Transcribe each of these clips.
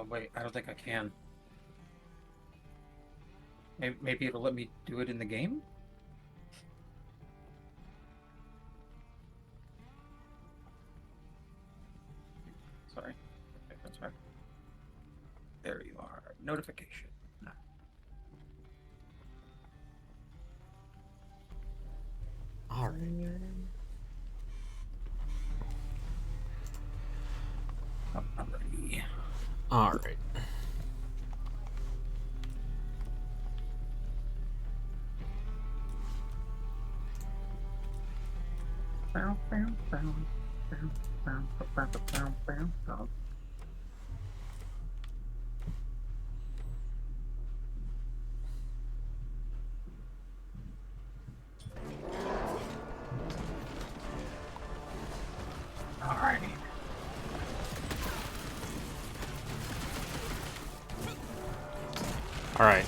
wait, I don't think I can. Maybe it'll let me do it in the game? Sorry. Okay, that's right. There you are. Notification. All right. I'm ready. All right. Alrighty. All right.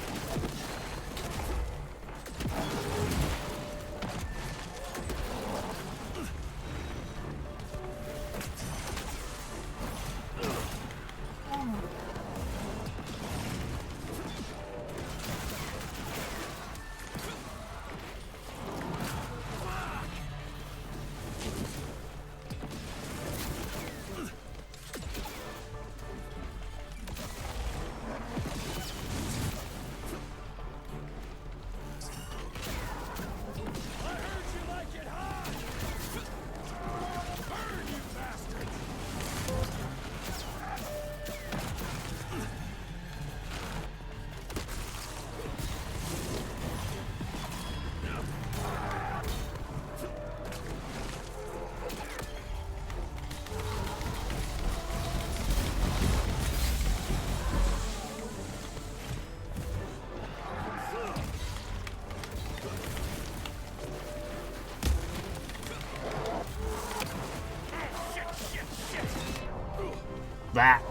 That.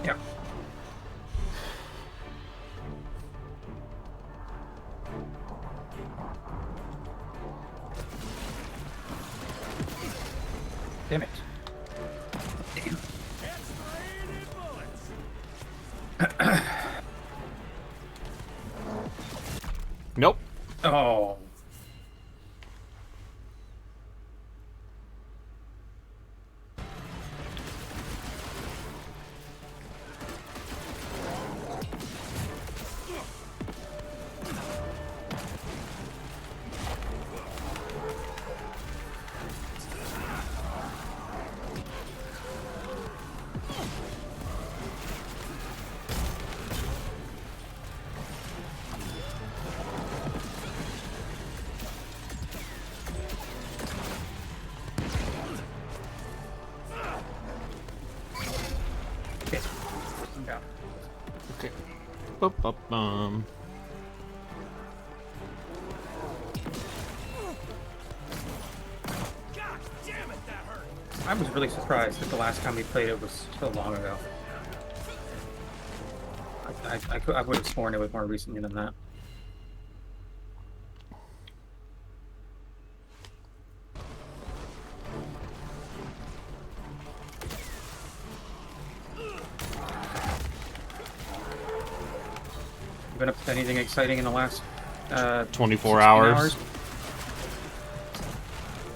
Yep. Damn it. Damn. Nope. Oh. I'm down. Okay. Boop, boop, I was really surprised that the last time we played it was so long ago. I would have sworn it was more recently than that. You been up to anything exciting in the last 24 16 hours.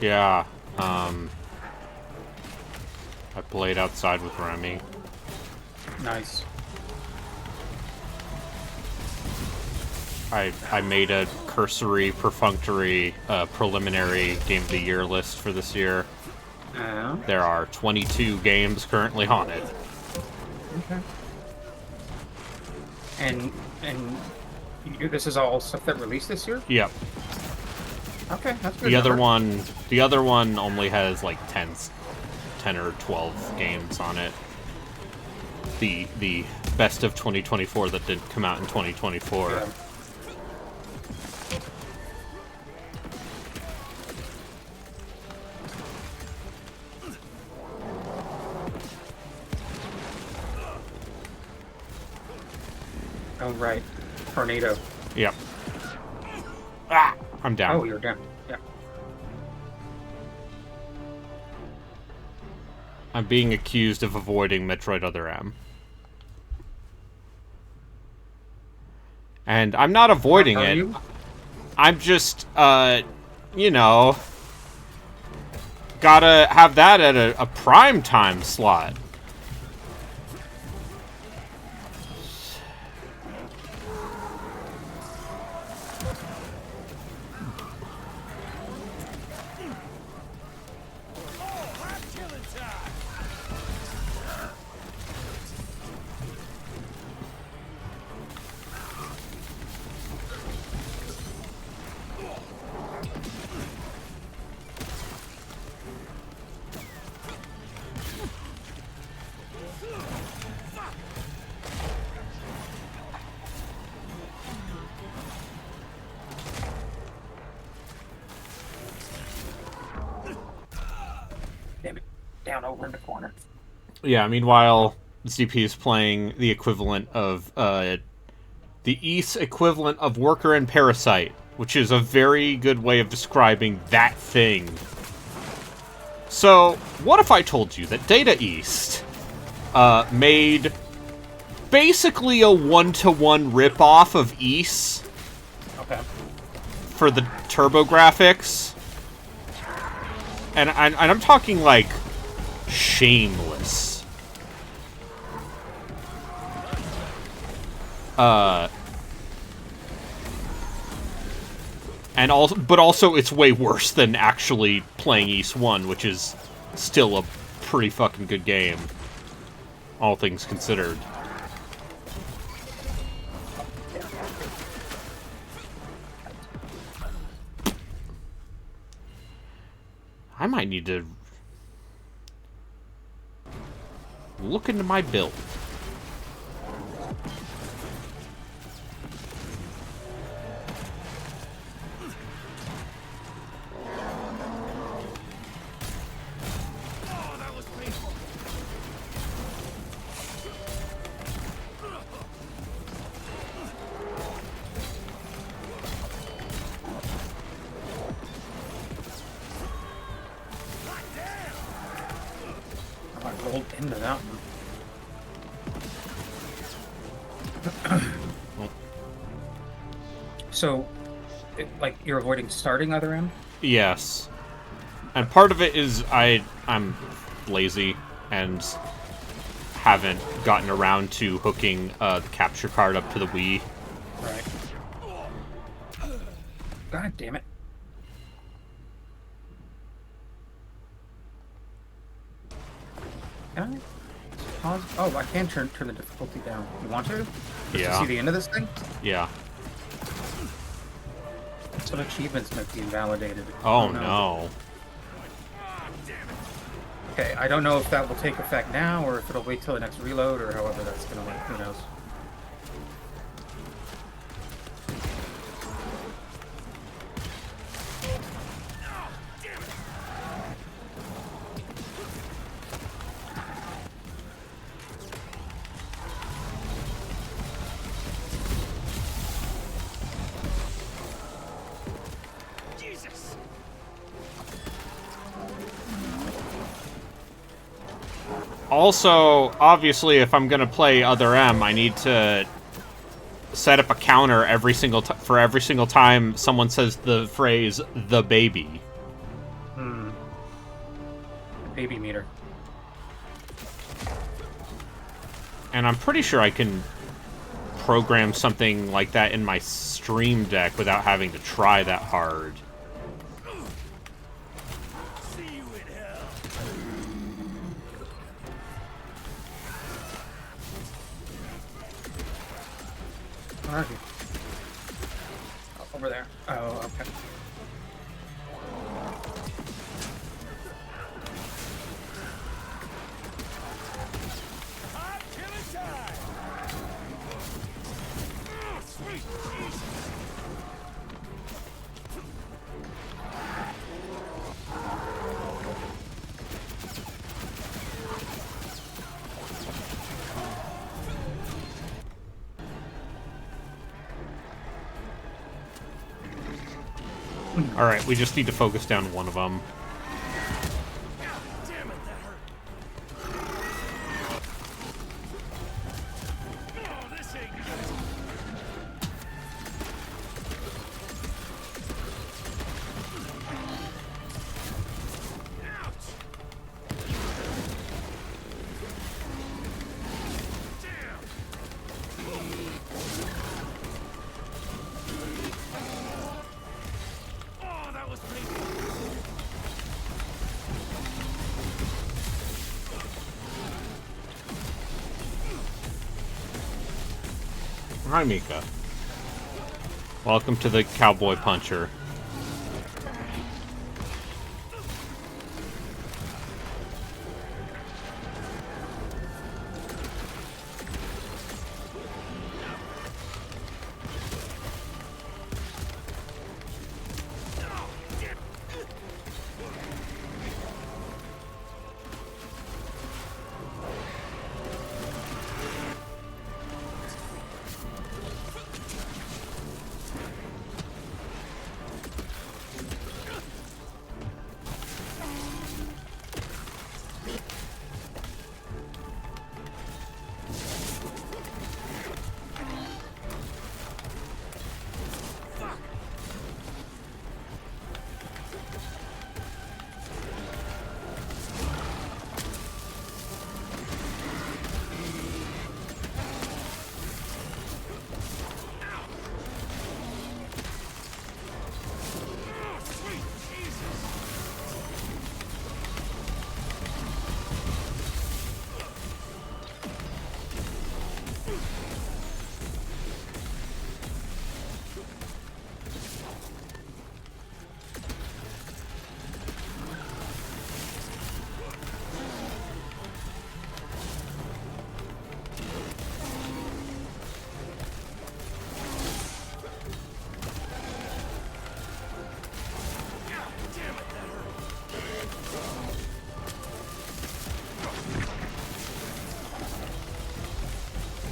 Yeah. I played outside with Remy. Nice. I made a cursory, perfunctory, preliminary Game of the Year list for this year. There are 22 games currently on it. Okay. And this is all stuff that released this year? Yep. Okay, that's good. The other one only has like 10 or 12 games on it. The best of 2024 that didn't come out in 2024. Yeah. Oh, right. Tornado. Yep. Ah! I'm down. Oh, you're down. Yeah. I'm being accused of avoiding Metroid Other M. And I'm not avoiding it. You? I'm just, you know, gotta have that at a prime time slot. Damn it. Down over in the corner. Yeah, meanwhile, ZP is playing the equivalent of, the Ys equivalent of Worker and Parasite, which is a very good way of describing that thing. So, what if I told you that Data East, made basically a one-to-one rip-off of Ys Okay. for the TurboGrafx? And I'm talking, like, shameless. And also, but also it's way worse than actually playing Ys 1, which is still a pretty fucking good game, all things considered. I might need to look into my build. I rolled into that one. So, like, you're avoiding starting Other M? Yes. And part of it is I'm lazy and haven't gotten around to hooking the capture card up to the Wii. Right. God damn it. Can I pause? Oh, I can turn the difficulty down. You want to? Just Yeah. to see the end of this thing? Yeah. Some achievements might be invalidated. Oh no. Okay, I don't know if that will take effect now or if it'll wait till the next reload or however that's gonna work. Who knows? Also, obviously, if I'm gonna play Other M, I need to set up a counter every single for every single time someone says the phrase "the baby." Baby meter. And I'm pretty sure I can program something like that in my Stream Deck without having to try that hard. Where are you? Oh, over there. Oh, okay. Alright, we just need to focus down one of them. Hi, Mika. Welcome to the Cowboy Puncher.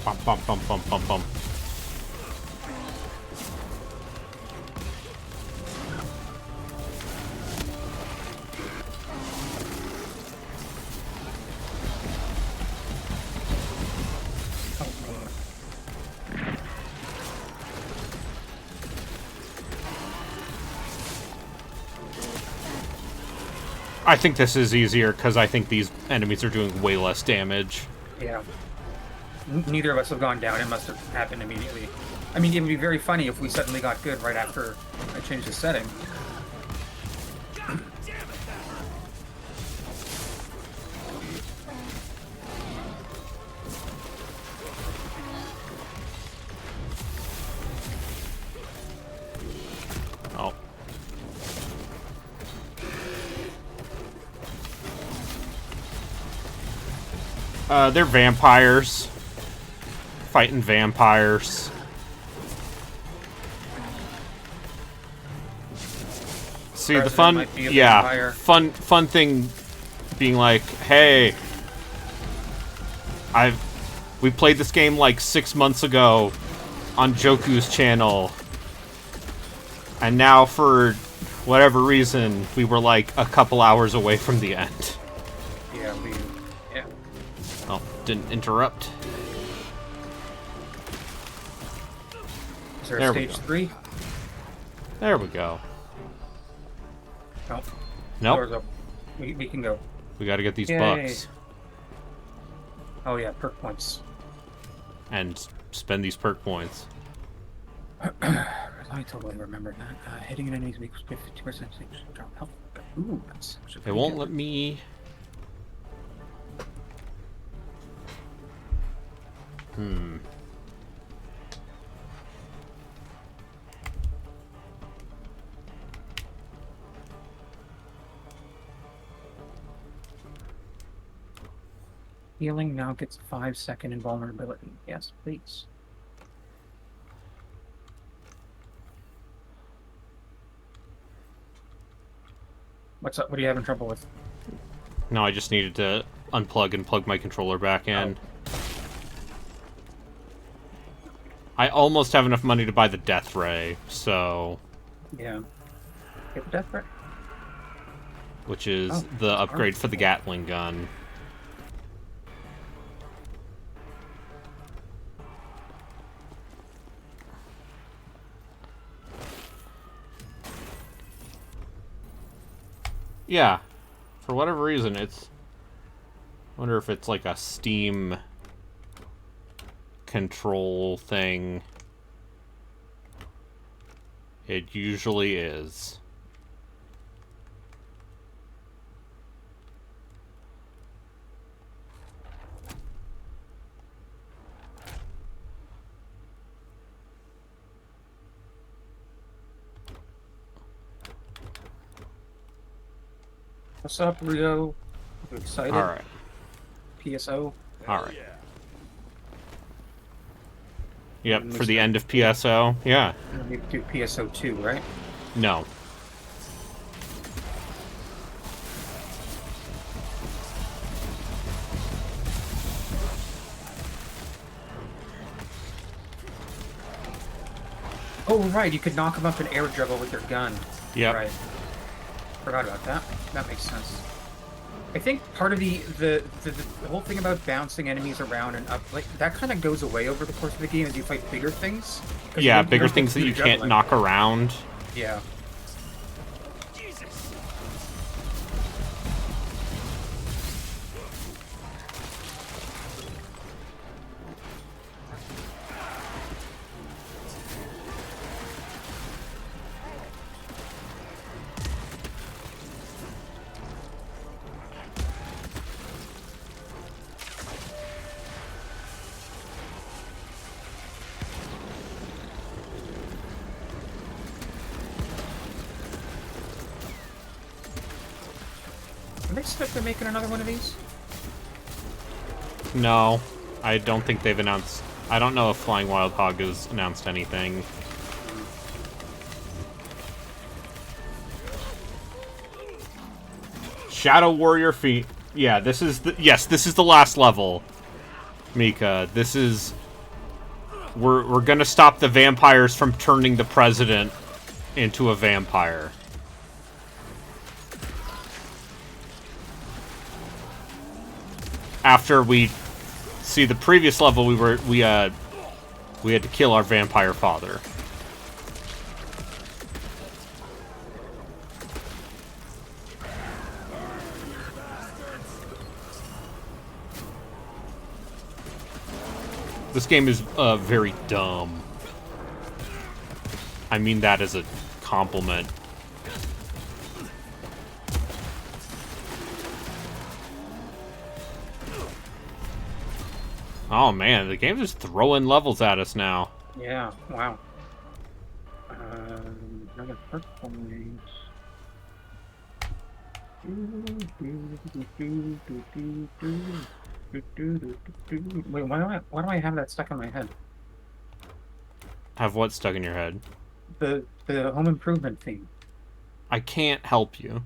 Bum, bum, bum, bum, bum, bum. I think this is easier because I think these enemies are doing way less damage. Yeah. Neither of us have gone down. It must have happened immediately. I mean, it would be very funny if we suddenly got good right after I changed the setting. Oh. They're vampires. Fighting vampires. See, the fun, yeah, fun thing being like, hey, we played this game like 6 months ago on Joku's channel, and now for whatever reason, we were like a couple hours away from the end. Yeah, yeah. Oh, didn't interrupt. Is there a stage 3? There we go. Oh. Nope. Doors up. We can go. We gotta get these Yay. bucks. Oh yeah, perk points. And spend these perk points. I totally remember that. Hitting an enemy's weak 50% drop health. Ooh, that's It won't let me... Healing now gets 5-second invulnerability. Yes, please. What's up? What are you having trouble with? No, I just needed to unplug and plug my controller back in. Oh. I almost have enough money to buy the Death Ray, so... Yeah. Get the Death Ray? Which is the upgrade for the Gatling gun. Yeah. For whatever reason, it's... I wonder if it's like a Steam control thing. It usually is. What's up, Rio? You All excited? right. PSO? All right. Yep, And we for the start. end of PSO. Yeah. And we do PSO 2, right? No. Oh, right. You could knock them up and air juggle with your gun. Yep. Right. Forgot about that. That makes sense. I think part of the whole thing about bouncing enemies around and up, like, that kind of goes away over the course of the game as you fight bigger things. Because Yeah, you bigger don't get things to that do you the can't juggling. knock around. Yeah. Are they still making another one of these? No, I don't think they've announced... I don't know if Flying Wild Hog has announced anything. Shadow Warrior Feet. Yeah, this is the... Yes, this is the last level, Mika. This is... We're gonna stop the vampires from turning the president into a vampire. After we see the previous level, we had to kill our vampire father. This game is very dumb. I mean that as a compliment. Oh man, the game's just throwing levels at us now. Yeah. Wow. Another perk point. Wait, why do I have that stuck in my head? Have what stuck in your head? The home improvement theme. I can't help you.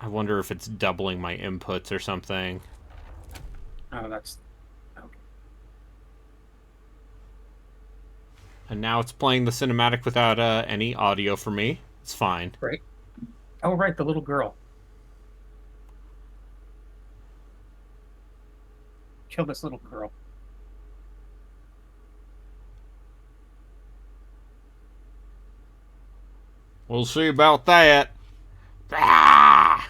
I wonder if it's doubling my inputs or something. Oh, that's okay. And now it's playing the cinematic without any audio for me. It's fine. Right. Oh, right, the little girl. Kill this little girl. We'll see about that. Ah!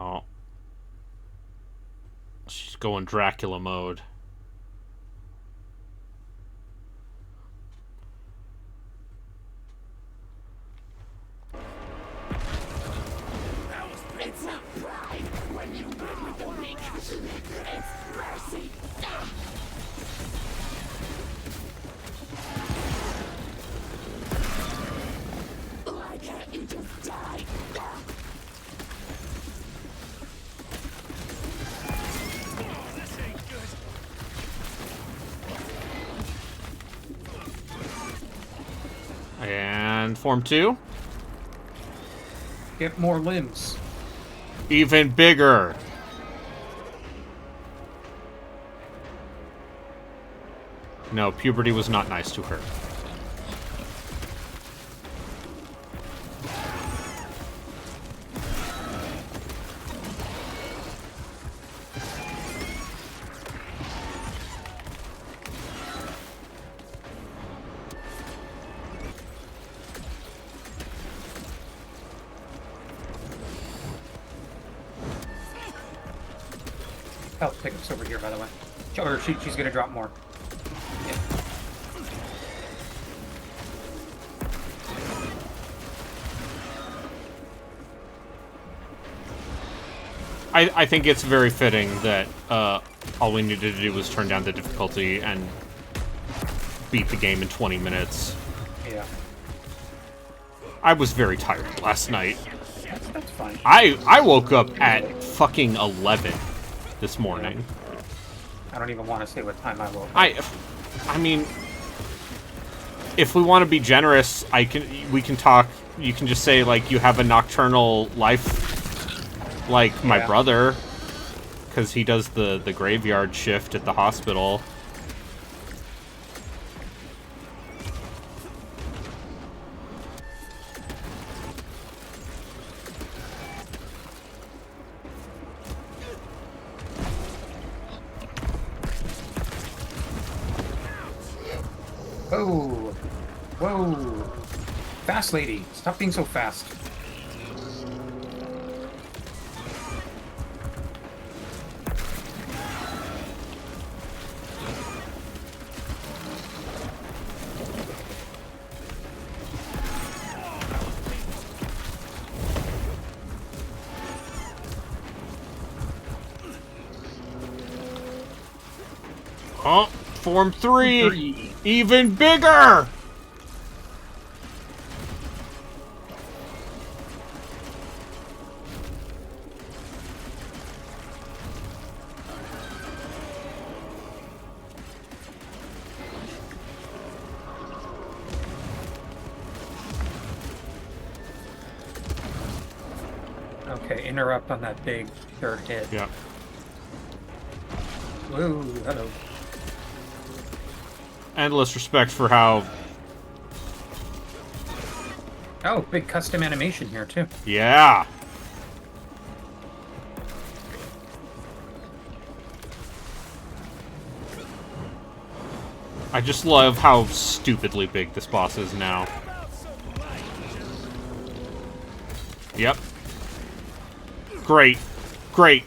Oh. She's going Dracula mode. It's not pride when you win with the weak. It's mercy. Why can't you just die? And Form 2. Get more limbs. Even bigger. No, puberty was not nice to her. Health pickups over here, by the way. Or she's gonna drop more. Yeah. I think it's very fitting that all we needed to do was turn down the difficulty and beat the game in 20 minutes. Yeah. I was very tired last night. That's fine. I woke up at fucking 11 this morning. I don't even want to say what time I woke up. I mean, if we want to be generous, we can talk. You can just say like you have a nocturnal life, like my brother, because he does the graveyard shift at the hospital. Whoa! Whoa! Fast lady! Stop being so fast. Oh, Form 3! Even bigger! Okay, interrupt on that big third hit. Yeah. Whoa, hello. Endless respect for how... Oh, big custom animation here, too. Yeah! I just love how stupidly big this boss is now. Yep. Great. Great.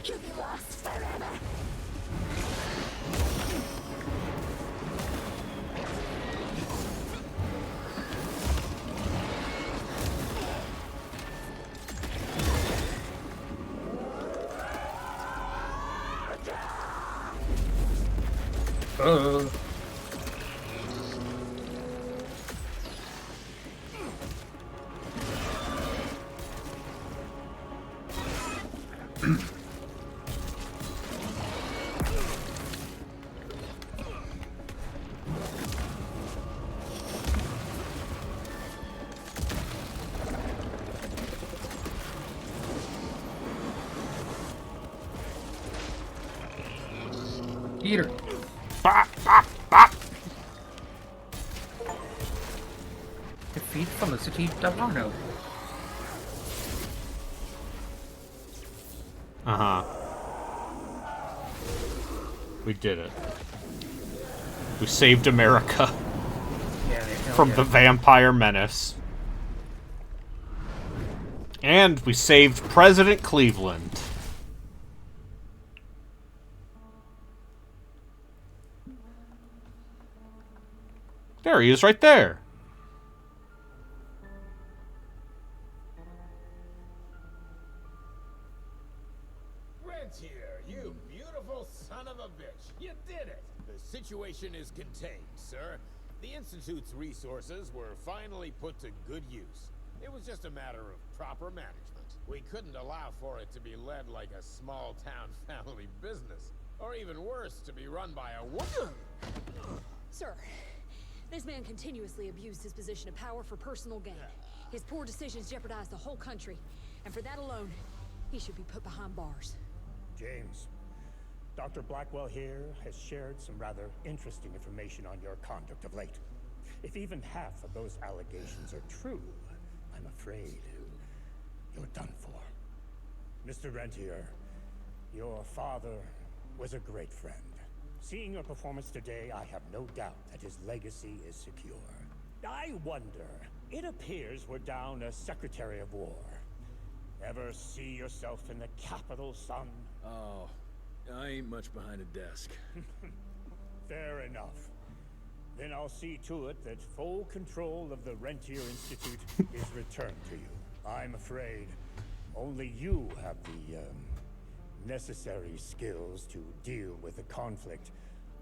You'll be lost forever. Oh. Eater. Bop, bop, bop. Defeat Felicity Delano. Uh-huh. We did it. We saved America Yeah, from the vampire menace. And we saved President Cleveland. There he is, right there. Rentier, you beautiful son of a bitch. You did it. The situation is contained, sir. The Institute's resources were finally put to good use. It was just a matter of proper management. We couldn't allow for it to be led like a small-town family business. Or even worse, to be run by a woman. Sir, this man continuously abused his position of power for personal gain. His poor decisions jeopardized the whole country, and for that alone, he should be put behind bars. James, Dr. Blackwell here has shared some rather interesting information on your conduct of late. If even half of those allegations are true, I'm afraid you're done for. Mr. Rentier, your father was a great friend. Seeing your performance today, I have no doubt that his legacy is secure. I wonder, it appears we're down a Secretary of War. Ever see yourself in the Capitol, son? Oh, I ain't much behind a desk. Fair enough. Then I'll see to it that full control of the Rentier Institute is returned to you. I'm afraid only you have the, necessary skills to deal with a conflict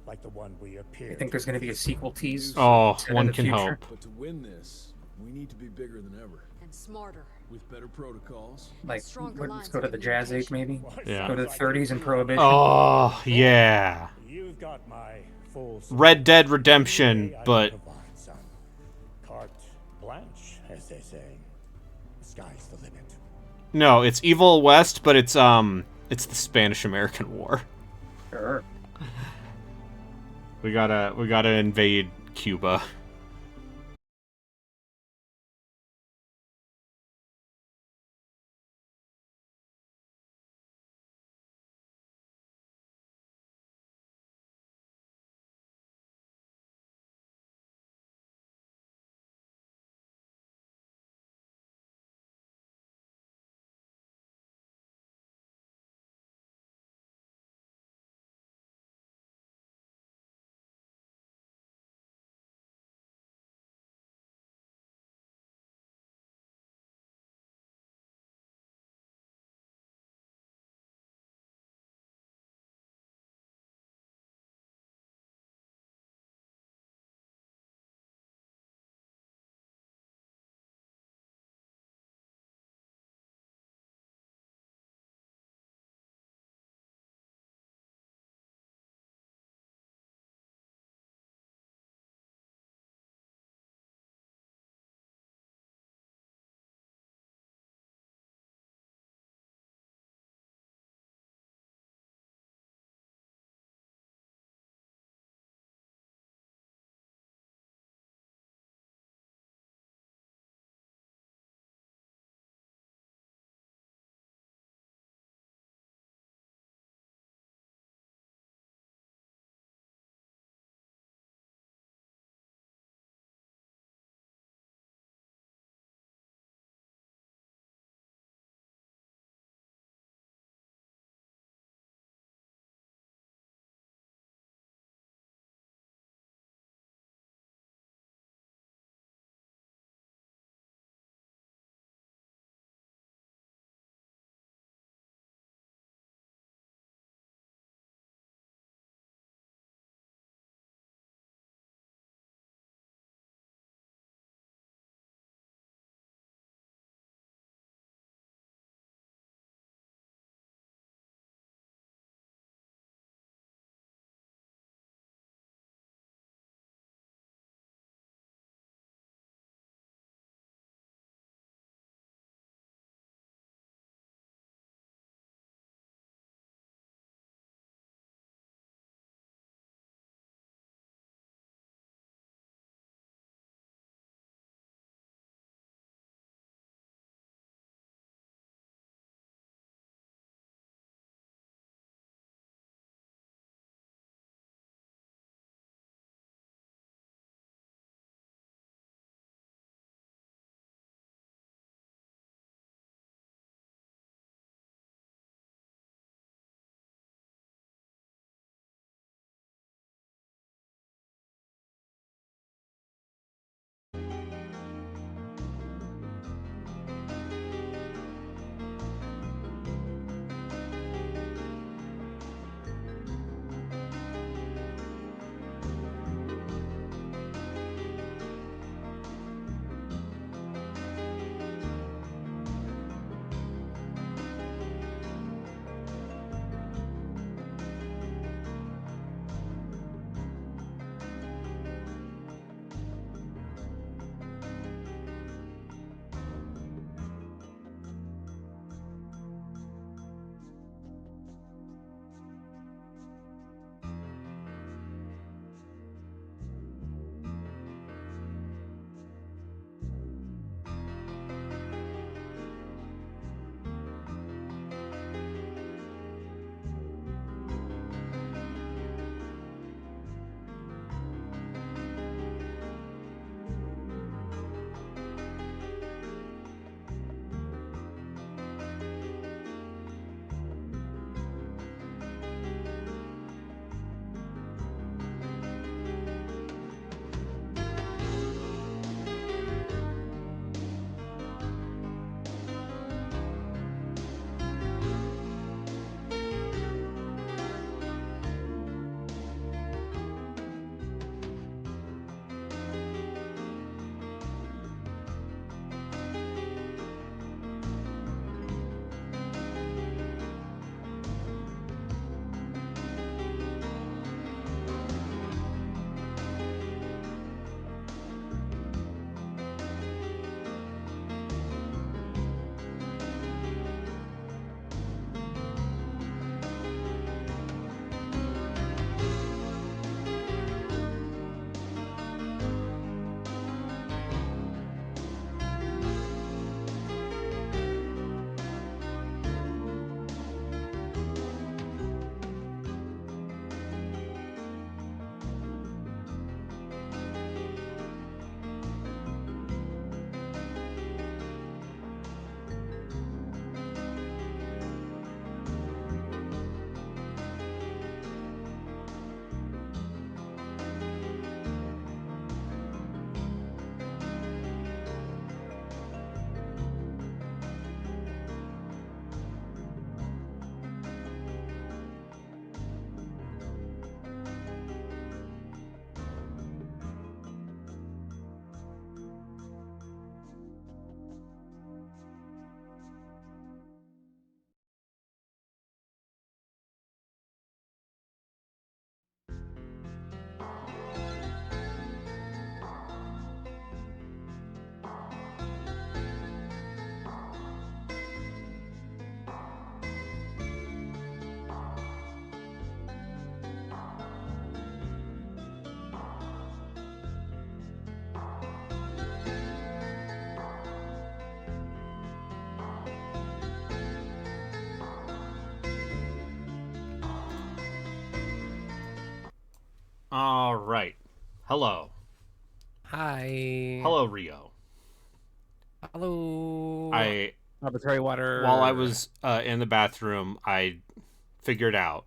like the one we appear. I think there's going to be a sequel tease. Oh, set in one the can future. hope. But to win this, we need to be bigger than ever. And smarter. With better protocols. Like, Stronger let's go to lines the of Jazz Age, communication. maybe. Yeah. Go to the 30s and Prohibition. Oh, yeah. You've got my full Red Dead Redemption, I but provide, son. Carte blanche, as they say. The sky's the limit. no, it's Evil West, but it's the Spanish-American War. Sure. We gotta invade Cuba. All right. Hello. Hi. Hello, Rio. Hello. I Arbitrary water. While I was in the bathroom, I figured out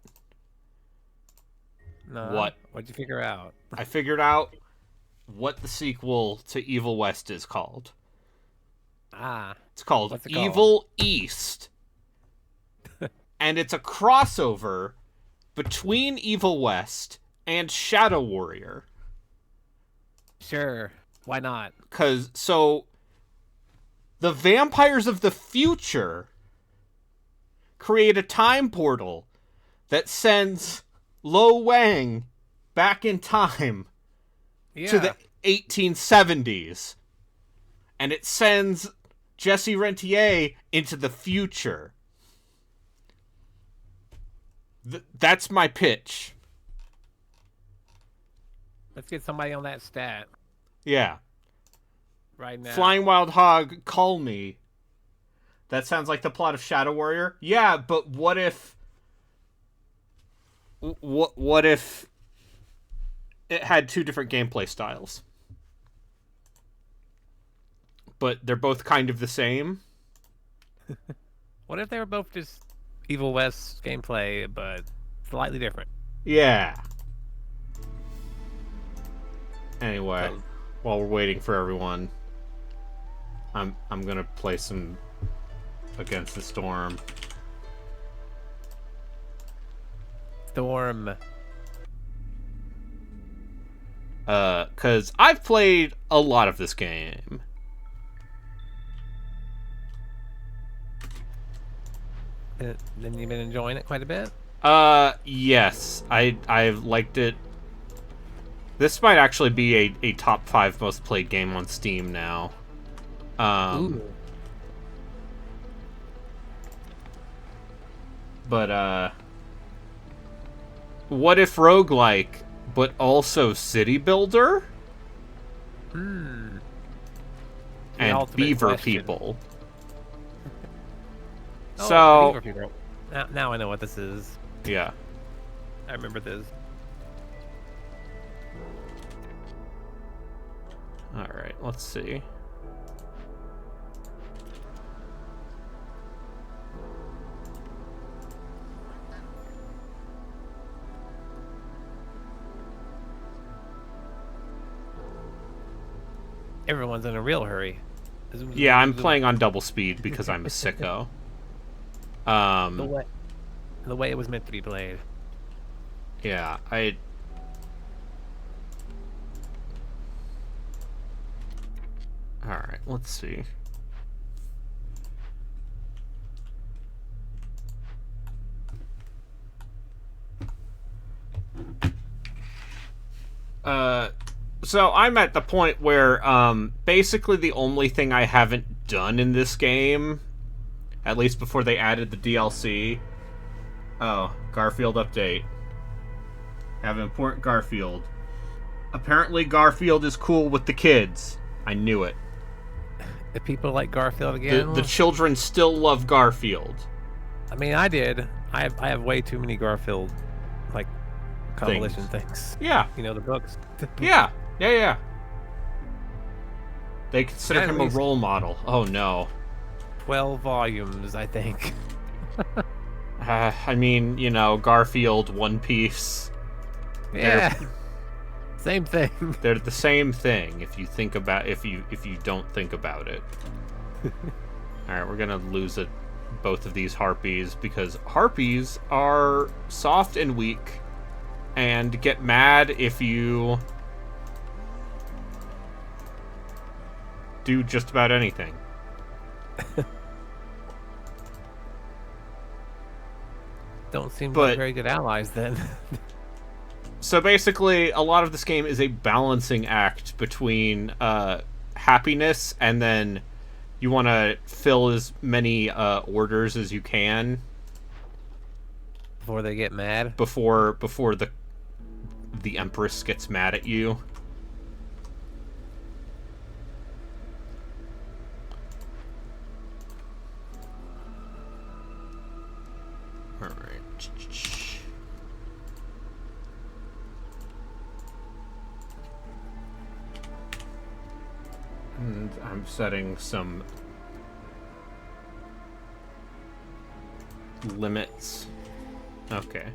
What'd you figure out? I figured out what the sequel to Evil West is called. It's called What's it Evil East. And it's a crossover between Evil West and Shadow Warrior. Sure. Why not? So the vampires of the future create a time portal that sends Lo Wang back in time to the 1870s. And it sends Jesse Rentier into the future. That's my pitch. Let's get somebody on that stat Yeah. right now. Flying Wild Hog, call me. That sounds like the plot of Shadow Warrior. Yeah, but what if... What if it had two different gameplay styles? But they're both kind of the same? What if they were both just Evil West gameplay, but slightly different? Yeah. Anyway, while we're waiting for everyone, I'm gonna play some Against the Storm. Storm. 'Cause I've played a lot of this game. Then you've been enjoying it quite a bit? Yes. I've liked it. This might actually be a top 5 most played game on Steam now. Ooh. But, what if roguelike, but also city builder? The And ultimate beaver question. people. Oh, So, beaver people. Now I know what this is. yeah. I remember this. Alright, let's see. Everyone's in a real hurry. Yeah, I'm playing on double speed because I'm a sicko. The way it was meant to be played. Yeah, Alright, let's see. So I'm at the point where, basically the only thing I haven't done in this game, at least before they added the DLC... Oh, Garfield update. Have important Garfield. Apparently Garfield is cool with the kids. I knew it. If people like Garfield again, The children still love Garfield. I mean, I did. I have way too many Garfield, like, compilation things. Yeah. You know, the books. Yeah. Yeah. They consider At him a least- role model. Oh no. 12 volumes, I think. I mean, you know, Garfield, One Piece. Yeah. Same thing. They're the same thing if you think about if you don't think about it. All right, we're gonna lose both of these harpies because harpies are soft and weak, and get mad if you do just about anything. Don't seem But- like very good allies then. So basically, a lot of this game is a balancing act between happiness and then you want to fill as many orders as you can Before they get mad. before the Empress gets mad at you. All right. And I'm setting some limits. Okay.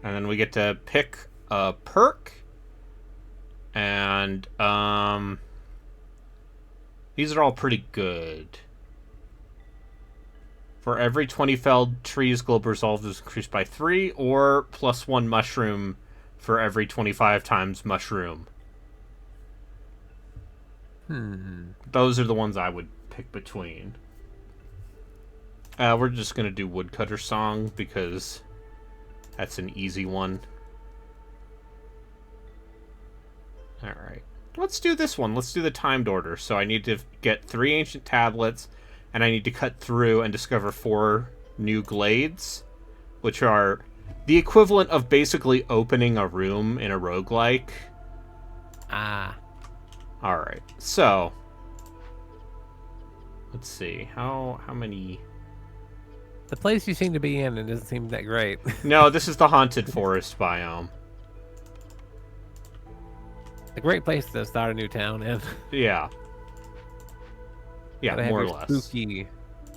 And then we get to pick a perk. And, these are all pretty good. For every 20 felled trees, global resolve is increased by 3, or +1 mushroom for every 25 times mushroom. Those are the ones I would pick between. We're just going to do Woodcutter Song because that's an easy one. Alright. Let's do this one. Let's do the timed order. So I need to get 3 ancient tablets, and I need to cut through and discover 4 new glades, which are the equivalent of basically opening a room in a roguelike. Ah. Alright. So let's see. How many... The place you seem to be in, it doesn't seem that great. No, this is the haunted forest biome. A great place to start a new town in. Yeah. Yeah, Gotta have more or your less.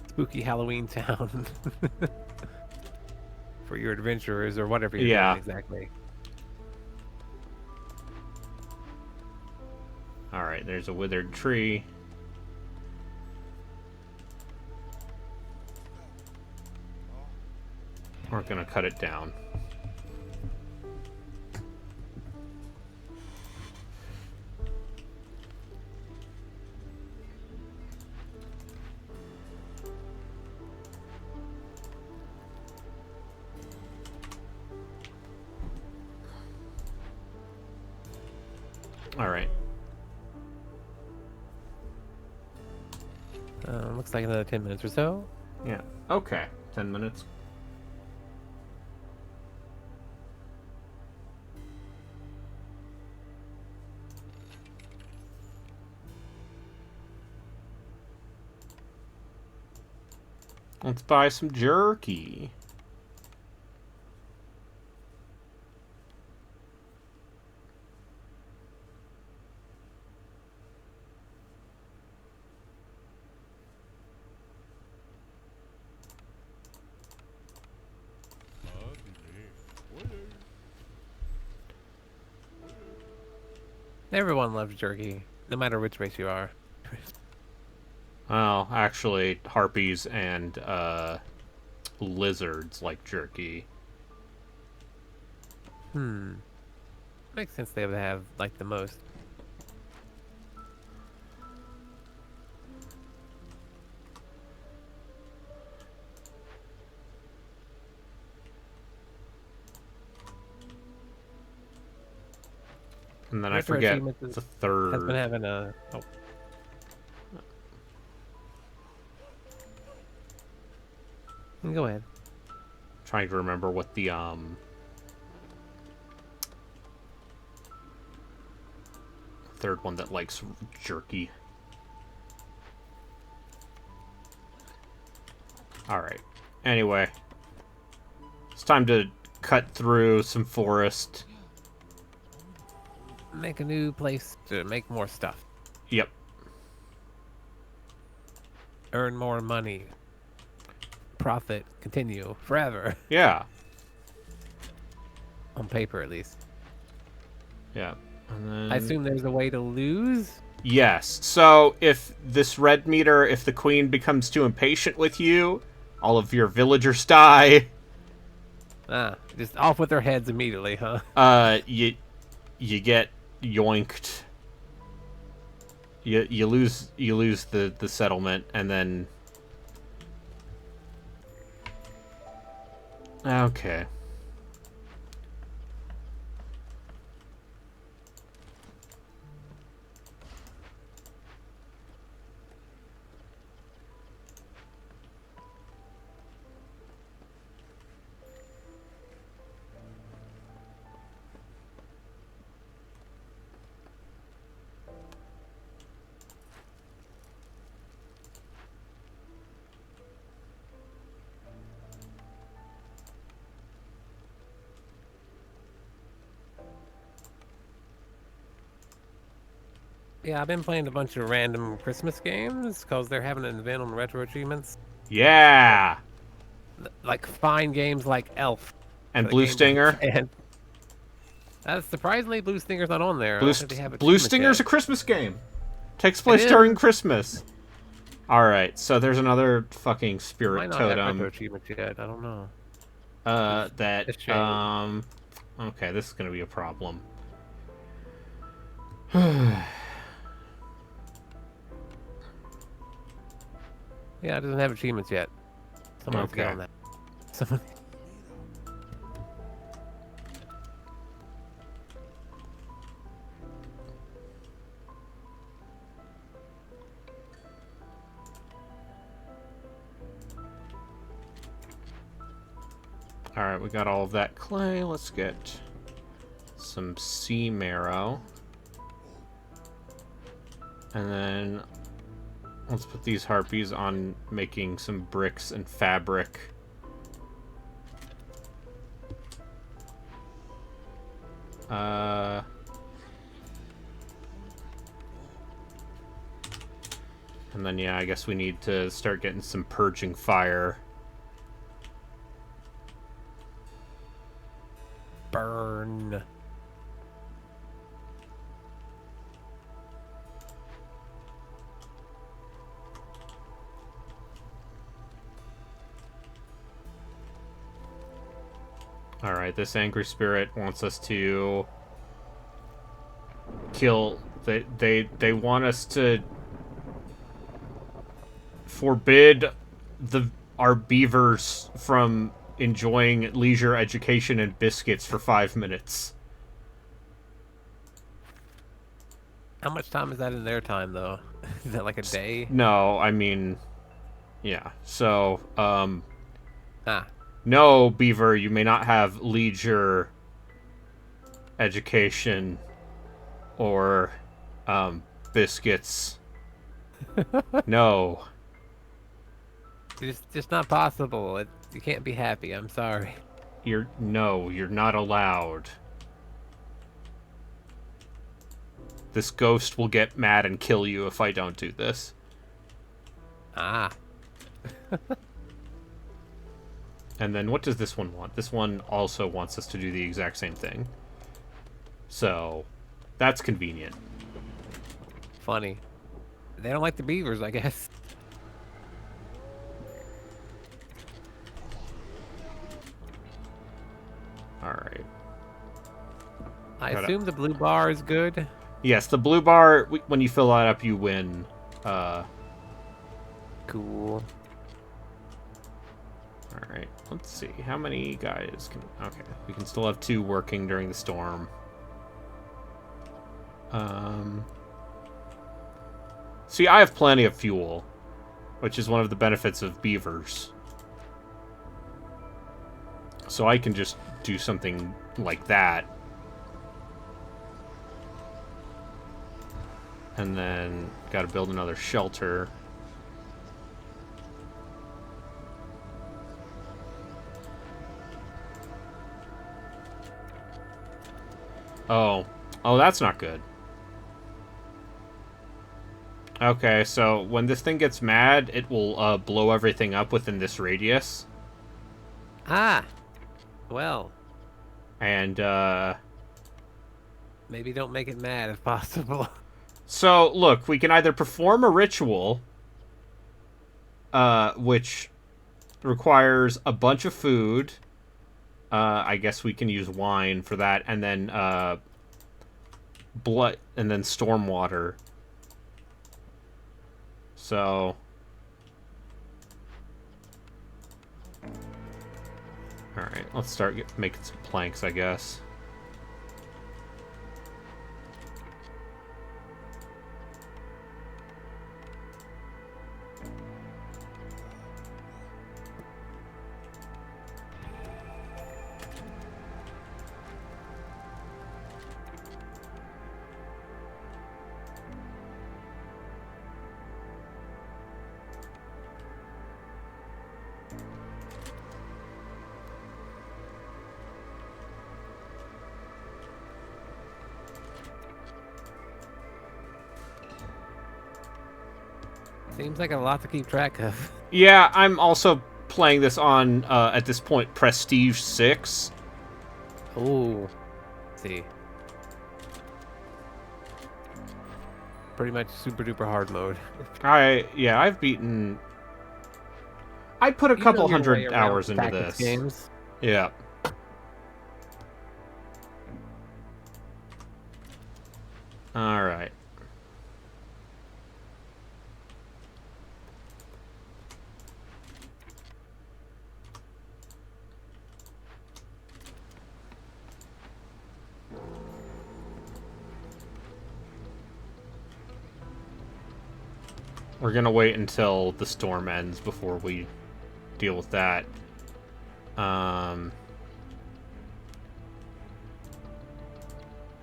spooky Halloween town. For your adventurers or whatever you're Yeah. doing exactly. Alright, there's a withered tree. We're gonna cut it down. Alright. Looks like another 10 minutes or so. Yeah. Okay. 10 minutes. Let's buy some jerky. Everyone loves jerky, no matter which race you are. Well, actually, harpies and lizards like jerky. Makes sense they would have, like, the most. And then I Retro forget Achievements the has third. been having a... Oh. Go ahead. Trying to remember what the third one that likes jerky. Alright. Anyway. It's time to cut through some forest. Make a new place to make more stuff. Yep. Earn more money. Profit continue forever. Yeah. On paper, at least. Yeah. And then... I assume there's a way to lose? Yes. So, if this red meter, if the queen becomes too impatient with you, all of your villagers die. Ah, just off with their heads immediately, huh? You get yoinked. You lose the settlement, and then... Okay. Yeah, I've been playing a bunch of random Christmas games because they're having an event on Retro Achievements. Yeah. Like fine games like Elf And for the Blue Game Boy Stinger. Advance. Surprisingly, Blue Stinger's not on there. I Blue, don't think they have Blue achievements Stinger's yet. a Christmas game. Takes It place during is. Christmas. Alright, so there's another fucking It spirit might not have retro totem. achievements yet. I don't know. That, It's a shame. okay, this is gonna be a problem. Yeah, it doesn't have achievements yet. Someone has to get Okay. on that. Someone... Alright, we got all of that clay. Let's get some sea marrow. And then let's put these harpies on making some bricks and fabric. And then, yeah, I guess we need to start getting some purging fire. Burn. Alright, this angry spirit wants us to kill... They want us to forbid our beavers from enjoying leisure education and biscuits for 5 minutes. How much time is that in their time, though? Is that like a day? No, I mean... Yeah, so, Ah. no, beaver, you may not have leisure education or, biscuits. No. It's just not possible. You can't be happy. I'm sorry. You're not allowed. This ghost will get mad and kill you if I don't do this. Ah. And then what does this one want? This one also wants us to do the exact same thing. So, that's convenient. Funny. They don't like the beavers, I guess. Alright. I assume the blue bar is good. Yes, the blue bar, when you fill that up, you win. Cool. Alright, let's see. How many guys can... Okay, we can still have 2 working during the storm. See, I have plenty of fuel, which is one of the benefits of beavers. So I can just do something like that. And then gotta build another shelter. Oh, that's not good. Okay, so when this thing gets mad, it will blow everything up within this radius. Ah. Well. And, maybe don't make it mad if possible. So, look, we can either perform a ritual, which requires a bunch of food. I guess we can use wine for that, and then, blood, and then storm water. So... Alright, let's start making some planks, I guess. Seems like a lot to keep track of. Yeah, I'm also playing this on, at this point, Prestige 6. Ooh. Let's see. Pretty much super duper hard mode. I've beaten... I put a You couple know your way hundred around hours into tactics this. games. Yeah. Alright. We're gonna wait until the storm ends before we deal with that. I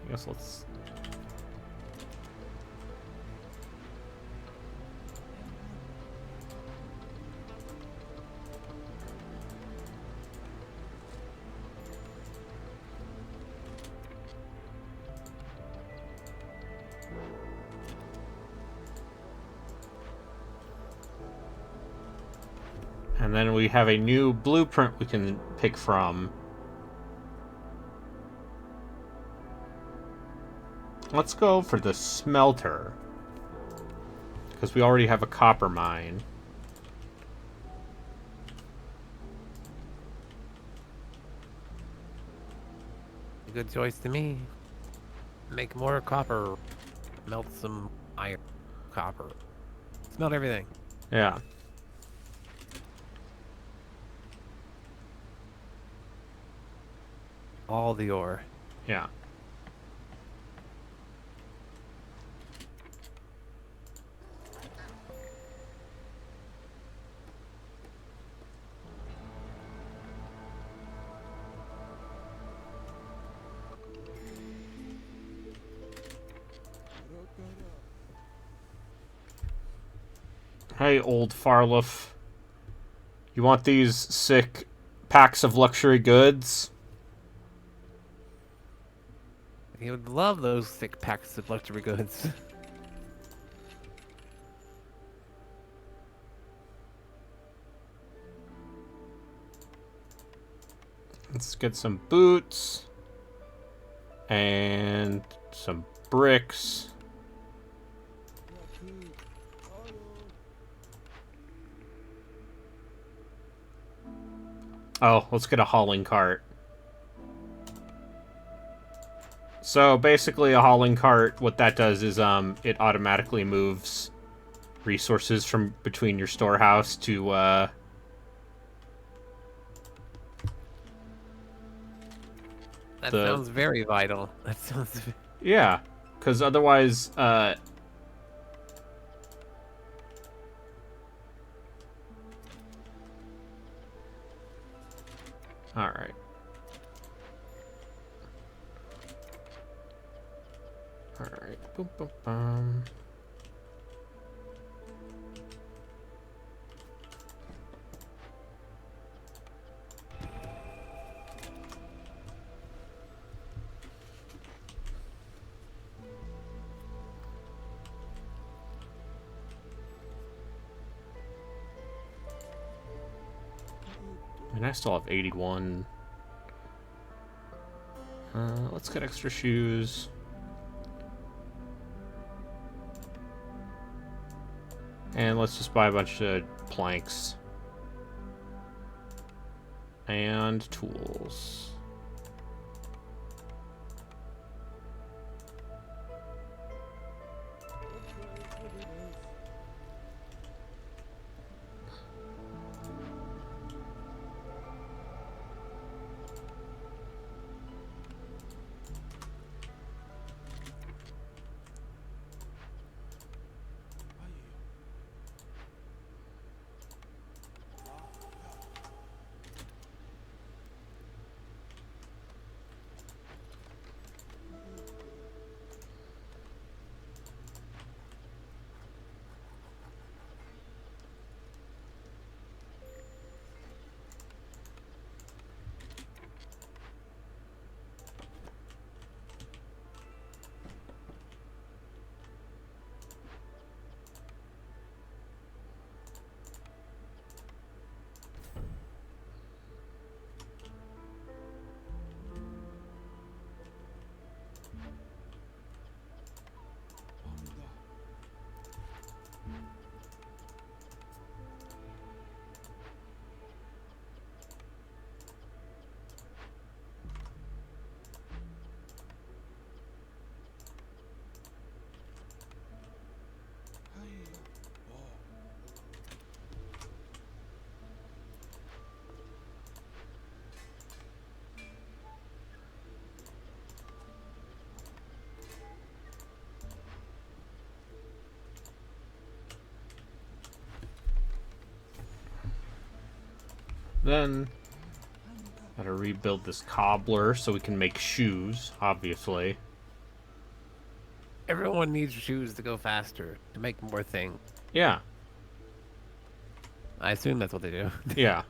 guess let's... And then we have a new blueprint we can pick from. Let's go for the smelter. Because we already have a copper mine. Good choice to me. Make more copper. Melt some iron. Copper. Smelt everything. Yeah. All the ore. Yeah. Hey, old Farloff. You want these sick packs of luxury goods? You would love those thick packs of luxury goods. Let's get some boots. And some bricks. Oh, let's get a hauling cart. So basically a hauling cart, what that does is it automatically moves resources from between your storehouse to That sounds very vital. That sounds... Yeah, because otherwise alright. Alright. Boom, boom, boom. I mean, I still have 81. Let's get extra shoes. And let's just buy a bunch of planks. And tools. then gotta rebuild this cobbler so we can make shoes, obviously. Everyone needs shoes to go faster, to make more things. Yeah. I assume that's what they do. Yeah.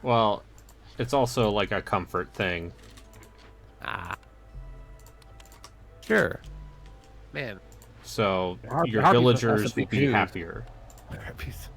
Well, it's also like a comfort thing. Ah. Sure. Man. So Har- your Harpy's villagers supposed to will be be shoes. happier. Harpies.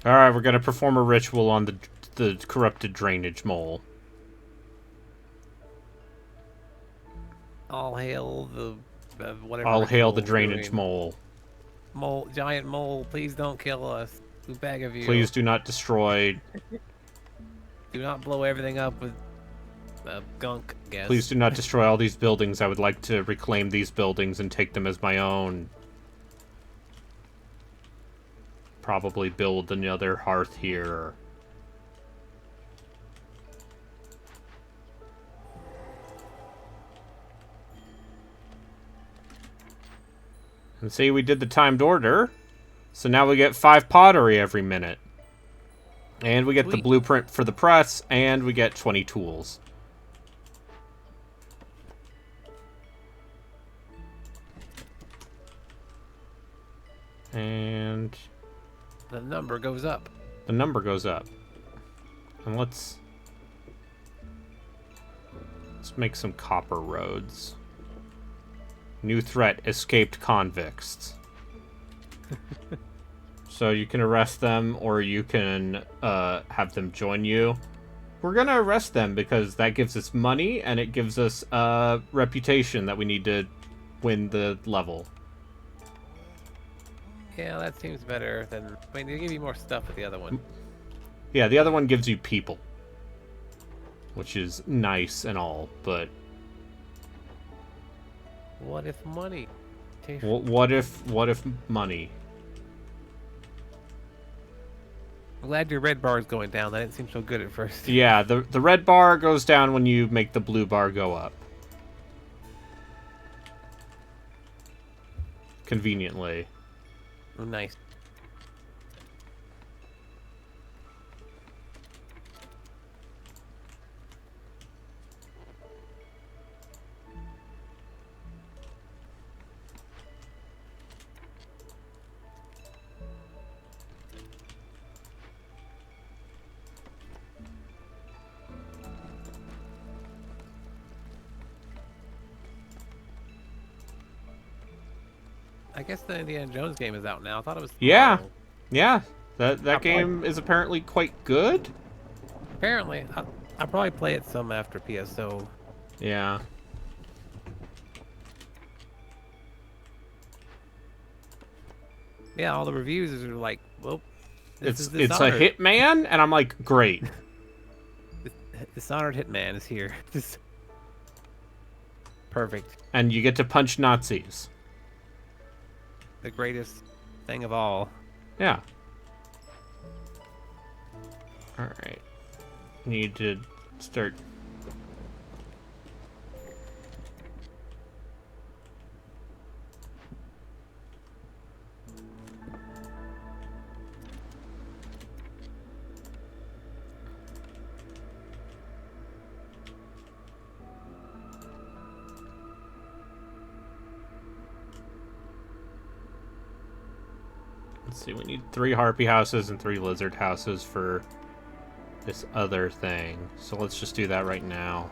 Alright, we're gonna perform a ritual on the corrupted drainage mole. All hail the whatever. All hail the ritual drainage doing. mole. Mole, giant mole, please don't kill us. We beg of you. Please do not destroy. Do not blow everything up with gunk, I guess. Please do not destroy all these buildings. I would like to reclaim these buildings and take them as my own. Probably build another hearth here. And see, we did the timed order. So now we get 5 pottery every minute. And we get the Sweet. blueprint for the press, and we get 20 tools. And The number goes up. the number goes up. And let's make some copper roads. New threat, escaped convicts. So you can arrest them, or you can have them join you. We're gonna arrest them because that gives us money, and it gives us a reputation that we need to win the level. Yeah, that seems better than. I mean, they give you more stuff with the other one. Yeah, the other one gives you people, which is nice and all, but What if money? what if money? I'm glad your red bar is going down. That didn't seem so good at first. Yeah, the red bar goes down when you make the blue bar go up. Conveniently. Oh, nice. I guess the Indiana Jones game is out now. I thought it was. Yeah. tomorrow. Yeah, that I'll game is apparently quite good. Apparently, I'll probably play it some after PSO. Yeah. Yeah, all the reviews are like, well, this is It's a Dishonored. Hitman, and I'm like, great. Dishonored Hitman is here. Just perfect. And you get to punch Nazis. The greatest thing of all. Yeah. Alright. Need to start. Let's see, we need 3 harpy houses and 3 lizard houses for this other thing. So let's just do that right now.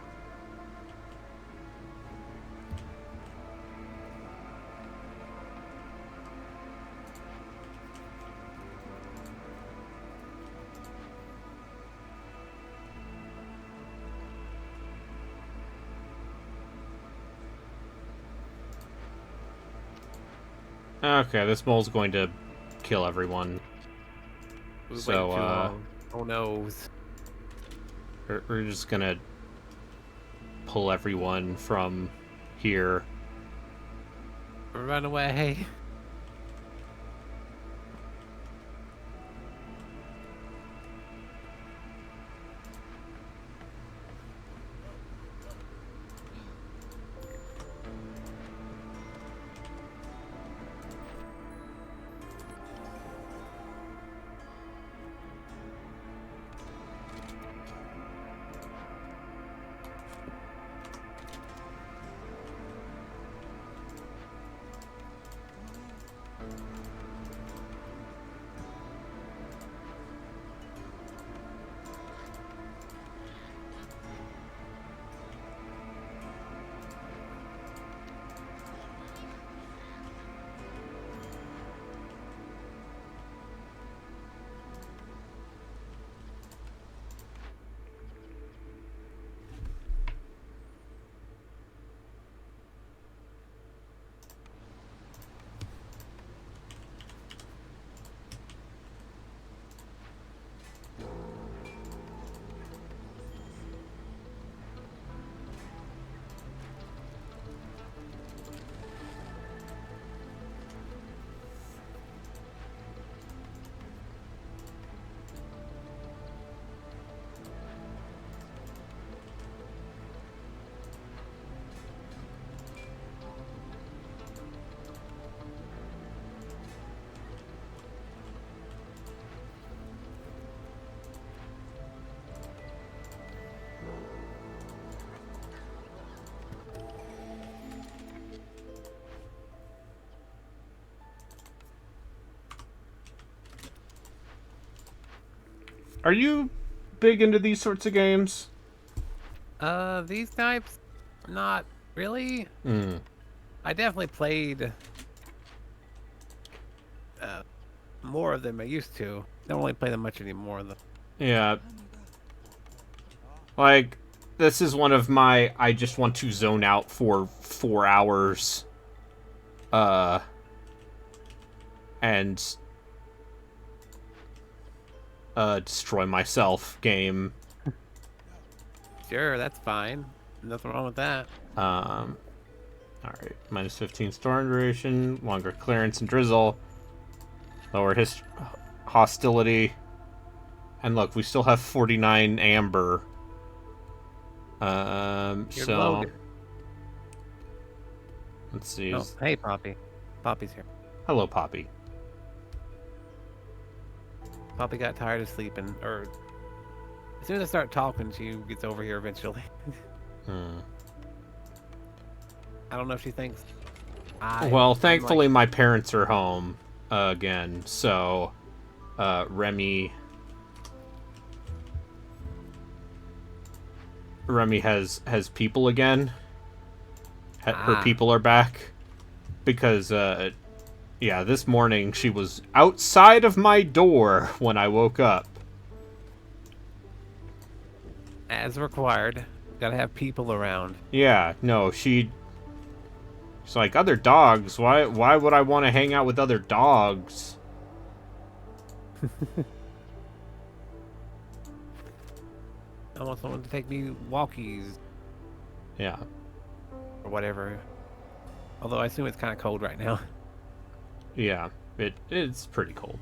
Okay, this mole's going to kill everyone. We waited So, too long. Oh no. we're just gonna pull everyone from here. Run away. Are you big into these sorts of games? These types? Not really. Hmm. I definitely played more of them I used to. Don't really play them much anymore though. Yeah. Like, this is one of my I just want to zone out for 4 hours. And destroy myself game. Sure, that's fine. Nothing wrong with that. Alright. Minus 15 storm duration, longer clearance and drizzle, lower hostility. And look, we still have 49 amber. You're So Logan. let's see. Oh, hey, Poppy. Poppy's here. Hello, Poppy. Poppy got tired of sleeping, or as soon as I start talking, she gets over here eventually. Hmm. I don't know if she thinks. Well, thankfully my parents are home again, so Remy has people again. Her people are back because yeah, this morning she was outside of my door when I woke up. As required, gotta have people around. Yeah, no, she's like, other dogs? Why would I want to hang out with other dogs? I want someone to take me walkies Yeah. or whatever. Although I assume it's kind of cold right now. Yeah, it's pretty cold.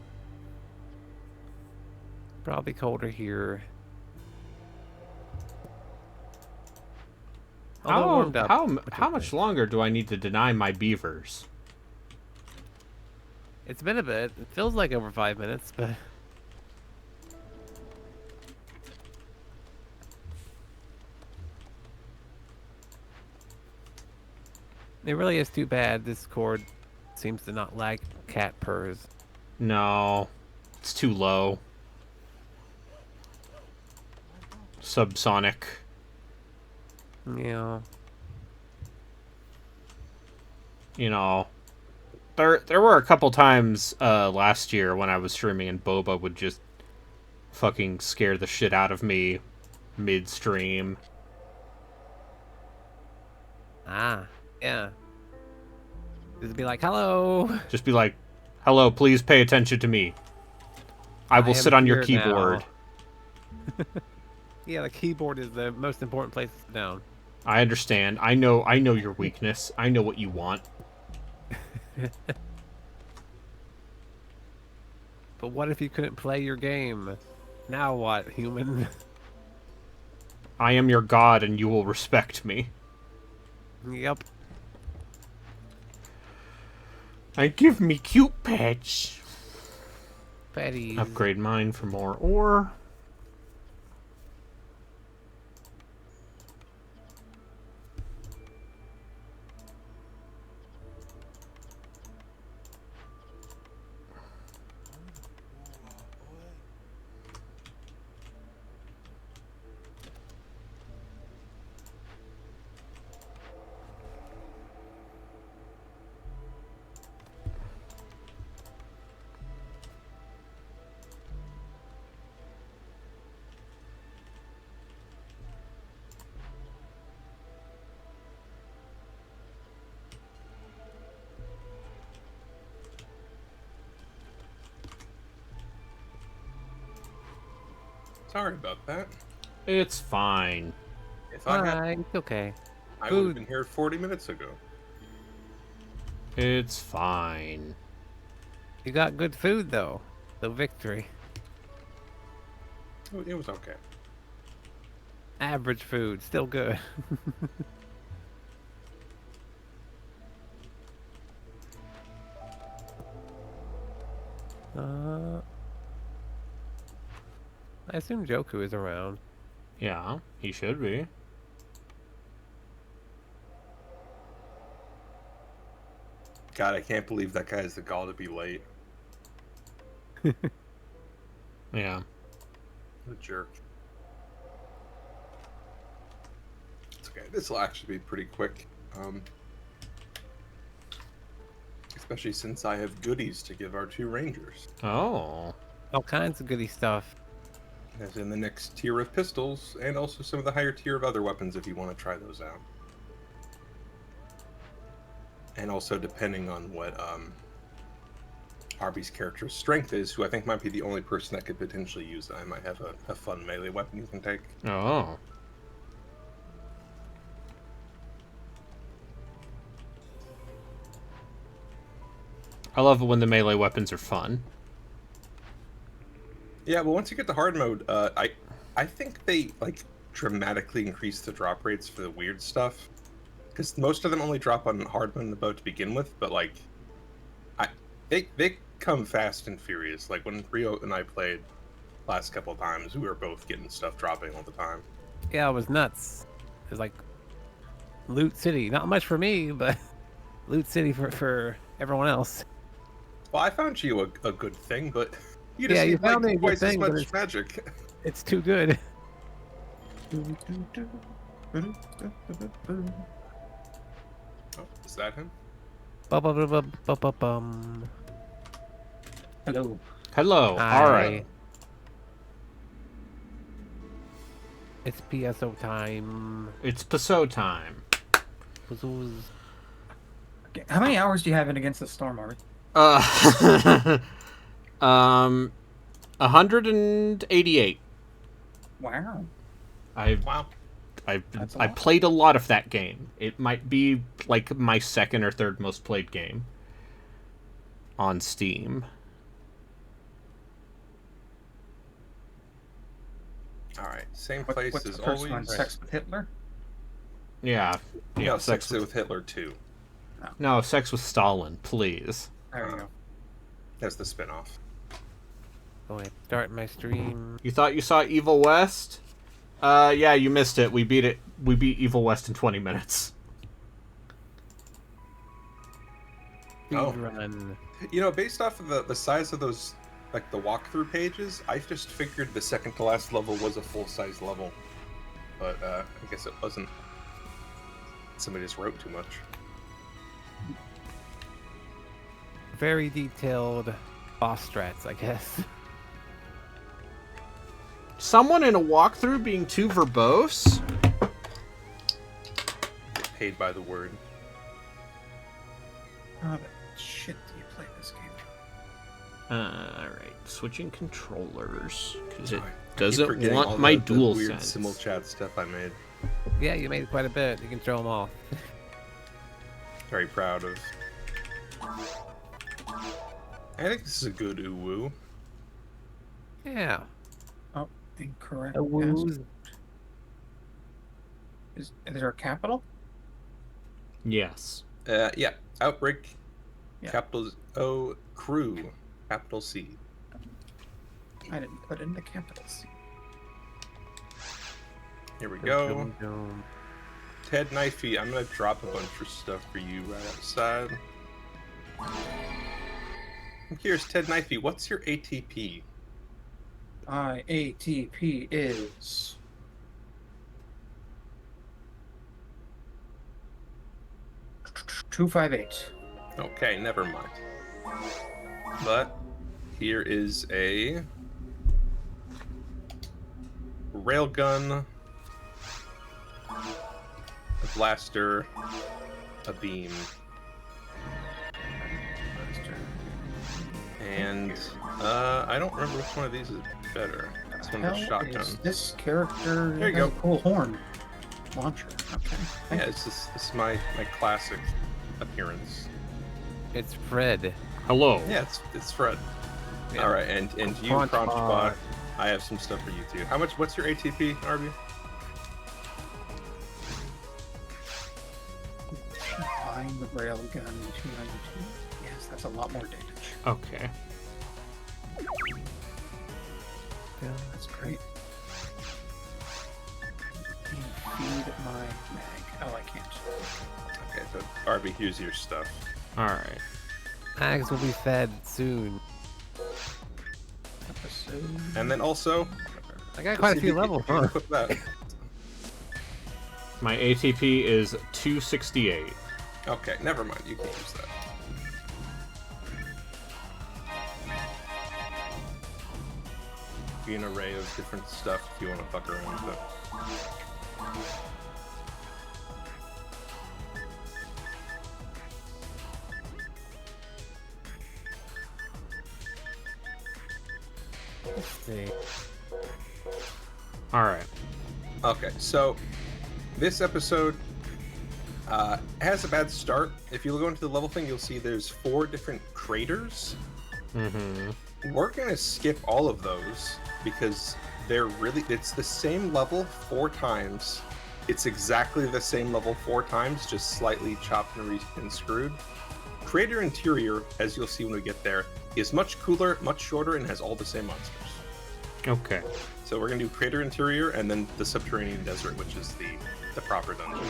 Probably colder here. Although it warmed up, How much longer do I need to deny my beavers? It's been a bit. It feels like over 5 minutes, but it really is too bad. This cord seems to not like cat purrs. No, it's too low. Subsonic. Yeah. You know, there were a couple times last year when I was streaming and Boba would just fucking scare the shit out of me midstream. Ah, yeah. Just be like, hello. Just be like, hello, please pay attention to me. I will sit on your here now." keyboard. Yeah, the keyboard is the most important place to sit down. I understand. I know your weakness. I know what you want. But what if you couldn't play your game? Now what, human? I am your god and you will respect me. Yep. And give me cute pets. Petties. Upgrade mine for more ore. Sorry about that. It's fine. If I had, Alright, it's okay. I would Food. have been here 40 minutes ago. It's fine. You got good food, though. So victory. It was okay. Average food, still good. I assume Joku is around. Yeah, he should be. God, I can't believe that guy has the gall to be late. Yeah. What a jerk. It's okay. This will actually be pretty quick. Especially since I have goodies to give our two rangers. Oh. All kinds of goody stuff. As in the next tier of pistols, and also some of the higher tier of other weapons if you want to try those out. And also depending on what Arby's character's strength is, who I think might be the only person that could potentially use it. I might have a fun melee weapon you can take. Oh. I love it when the melee weapons are fun. Yeah, but once you get to hard mode, I think they like dramatically increase the drop rates for the weird stuff, because most of them only drop on hard mode in the boat to begin with. But like, they come fast and furious. Like when Rio and I played last couple of times, we were both getting stuff dropping all the time. Yeah, it was nuts. It was like Loot City. Not much for me, but Loot City for everyone else. Well, I found you a good thing, but you just Yeah, you need, found me a like, good twice as thing, but much it's- magic. It's too good. Oh, is that him? Bum. Hello. Hello. Hi. Alright. It's PSO time. It's PSO time. Puzzles. Okay, how many hours do you have in Against the Storm, Ari? 188. Wow. Wow. That's a I lot. played a lot of that game. It might be like my second or third most played game on Steam. All right, same place What's as the first always. one? Sex with Hitler? Yeah. Yeah, No, sex Sex with Hitler 2. No, Sex with Stalin, please. There you go. That's the spin-off. Going to start my stream. You thought you saw Evil West? Yeah, you missed it. We beat it. We beat Evil West in 20 minutes. Oh. Run. You know, based off of the size of those, like the walkthrough pages, I just figured the second to last level was a full-size level. But I guess it wasn't. Somebody just wrote too much. Very detailed boss strats, I guess. Someone in a walkthrough being too verbose? Get paid by the word. How the shit do you play this game? Alright, switching controllers. Because it I keep doesn't forgetting want all my the dual weird sense. simul chat stuff I made. Yeah, you made quite a bit. You can throw them all. Very proud of. I think this is a good uwu. Yeah. Oh, incorrect. A woos. password. Is there a capital? Yes. Yeah. Outbreak. Yeah. Capital O. Crew. Capital C. I didn't put in the capitals. Here we go. Dum, dum. Ted Knifey, I'm gonna drop a bunch of stuff for you right outside. I'm curious, Ted Knifey, what's your ATP? My ATP is 258. Okay, never mind. But here is a railgun, a blaster, a beam, and I don't remember which one of these is better. This one's a shotgun. This character There you has go. a cool horn launcher. Okay. Yeah, this is my classic appearance. It's Fred. Hello. Yeah, it's Fred. Yeah. All right, and you, Crunchbot. Crunchbot, I have some stuff for you too. What's your ATP, Arby? Behind the railgun 292. Yes, that's a lot more damage. Okay. Yeah. That's great. Feed my mag. Oh, I can't. Okay, so Arby, here's your stuff. Alright. Mags will be fed soon. Episode. And then also, I got quite a see few if you levels, can huh? equip that. My ATP is 268. Okay, never mind. You can use that. Be an array of different stuff if you want to fuck around with it. Let's see. Alright. Okay, so this episode has a bad start. If you go into the level thing, you'll see there's 4 different craters. Mm-hmm. We're gonna skip all of those because it's the same level 4 times. It's exactly the same level 4 times, just slightly chopped and screwed. Crater Interior, as you'll see when we get there, is much cooler, much shorter, and has all the same monsters. Okay. So we're gonna do Crater Interior and then the Subterranean Desert, which is the proper dungeon.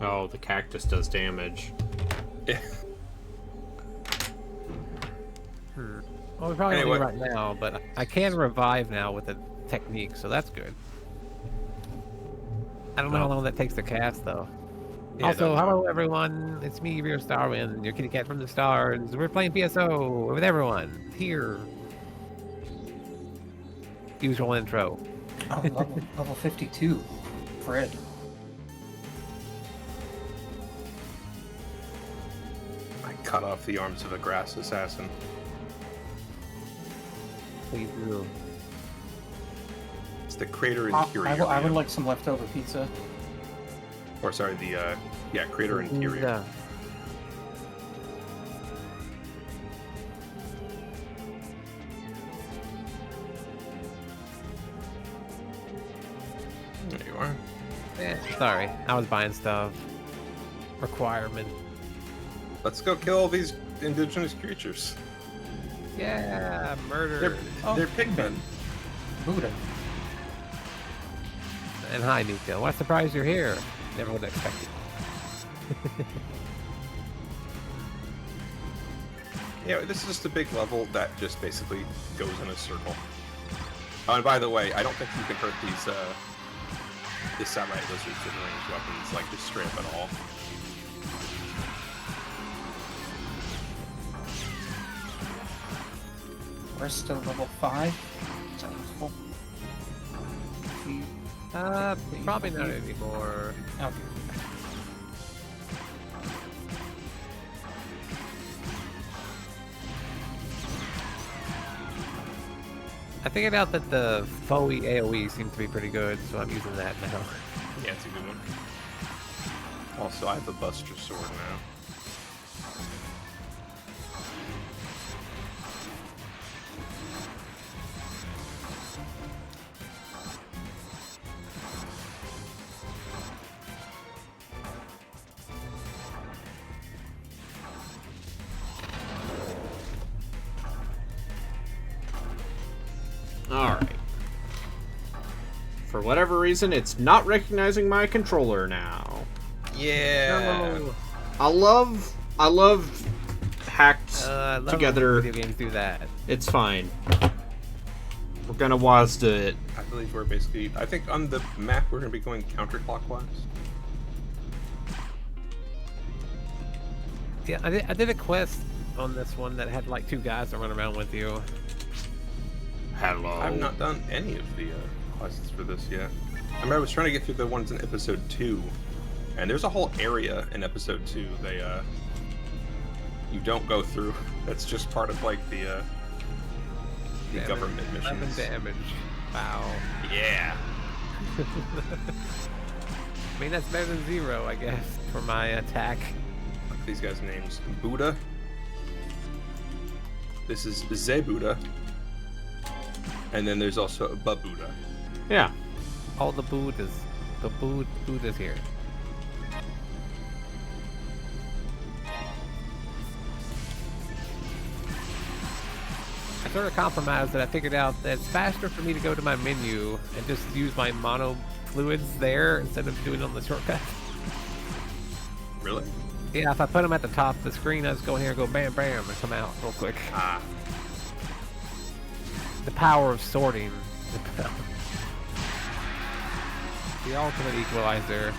Oh, the cactus does damage. Yeah. Well, we probably Anyway. don't do right now, but I can revive now with the technique, so that's good. I don't know how long that takes to cast, though. Yeah, Also, no, hello everyone, it's me, Rear Starwind, your kitty cat from the stars. We're playing PSO with everyone here. Usual intro. Oh, level 52. Fred. I cut off the arms of a grass assassin. Please do. It's the Crater Interior. I would like some leftover pizza. Or sorry, Crater Interior. Yeah. There you are. Sorry, I was buying stuff. Requirement. Let's go kill all these indigenous creatures. Yeah, murder. They're pigmen. Buddha. And hi, Nico. What a surprise you're here. Never would have expected. Yeah, this is just a big level that just basically goes in a circle. Oh, and by the way, I don't think you can hurt these samurai lizards with ranged weapons, like just straight up at all. We're still level 5. Is that full? Probably not anymore. Okay. I figured out that the Foe AoE seems to be pretty good, so I'm using that now. Yeah, it's a good one. Also, I have a Buster Sword now. Alright. For whatever reason, it's not recognizing my controller now. Yeah. No. I love hacked I love together. when video games do that. It's fine. We're gonna WASD it. I believe we're basically. I think on the map we're gonna be going counterclockwise. Yeah, I did a quest on this one that had like 2 guys that run around with you. Hello. I've not done any of the quests for this yet. I remember I was trying to get through the ones in episode 2, and there's a whole area in episode 2 they you don't go through. That's just part of like the government missions. 11 damage. Wow. Yeah. I mean, that's better than 0, I guess, for my attack. These guys' names: Buddha. This is Zebuddha. And then there's also Babuddha. Yeah. All the Buddhas. The Buddhas here. I sort of compromised that I figured out that it's faster for me to go to my menu and just use my mono fluids there instead of doing it on the shortcut. Really? Yeah, if I put them at the top of the screen, I just go in here and go bam bam and come out real quick. Ah. The power of sorting. The ultimate equalizer.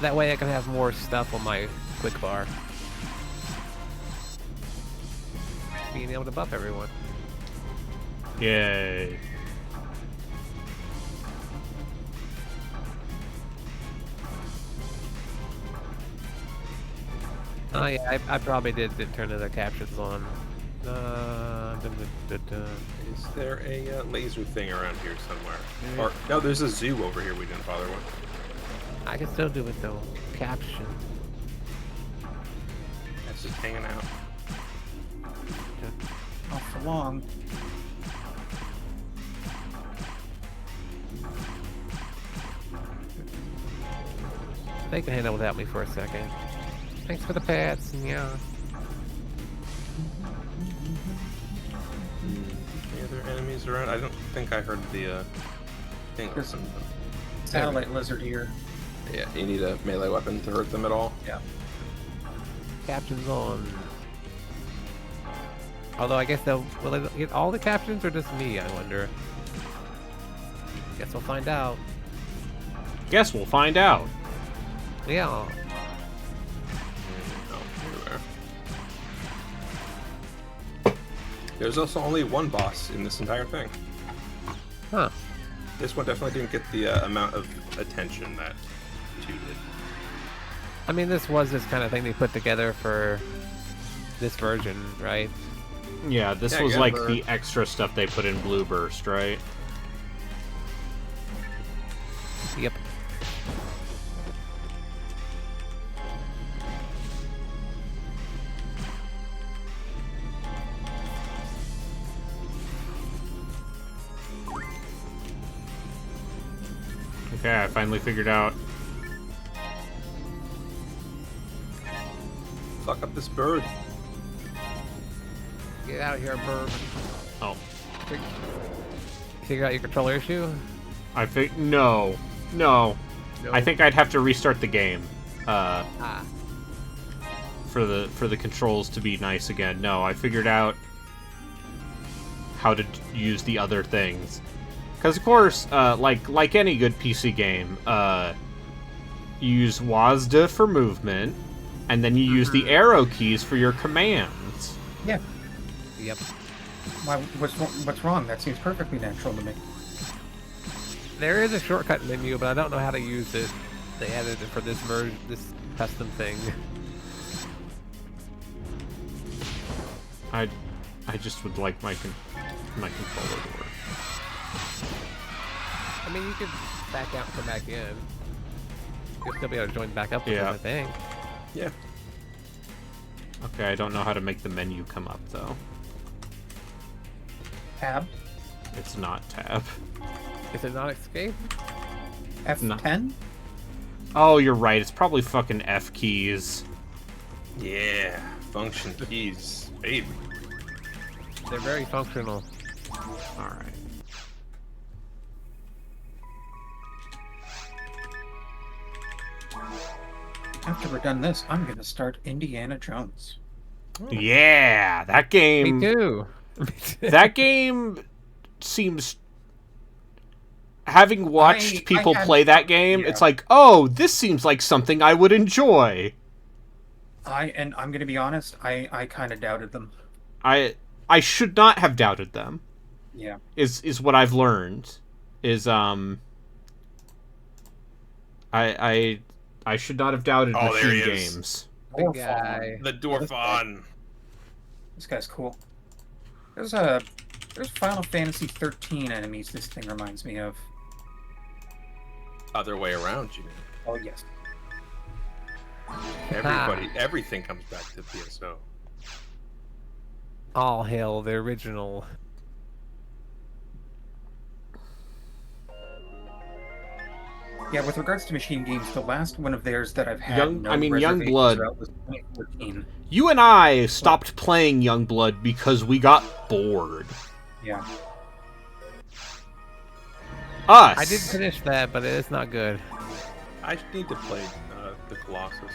That way I can have more stuff on my quick bar. Being able to buff everyone. Yay. Oh yeah, I probably did turn the captions on. Is there a laser thing around here somewhere? Or no, there's a zoo over here we didn't bother with. I can still do it though. Caption. That's just hanging out. Not for long. They can handle without me for a second. Thanks for the pets. Yeah. Any other enemies around? I don't think I heard the thing. There's some satellite lizard here. Yeah, you need a melee weapon to hurt them at all. Yeah. Captions on. Although I guess will they get all the captions or just me, I wonder. Guess we'll find out. Guess we'll find out. Yeah. Oh, here we are. There's also only one boss in this entire thing. Huh. This one definitely didn't get the amount of attention that 2 did. I mean, this was this kind of thing they put together for this version, right? Yeah, this Yeah, was yeah, like but- the extra stuff they put in Blue Burst, right? Yep. Okay, I finally figured out. Fuck up this bird. Get out of here, Burb. Oh, Figure out your controller issue? I think no. I think I'd have to restart the game for the controls to be nice again. No, I figured out how to use the other things. Because of course, like any good PC game, you use WASD for movement, and then you use the arrow keys for your commands. Yeah. Yep. What's wrong? That seems perfectly natural to me. There is a shortcut menu, but I don't know how to use it. They added it for this version, this custom thing. I just would like my controller to work. I mean, you could back out and come back in. You'll still be able to join back up with Yeah. them, I think. Yeah. Okay, I don't know how to make the menu come up though. Tab. It's not tab. Is it not escape? F10? Oh, you're right. It's probably fucking F keys. Yeah. Function keys, baby. They're very functional. All right. After we're done this, I'm gonna start Indiana Jones. Yeah, that game. Me too. That game seems. Having watched people play that game, it's like, oh, this seems like something I would enjoy. And I'm gonna be honest, I kind of doubted them. I should not have doubted them. Yeah. Is what I've learned. Is I should not have doubted Oh, there machine he is. games. Big guy. The Dwarfon. This guy's cool. There's Final Fantasy 13 enemies this thing reminds me of. Other way around, you mean? Oh yes. Everything comes back to PSO. All hail the original. Yeah, with regards to machine games, the last one of theirs that I've had Young reservations Blood. about was 2014. You and I stopped playing Youngblood because we got bored. Yeah. Us. I did finish that, but it's not good. I need to play the Colossus.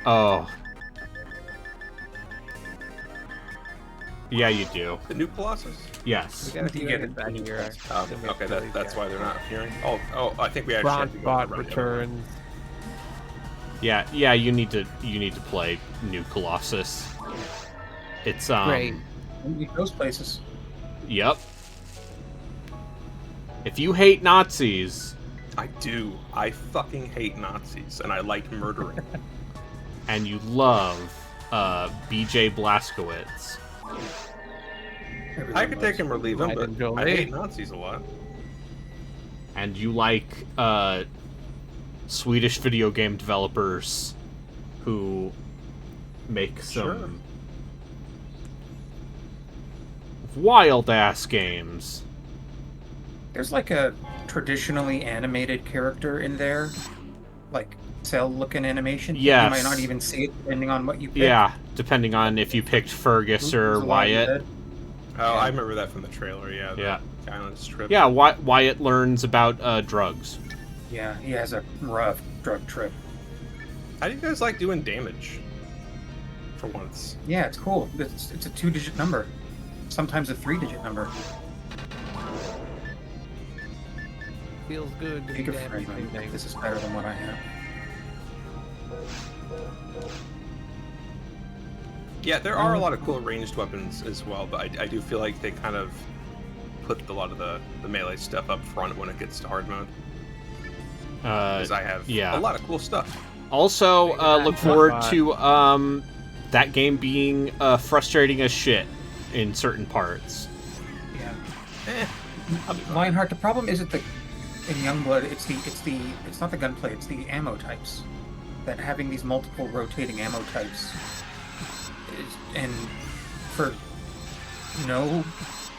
Oh. Yeah, you do. The new Colossus? Yes. We got a few get others it. back here. Then we have Okay, to kill these that's guys. why they're not appearing. Oh, I think we actually have to go Bot the right way. returns. Yeah, you need to play New Colossus. It's Great. Those places. Yep. If you hate Nazis I do. I fucking hate Nazis, and I like murdering. and you love BJ Blazkowicz, I could take him or leave him, I but enjoy I it. hate Nazis a lot. and you like Swedish video game developers who make some wild ass games. There's like a traditionally animated character in there, like cell-looking animation. Yes. You might not even see it depending on what you pick. Yeah, depending on if you picked Fergus or There's a lot in Wyatt. bed. Oh, I remember that from the trailer. Yeah. The Yeah. guy on his trip. Yeah, Wyatt learns about drugs. Yeah, he has a rough drug trip. How do you guys like doing damage? For once. Yeah, it's cool. It's a 2-digit number. Sometimes a 3-digit number. Feels good to be Giga damaging frame. things. This is better than what I have. Yeah, there are a lot of cool ranged weapons as well, but I do feel like they kind of put a lot of the melee stuff up front when it gets to hard mode. Because I have yeah. a lot of cool stuff. Also, look forward Robot. to that game being frustrating as shit in certain parts. Yeah. Lionheart, the problem isn't in Youngblood, it's not the gunplay, it's the ammo types. That having these multiple rotating ammo types and for no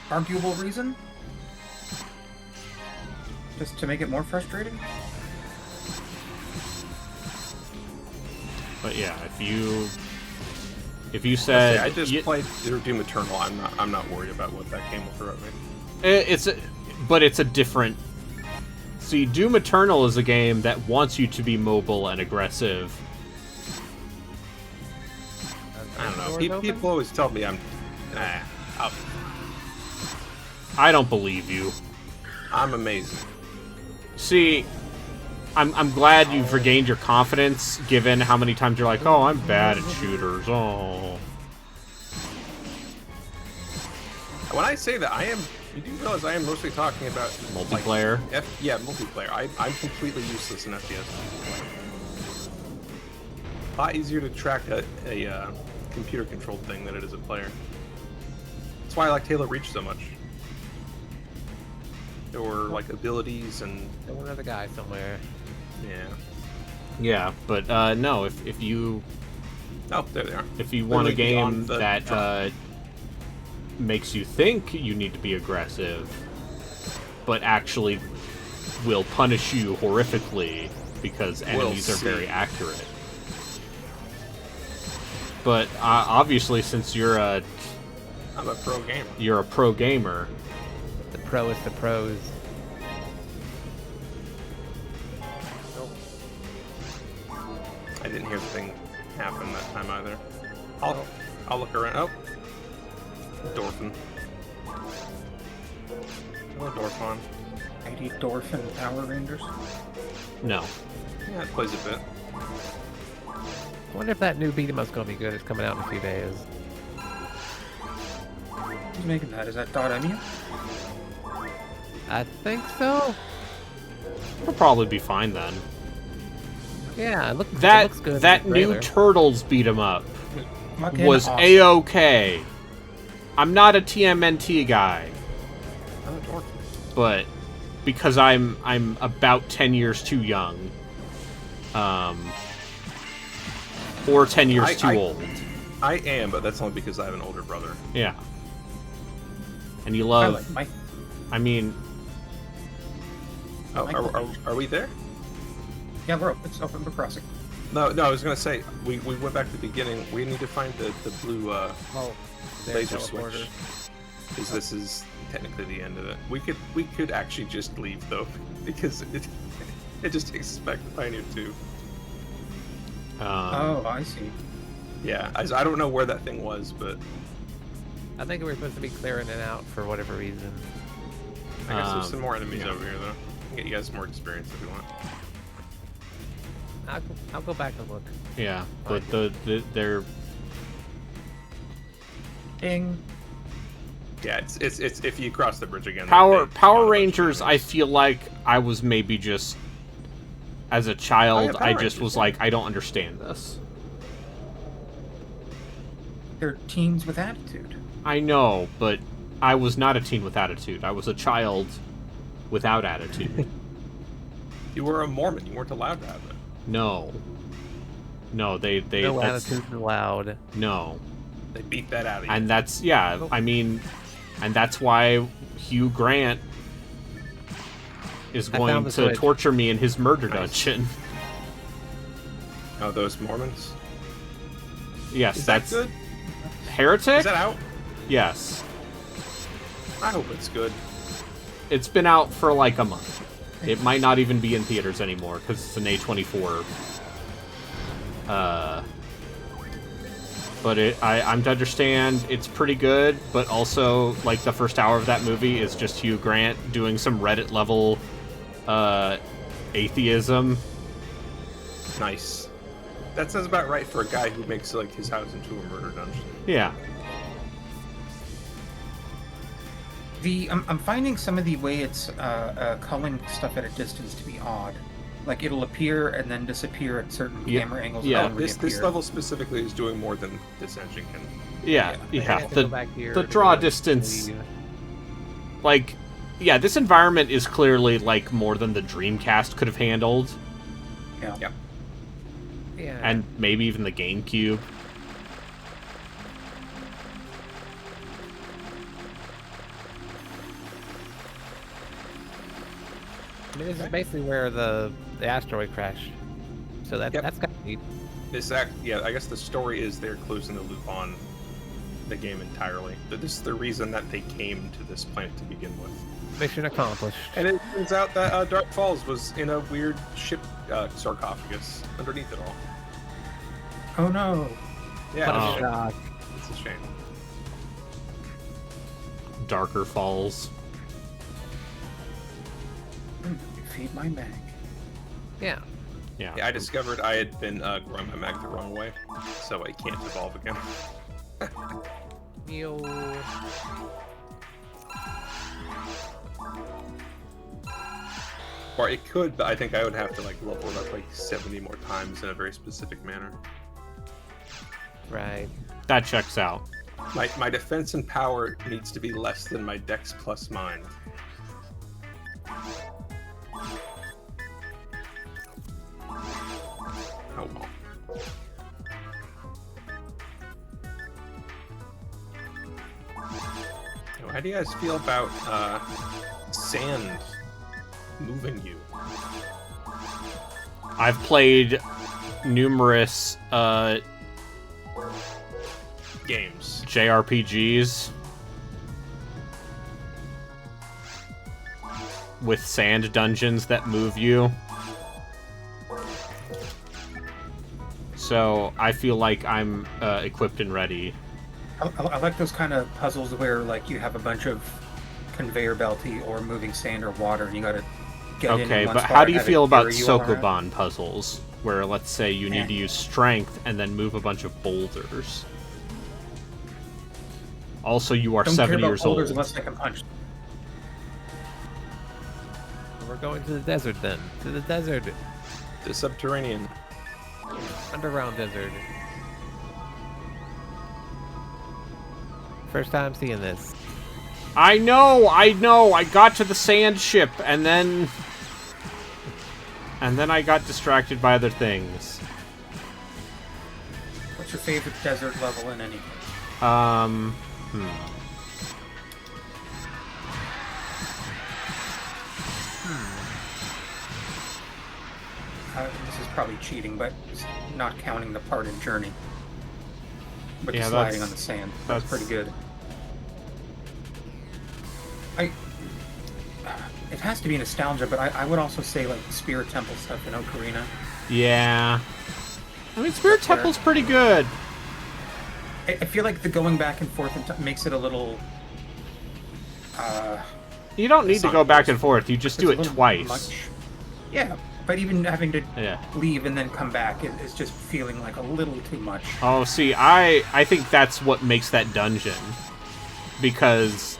arguable reason, just to make it more frustrating. But yeah, if you said I just played Doom Eternal. I'm not worried about what that game will throw at me. but it's a different. See, Doom Eternal is a game that wants you to be mobile and aggressive. I don't know. People always tell me I'm. I don't believe you. I'm amazing. See, I'm glad you've regained your confidence, given how many times you're like, oh, I'm bad at shooters. Oh. When I say that, you do realize I am mostly talking about Multiplayer? Like, yeah, multiplayer. I'm completely useless in FPS. A lot easier to track a computer-controlled thing than it is a player. That's why I like Halo Reach so much. There were like abilities and. There's one other guy somewhere. Yeah. Yeah, but no, if you. Oh, there they are. If you want a Literally game beyond the that drop. makes you think you need to be aggressive, but actually will punish you horrifically because enemies are very accurate. But obviously, since I'm a pro gamer. You're a pro gamer. The pro is the pros. I didn't hear the thing happen that time either. I'll look around. Oh, Dorphin. Hello, Dorphon. Mighty Dorphin Power Rangers. No. Yeah, it plays a bit. I wonder if that new beat 'em up's gonna be good. It's coming out in a few days. Who's making that? Is that .mu? I think so. It'll probably be fine then. Yeah, it looks good. in That the new trailer. Turtles beat 'em up Fucking was awesome. A-OK. I'm not a TMNT guy, Oh, Dorphin. but because I'm about 10 years too young, or 10 years too old. I am, but that's only because I have an older brother. Yeah. And you I love. like Mike. I mean, Oh, are we there? Yeah, it's open for crossing. No, I was gonna say we went back to the beginning. We need to find the blue Oh, there's laser teleporter. switch, because this is technically the end of it. We could actually just leave though, because it just takes us back to Pioneer 2. Oh, I see. Yeah, I don't know where that thing was, but I think we were supposed to be clearing it out for whatever reason. I guess there's some more enemies over here though. I can get you guys more experience if you want. I'll go back and look. yeah, but they're Ding. Yeah, it's if you cross the bridge again. Power they spawn a bunch of Rangers. I enemies. feel like I was maybe just as a child. Power I just Rangers, was yeah. like, I don't understand this. They're teens with attitude. I know, but I was not a teen with attitude. I was a child without attitude. You were a Mormon. You weren't allowed to have it. No, they No that's, attitude allowed. no, They beat that out of you. and that's yeah. I mean, and that's why Hugh Grant is I going found the to switch. torture me in his murder Nice. dungeon. Oh, those Mormons. Yes, Is that's that good? Heretic. Is that out? Yes, I hope it's good. it's been out for like a month. It might not even be in theaters anymore because it's an A24. But I'm to understand it's pretty good, but also like the first hour of that movie is just Hugh Grant doing some Reddit level atheism. Nice. That sounds about right for a guy who makes like his house into a murder dungeon. Yeah. I'm finding some of the way it's culling stuff at a distance to be odd. Like it'll appear and then disappear at certain Yeah, camera angles. yeah. and then This reappear. level specifically is doing more than this engine can. Yeah. I have to go back here The to draw go distance, leave. like, yeah, this environment is clearly like more than the Dreamcast could have handled, Yeah. Yeah. Yeah. and maybe even the GameCube. I mean, this is basically where the asteroid crashed. So Yep. that's kind of neat. Yeah, I guess the story is they're closing the loop on the game entirely. This is the reason that they came to this planet to begin with. Mission accomplished. And it turns out that Dark Falls was in a weird ship sarcophagus underneath it all. Oh no. Yeah, What a Oh. shock. it's a shame. Darker Falls. Feed my mag. Yeah. Yeah. Yeah, I discovered I had been growing my mag the wrong way, so I can't evolve again. Yo. Or it could, but I think I would have to like level it up like 70 more times in a very specific manner. Right. That checks out. My defense and power needs to be less than my dex plus mind. Oh well. How do you guys feel about sand moving you? I've played numerous Games. JRPGs with sand dungeons that move you. So I feel like I'm equipped and ready. I like those kind of puzzles where like you have a bunch of conveyor belty or moving sand or water, and you gotta get in Okay, one but spot how and do you have it feel about carry you all around. Sokoban puzzles, where let's say you need to use strength and then move a bunch of boulders? Also, you are Don't 7 care about years boulders old. unless I can punch. We're going to the desert then. To the desert. The subterranean. Underground desert. First time seeing this. I know. I got to the sand ship, and then I got distracted by other things. What's your favorite desert level in any game? This is probably cheating, but it's not counting the part in Journey. But Yeah, you're sliding that's- on the sand. That's pretty good. It has to be nostalgia, but I would also say like the Spirit Temple stuff in Ocarina. Yeah. I mean, Spirit Temple's pretty good. I feel like the going back and forth makes it a little. You don't need to not go back forced. and forth. You just It's do a it little twice. much. Yeah, but even having to Yeah. leave and then come back is just feeling like a little too much. Oh, see, I think that's what makes that dungeon. Because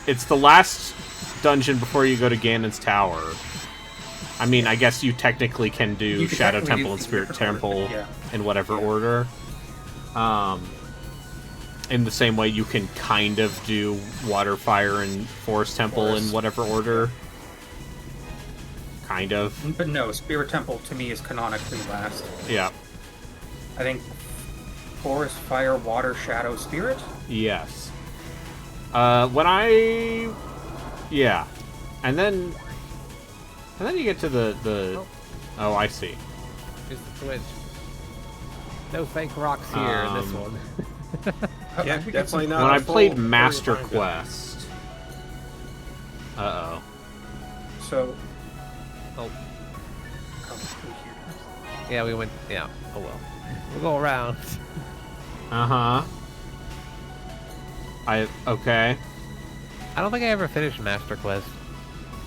it's the last dungeon before you go to Ganon's Tower. I mean, I guess you technically can do You could Shadow technically Temple do and Spirit different order, Temple yeah. in whatever order. In the same way you can kind of do Water, Fire, and Forest Temple in Forest. whatever order. Kind of. But no, Spirit Temple to me is canonically last. Yeah. I think Forest, Fire, Water, Shadow, Spirit? Yes. Yeah. And then you get to the Oh, I see. Here's the switch. No fake rocks here in this one. Yeah, definitely not. When I a full played furry Master manga. Quest. Uh-oh. So. Oh. Through here. Yeah, we went. Yeah. Oh well. We'll go around. Uh-huh. Okay. I don't think I ever finished Master Quest.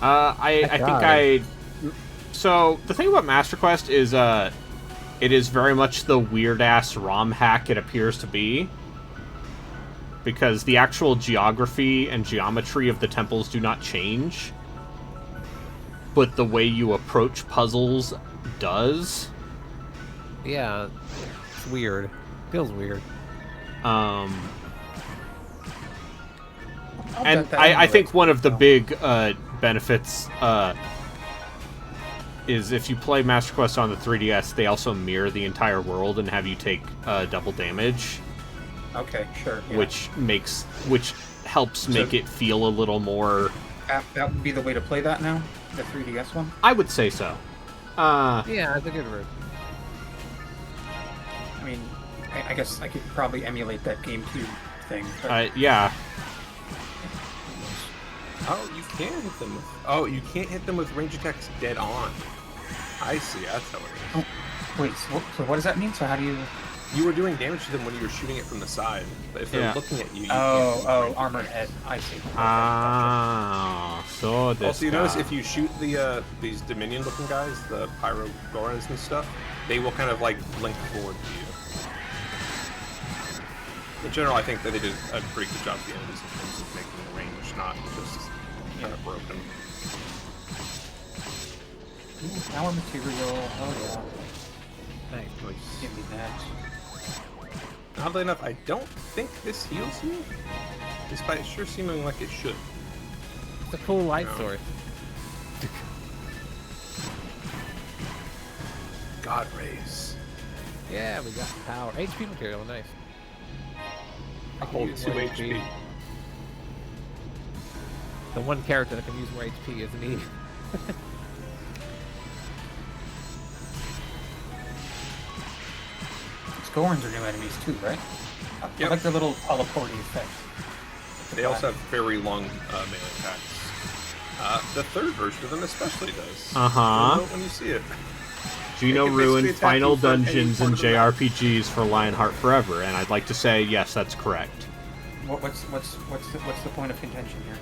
I think So, the thing about Master Quest is, it is very much the weird-ass ROM hack it appears to be. Because the actual geography and geometry of the temples do not change. But the way you approach puzzles does. Yeah, it's weird. Feels weird. And I think one of the big benefits is if you play Master Quest on the 3DS, they also mirror the entire world and have you take double damage. Okay, sure. Yeah. Which helps make it feel a little more. That would be the way to play that now? The 3DS one? I would say so. Yeah, that's a good word. I mean, I guess I could probably emulate that GameCube thing. But Yeah. Oh, you can hit them with... Oh, you can't hit them with range attacks dead on. I see, that's how it is. Oh, wait, so what does that mean? So how do you... You were doing damage to them when you were shooting it from the side. But if they're Yeah. looking at you, you Oh, armored head. I see. So this Also, you notice guy. if you shoot the these Dominion-looking guys, the Pyro Gorons and stuff, they will kind of like blink forward to you. In general, I think that they did a pretty good job of the enemies in terms of making the range not just kind of broken. Ooh, power material. Oh yeah. Nice. Nice. Give me that. Oddly enough, I don't think this heals you, despite sure seeming like it should. It's a cool light No. source. God rays. Yeah, we got power. HP material, nice. I can Hold use 2 more HP. The one character that can use more HP is me. Scorns are new enemies too, right? I Yep. like their little teleporting effect. They also have very long melee attacks. The third version of them especially does. Uh-huh. You'll know it when you see it. Gino It can ruined basically attack final you from any dungeons part and of the map. JRPGs for Lionheart Forever, and I'd like to say yes, that's correct. What's the point of contention here?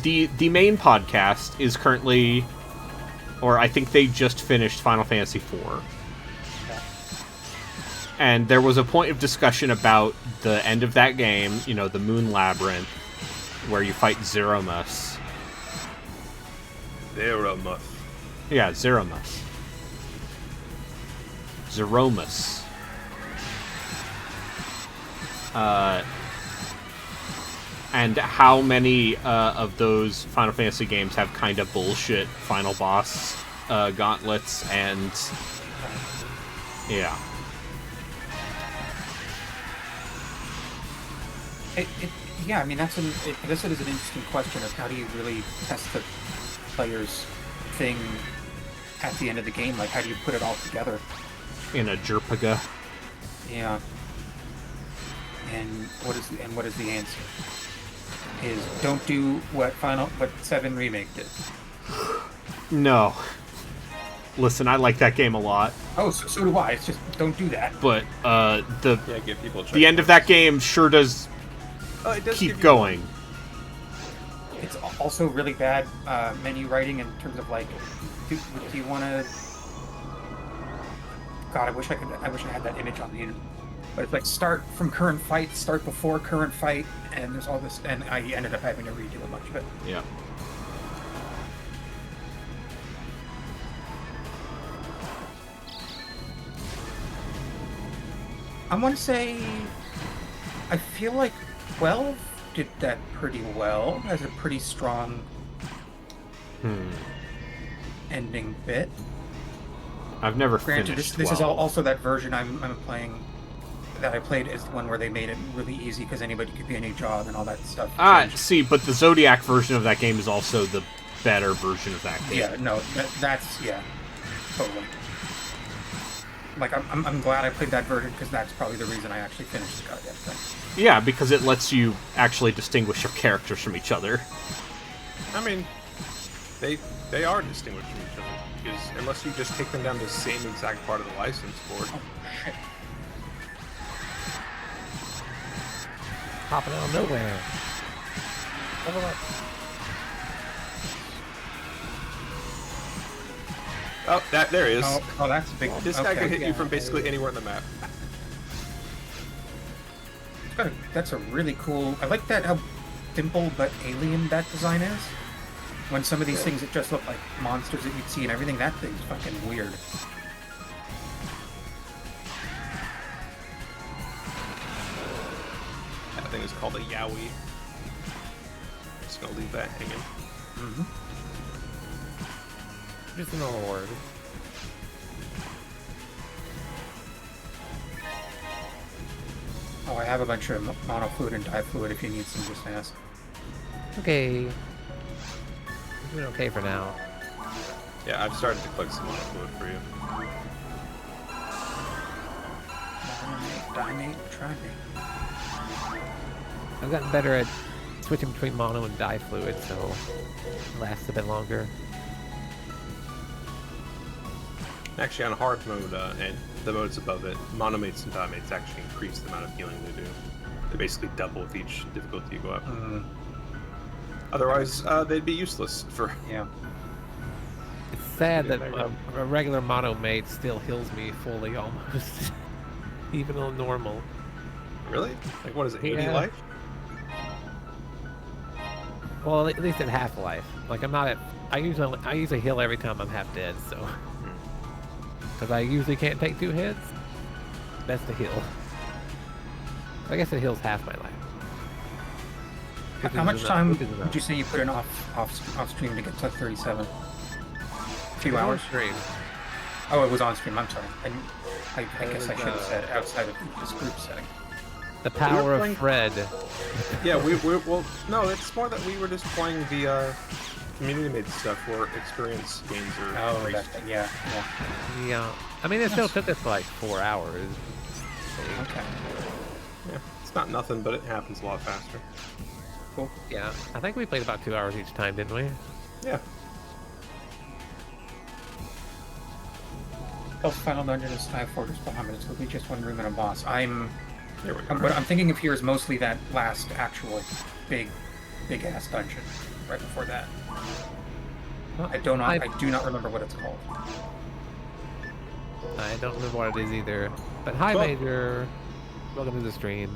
The main podcast is currently, or I think they just finished Final Fantasy IV. And there was a point of discussion about the end of that game, you know, the Moon Labyrinth, where you fight Zeromus. Zeromus. Yeah, Zeromus. Zeromus. And how many of those Final Fantasy games have kind of bullshit final boss gauntlets and... Yeah. Yeah, I mean, I guess it is an interesting question of how do you really test the player's thing at the end of the game? Like, how do you put it all together? In a JRPG. Yeah. And what is the answer? Is don't do what 7 Remake did. No. Listen, I like that game a lot, Oh, so do I. It's just don't do that. but Yeah, give people a the end of that game sure does it does give keep you- going. It's also really bad menu writing in terms of like, do you want to? God, I wish I had that image on hand. But it's like start from current fight, start before current fight, and there's all this, and I ended up having to redo a bunch of it. Yeah. I want to say, I feel like 12 did that pretty well. Has a pretty strong ending bit. I've never Granted, finished this is 12. also that version I'm playing. That I played is the one where they made it really easy because anybody could be any job and all that stuff. changed. See, but the Zodiac version of that game is also the better version of that game. Yeah, no, that's yeah, totally. Like I'm glad I played that version because that's probably the reason I actually finished the goddamn thing. Yeah, because it lets you actually distinguish your characters from each other. I mean, they are distinguished from each other because unless you just take them down to the same exact part of the license board. Oh shit! Popping out of nowhere. Level up. Oh, there he is. Oh, that's a big. This guy okay. can hit you from basically anywhere on the map. That's a really cool. I like that how simple but alien that design is. When some of these things that just look like monsters that you'd see and everything, that thing's fucking weird. That thing is called a Yowie. Just gonna leave that hanging. Mm-hmm. Just a normal word. Oh, I have a bunch of mono fluid and dye fluid. If you need some, just ask. Okay. Doing okay for now. Yeah, I've started to collect some mono fluid for you. Dynate, trimate. I've gotten better at switching between mono and dye fluid, so it lasts a bit longer. Actually, on hard mode and the modes above it, monomates and dimates actually increase the amount of healing they do. They basically double with each difficulty you go up. Otherwise, they'd be useless for. Yeah. It's sad that a regular mono mate still heals me fully almost. Even on normal. Really? Like, what is it, 80 Yeah. life? Well, at least at half-life. Like, I'm not at... I usually heal every time I'm half dead, so... Because I usually can't take 2 hits. That's the heal. I guess it heals half my life. How much time would you say you put in off stream to get to 37? A few hours? Stream. Oh, it was on stream. I'm sorry. I guess I should have said outside of this group setting. The power of Fred. Yeah, well, no, it's more that we were just playing the community-made stuff or experience games or... Oh, yeah. Yeah. I mean, it still took us like 4 hours. Okay. Yeah, it's not nothing, but it happens a lot faster. Cool. Yeah, I think we played about 2 hours each time, didn't we? Yeah. Final dungeon is 5 Fortress Bahamut. It's literally just 1 room and a boss. There we go. What I'm thinking of here is mostly that last actual big ass dungeon right before that. I do not remember what it's called. I don't remember what it is either. But hi, Major. Welcome to the stream.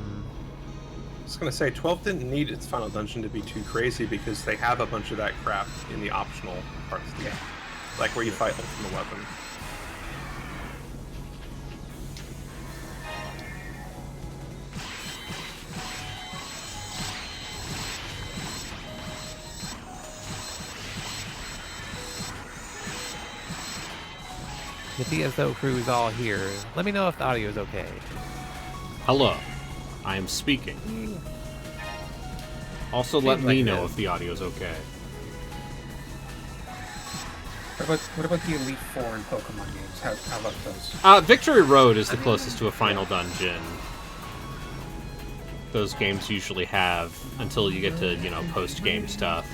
I was gonna say 12 didn't need its final dungeon to be too crazy because they have a bunch of that crap in the optional parts of the game, like where you fight ultimate weapon. The PSO crew is all here. Let me know if the audio is okay. Hello, I am speaking. Also, let me know if the audio is okay. What about the Elite Four in Pokemon games? How about those? Victory Road is the closest to a final dungeon. Those games usually have until you get to, post-game stuff.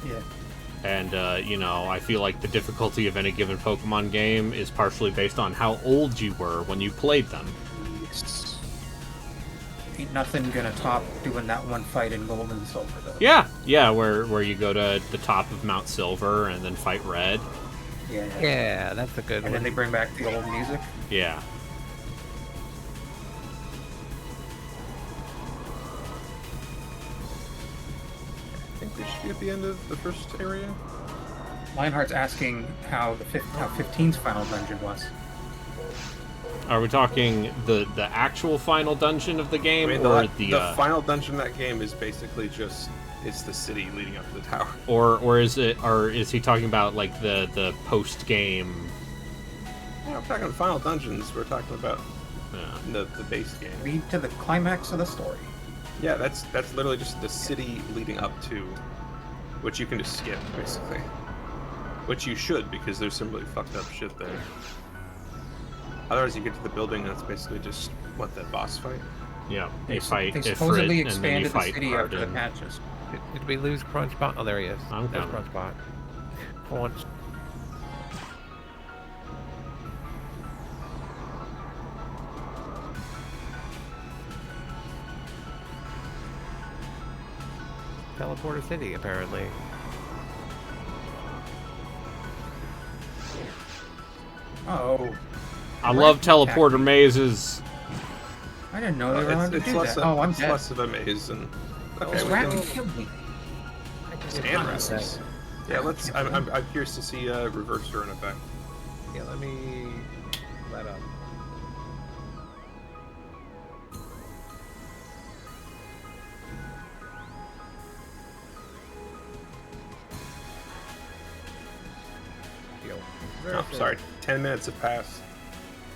Yeah. And, I feel like the difficulty of any given Pokemon game is partially based on how old you were when you played them. Ain't nothing gonna top doing that one fight in Gold and Silver, though. Yeah, where you go to the top of Mount Silver and then fight Red. Yeah, that's a good one. And then they bring back the old music. Yeah. I think we should be at the end of the first area. Lionheart's asking how 15's final dungeon was. Are we talking the actual final dungeon of the game, I mean, or the final dungeon of that game is basically just it's the city leading up to the tower, or is he talking about like the post game? Yeah, I'm talking final dungeons. We're talking about the base game. Lead to the climax of the story. Yeah, that's literally just the city leading up to, which you can just skip basically, which you should because there's some really fucked up shit there. Otherwise, you get to the building, and it's basically just that boss fight. Yeah, you fight They Ifrit, supposedly and then you expanded the fight city after the Arden. patches. Did we lose Crunchbot? Oh, there he is. I'm There's coming. Crunchbot. For once. Teleporter City, apparently. Oh. I love teleporter mazes. I didn't know they were allowed to do that. I'm it's dead. less of a maze and okay, This we rat can killed me. stand races. Yeah, let's. I'm curious to see reverser in effect. Yeah, let me let up. Oh, sorry. 10 minutes have passed.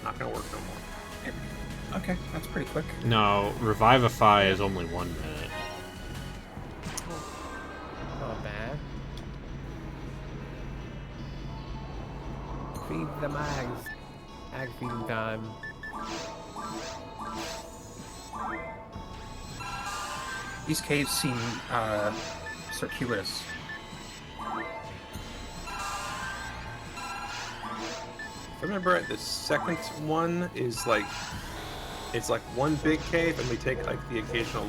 Not gonna work no more. Okay, that's pretty quick. No, Revivify is only 1 minute. Not bad. Feed the mags. Mag feeding time. These caves seem circuitous. If I remember right, the second one is like it's like one big cave, and we take like the occasional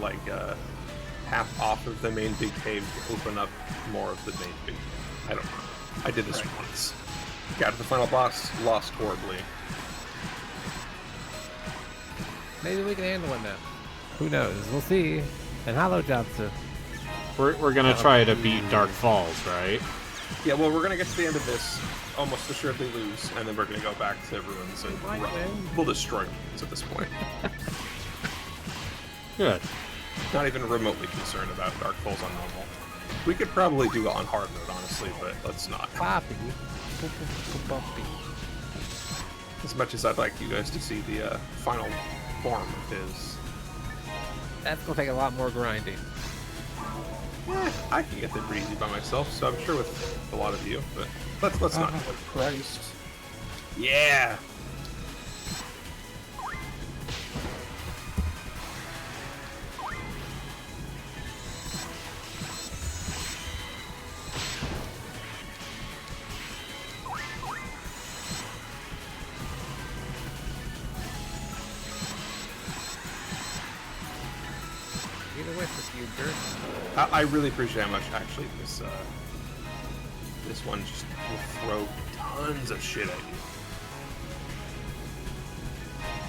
half off of the main big cave to open up more of the main big cave. I don't know. I did this once. Got to the final boss, lost horribly. Maybe we can handle it now. Who knows? We'll see. And hello, Jobsu. We're gonna try to beat Dark Falls, right? Yeah, well, we're gonna get to the end of this, almost assuredly lose, and then we're gonna go back to Ruins and we'll destroy Ruins at this point. Good. Not even remotely concerned about Dark Falls on normal. We could probably do it on hard mode, honestly, but let's not. Poppy. Bumpy. As much as I'd like you guys to see the final form of his. That's gonna take a lot more grinding. I can get there pretty easy by myself, so I'm sure with a lot of you, but let's not. Oh, Christ. Yeah! Get away from you, dirt. I really appreciate how much actually this one just will throw tons of shit at you.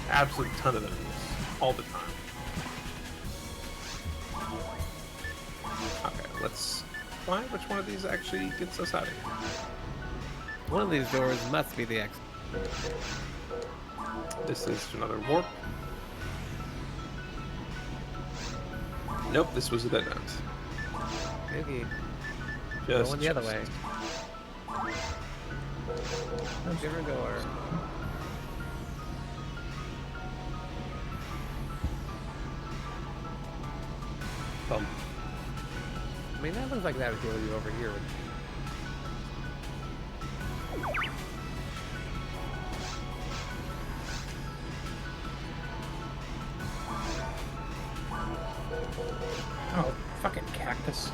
Absolute ton of enemies all the time. Okay, let's find which one of these actually gets us out of here. One of these doors must be the exit. This is another warp. Nope, this was a dead end. Maybe Just going the other way. Different door. Bum. I mean, that looks like that would heal you over here. Oh, fucking cactus.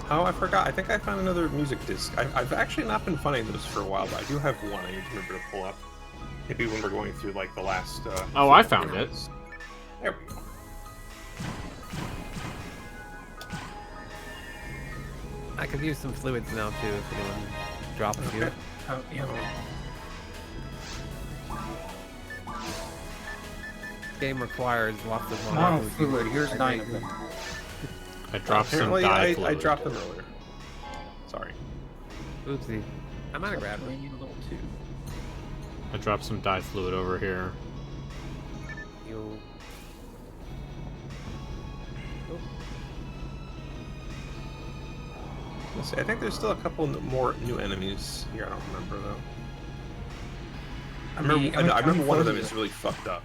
Oh, I forgot. I think I found another music disc. I've actually not been finding those for a while, but I do have one I need to remember to pull up. Maybe when we're going through, like, the last... Oh, I found it. There we go. I could use some fluids now too if anyone drops you. Okay. Oh, yeah. Game requires lots of Oh, money. fluid. Here's 9 of them. I dropped some Apparently, dye I fluid. dropped them earlier. Sorry. Oopsie. I might have grabbed We one. need a little too. I dropped some dye fluid over here. You. Let's see. I think there's still a couple more new enemies here. I don't remember though. I remember one of them is really fucked up.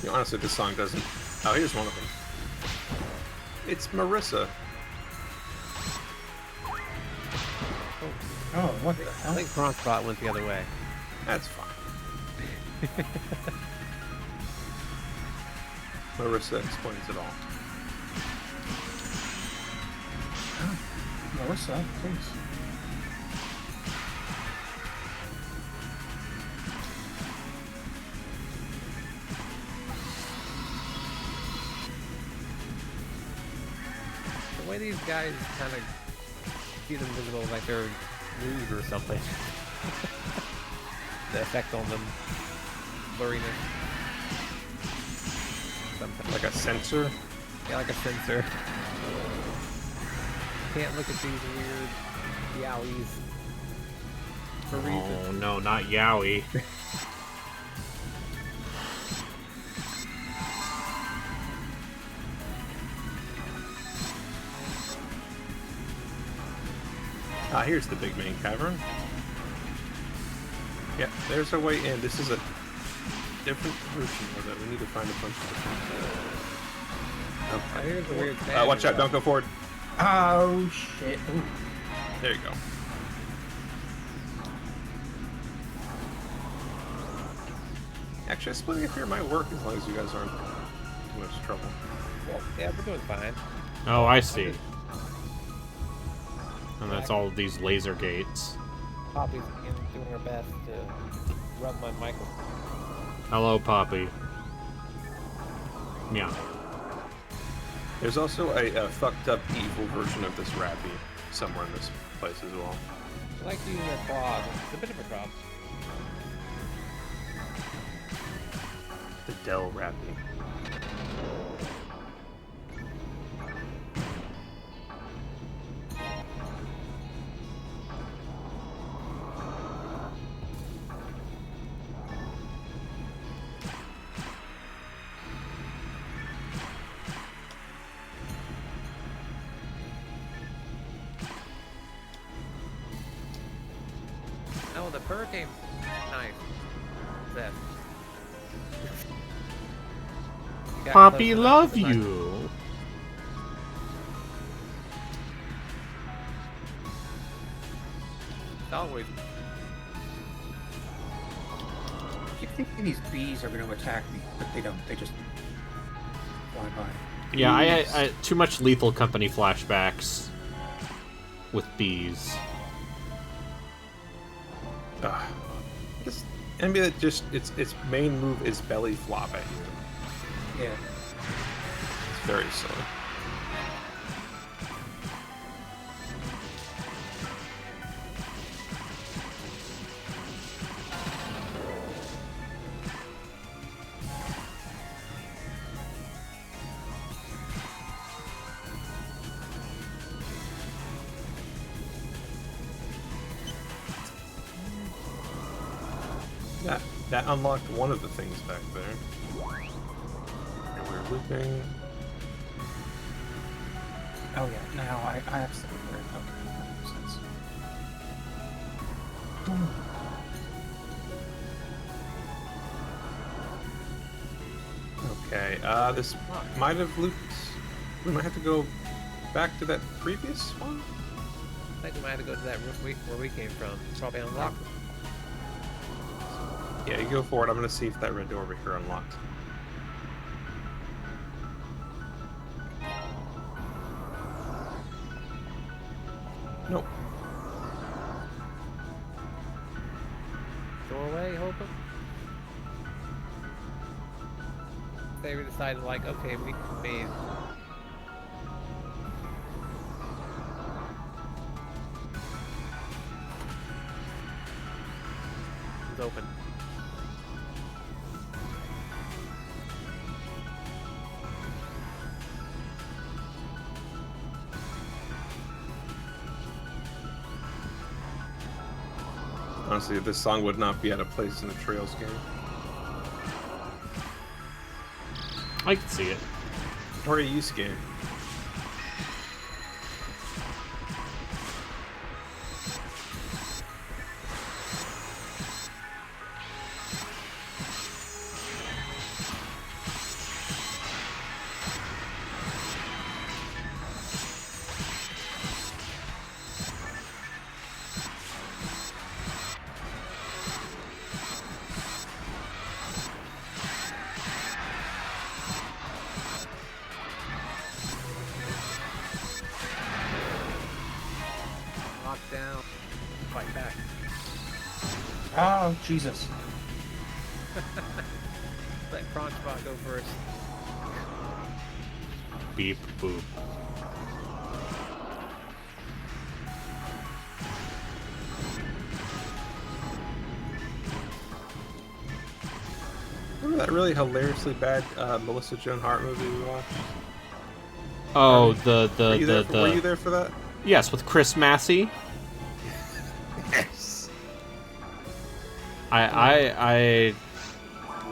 You know, honestly, this song doesn't. Oh, here's one of them. It's Marissa. Oh, what the I hell? think Bronx Spot went the other way. That's fine. Marissa explains it all. Melissa, please. The way these guys kind of see them visible like they're nude or something. The effect on them. Blurriness. Something. Like a sensor. Yeah, like a sensor. Can't look at these weird yowies. For Oh reason. no, not Yowie. Ah, here's the big main cavern. Yeah, there's a way in. This is a different version of it. We need to find a bunch of different... Oh, here's the weird thing. Watch out, don't go forward. Oh, shit. Ooh. There you go. Actually, splitting up here might work as long as you guys aren't too much trouble. Yeah, we're doing fine. Oh, I see. And that's all of these laser gates. Poppy's doing her best to run my microphone. Hello, Poppy. Yeah. There's also a fucked up evil version of this Rappy somewhere in this place as well. I like using their claws. It's a bit of a problem. The Del Rappy. Oh, the hurricane's nice. That. Got Poppy, close enough love to the knife. you. It's always. I keep thinking these bees are going to attack me, but they don't. They just fly by. Yeah, I too much Lethal Company flashbacks with bees. This enemy that just its main move is belly flop at you. Yeah. It's very silly. That unlocked one of the things back there. And we're looping. Oh yeah. Now I absolutely agree. Okay, that makes sense. Okay, this might have looped. We might have to go back to that previous one. I think we might have to go to that room where we came from. It's probably unlocked. Yeah, you go forward. I'm gonna see if that red door over here unlocked. Nope. Doorway, hoping. They decided, like, okay, we made. It's open. Honestly, this song would not be out of place in the Trails game. I can see it. Or a use game. Locked down. Fight back. Oh Jesus. Let Crunchbot go first. Beep boop. Remember that really hilariously bad Melissa Joan Hart movie we watched? Oh, Were you there for that? Yes, with Chris Massey. Yes. I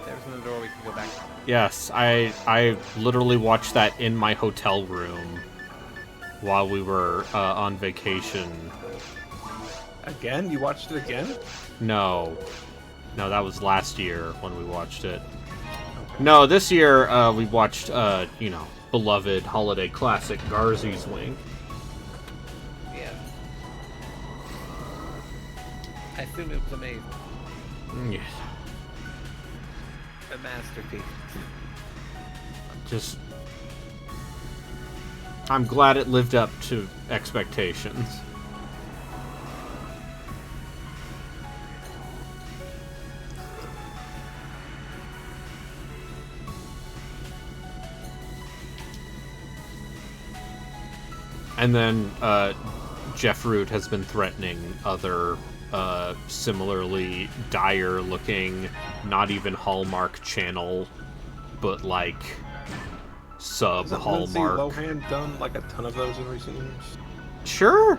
There's another door we can go back to. yes, I literally watched that in my hotel room while we were on vacation. Again? You watched it again? No, that was last year when we watched it. No, this year we watched beloved holiday classic Garzy's Wing. Yeah. I assume it was amazing. Yeah, A masterpiece. just I'm glad it lived up to expectations. And then Jeff Root has been threatening other similarly dire-looking, not even Hallmark channel, but like sub-Hallmark. Lindsay Lohan done like a ton of those in recent years? Sure.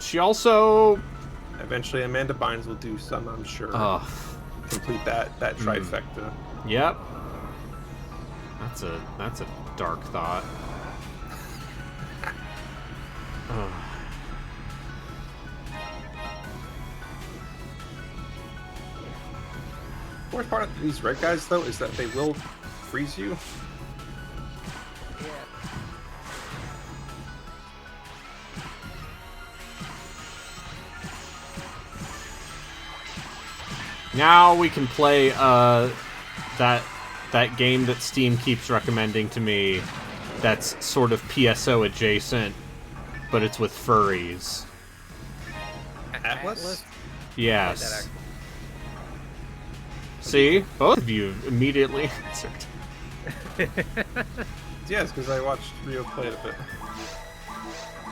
She also... Eventually Amanda Bynes will do some, I'm sure. Oh. Complete that trifecta. Yep. That's a dark thought. Oh. The worst part of these red guys, though, is that they will freeze you. Now we can play that game that Steam keeps recommending to me that's sort of PSO adjacent, but it's with furries. Atlas? Yes. See? Both of you immediately answered. Yes, because I watched Rio play it a bit.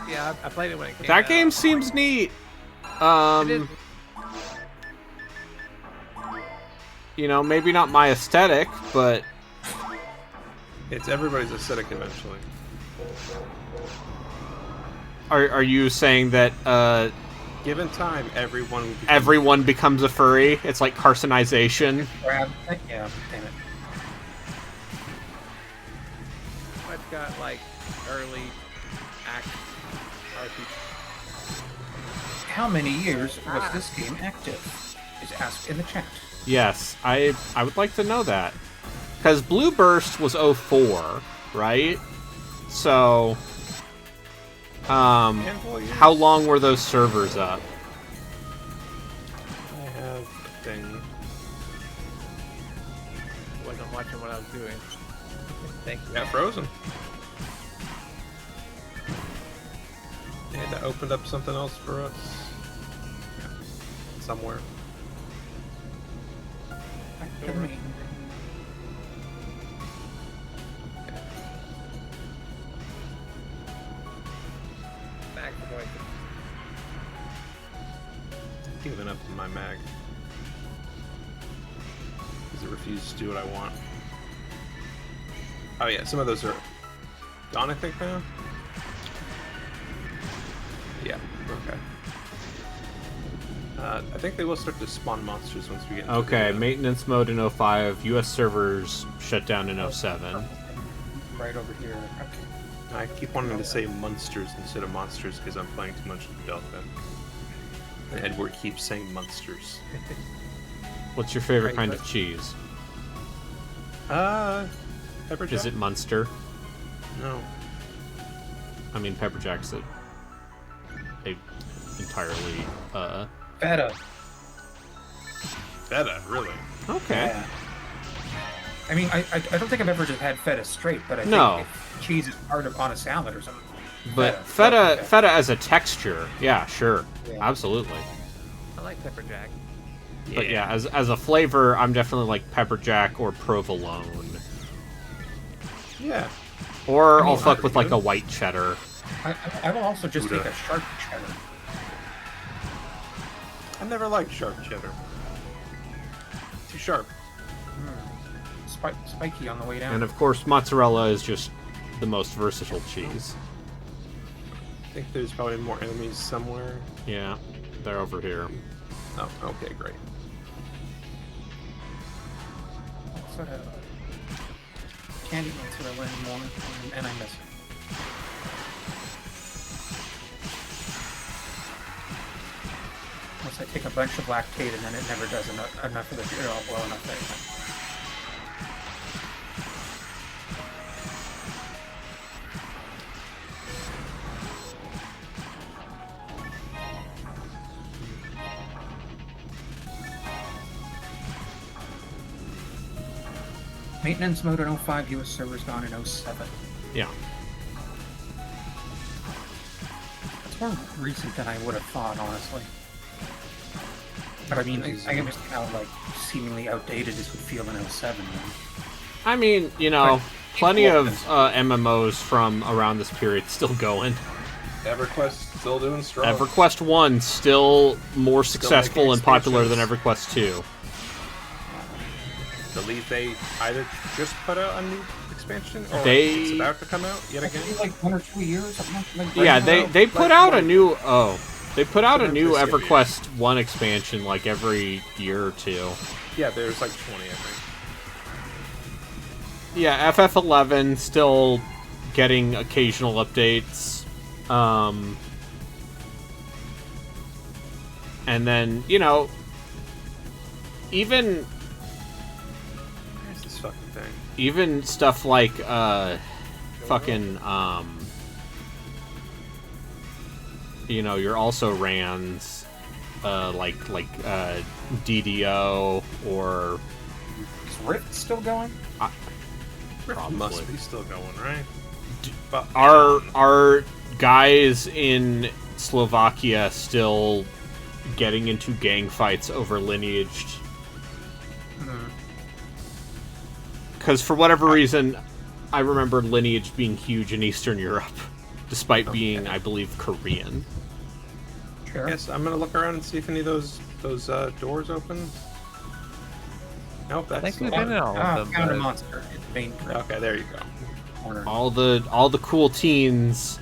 Yeah, I played it when it came That out. game seems neat. You know, maybe not my aesthetic, but It's everybody's aesthetic eventually. are you saying that Given time, everyone will be. everyone becomes a furry? It's like carcinization. Yeah, damn it. I've got like early act RPG. How many years was this game active? Is asked in the chat. Yes, I would like to know that. Because Blue Burst was 04, right? So, Handful of years. how long were those servers up? I have a thing. Wasn't watching what I was doing. Thank you. Got frozen. And that opened up something else for us. Somewhere. Back to me. Back to voice. Giving up to my mag. Because it refuses to do what I want. Oh yeah, some of those are gone, I think, now? Yeah, okay. I think they will start to spawn monsters once we get into Okay, the, maintenance mode in 05, US servers shut down in 07. Right over here. Okay. I keep wanting to say monsters instead of monsters because I'm playing too much of Delta. And Edward keeps saying monsters. What's your favorite kind of cheese? Pepper jack? Is it Munster? No. I mean, Pepper Jack's a entirely, Feta. Feta, really? Okay. Yeah. I mean, I don't think I've ever just had feta straight, but I think No. if cheese is part of on a salad or something. But Feta. feta as a texture, yeah, sure. Yeah. Absolutely. I like pepper jack. But yeah, as a flavor, I'm definitely like pepper jack or provolone. Yeah. Or I mean, I'll fuck with like good. a white cheddar. I will also just Gouda. take a sharp cheddar. I never liked sharp cheddar. Too sharp. Spiky on the way down. And of course, mozzarella is just the most versatile cheese. I think there's probably more enemies somewhere. Yeah, they're over here. Oh, okay, great. Sort of candy mozzarella anymore, and I miss it. Unless I take a bunch of lactate and then it never does enough of the well enough anyway. Maintenance mode in 05, US servers gone in 07. Yeah. It's more recent than I would have thought, honestly. But I mean, I understand how, like, seemingly outdated this would feel in 07. Then. I mean, you know, plenty of MMOs from around this period still going. EverQuest still doing strong. EverQuest 1 still more successful making and popular than expansions. EverQuest 2. I believe they either just put out a new expansion or They- it's about to come out yet again. Maybe like 1 or 2 years, something like Yeah, that. they put out a new they put out a Sometimes new they skip EverQuest 1 expansion like every year or two. Yeah, there's like 20, I think. Yeah, FF11 still getting occasional updates. And then, you know, even Where's this fucking thing? even stuff like fucking you know, your also rans like DDO or Is Rift still going? Rift Probably. must be still going, right? But are guys in Slovakia still getting into gang fights over Lineaged? Because for whatever reason, I remember Lineage being huge in Eastern Europe, despite being, I believe, Korean. Sure. yes, I'm gonna look around and see if any of those doors open. Nope, I that's think we've the been in one. all of them. Found a but- monster. It's main Okay, there you go. corner. All the cool teens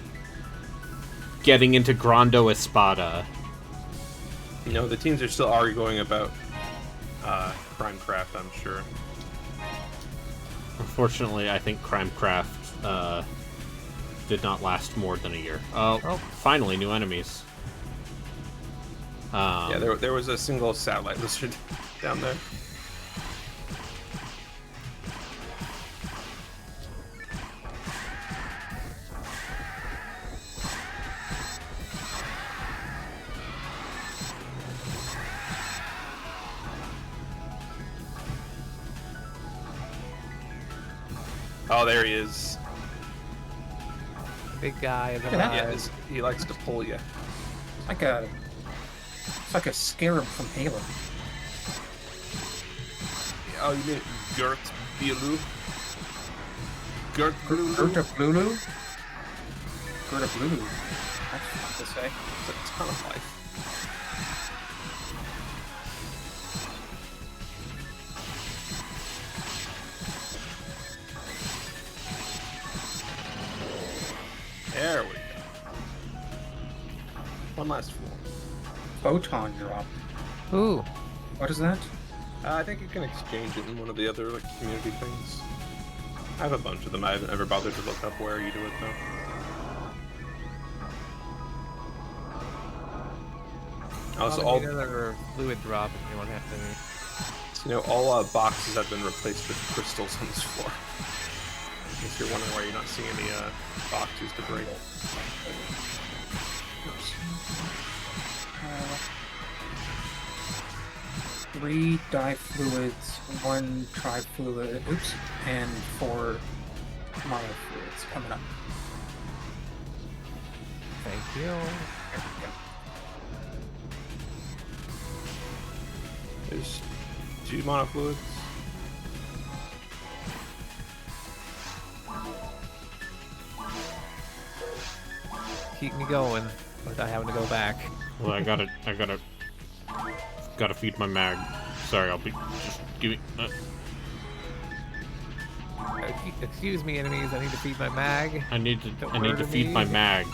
getting into Grando Espada. You know, the teams are still arguing about Crimecraft, I'm sure. Unfortunately, I think Crimecraft did not last more than a year. Oh, finally, new enemies. Yeah, there was a single satellite lizard down there. Oh, there he is. Big guy in the Yeah, Yeah, eyes. he likes to pull you. It's like a scarab from Halo. Oh, you mean Gert Bielu? Gert Bielu? Gerda Blulu? Gerda Blulu. That's fun to say. It's a ton of life. There we go. One last floor. Photon drop. Ooh, What is that? I think you can exchange it in one of the other like community things. I have a bunch of them. I haven't ever bothered to look up where you do it though. Also, all another fluid drop if you want to have to. you know, all boxes have been replaced with crystals on this floor. If you're wondering why you're not seeing any boxes to break. Three dye fluids, 1 trifluid, oops, and 4 mono fluids coming up. Thank you. There we go. There's 2 monofluids. Keep me going without having to go back. Well, I gotta feed my mag. Sorry, I'll be just give me. Excuse me, enemies. I need to feed my mag. I need to Don't I need to murder feed me. my mag.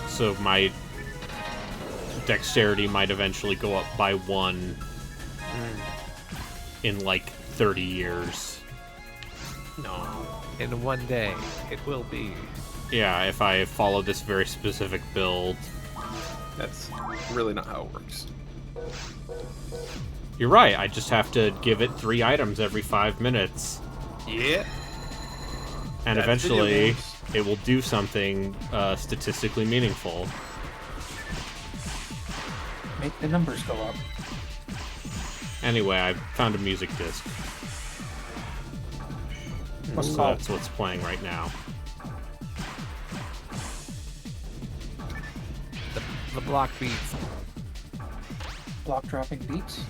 So my dexterity might eventually go up by 1 in like 30 years. No. In one day, it will be. Yeah, if I follow this very specific build. That's really not how it works. You're right, I just have to give it 3 items every 5 minutes. Yeah. And That's video eventually, games. it will do something statistically meaningful. Make the numbers go up. Anyway, I found a music disc. What's So called? that's what's playing right now. The block beats. block dropping beats.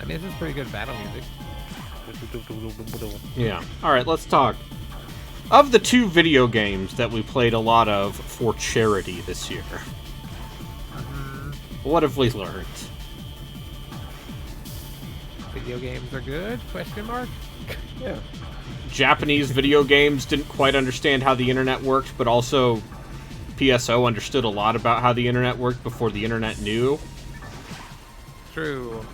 I mean, this is pretty good battle music. Yeah. Alright, let's talk. Of the 2 video games that we played a lot of for charity this year, what have we learned? Video games are good? Question mark? Yeah. Japanese video games didn't quite understand how the internet worked, but also PSO understood a lot about how the internet worked before the internet knew. True.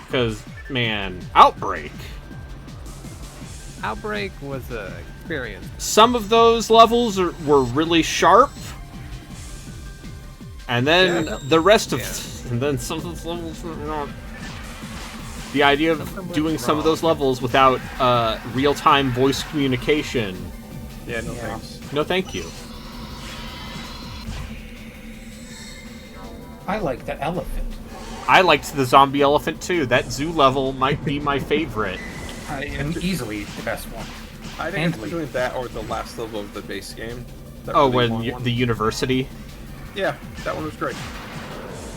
Because, man, Outbreak. Outbreak was a experience. Some of those levels were really sharp. And then Yeah. the rest of... And then some of those levels were not... The idea of doing some of those levels without real-time voice communication. Yeah, no thanks. No, thank you. I like the elephant. I liked the zombie elephant too. That zoo level might be my favorite. And easily the best one. I think Handily. it's between that or the last level of the base game. That Oh, really when long one. the university, Yeah, that one was great.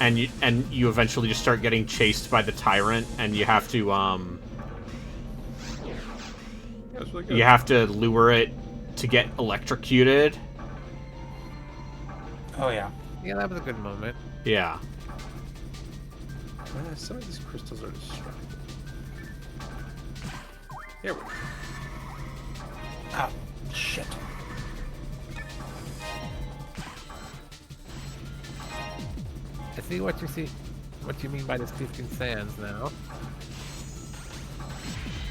and you eventually just start getting chased by the tyrant, and you have to That was really good. you have to lure it to get electrocuted. Oh yeah. Yeah, that was a good moment. Yeah. Some of these crystals are destructive. Here we go. Ah, shit. I see what you mean by the shifting sands now.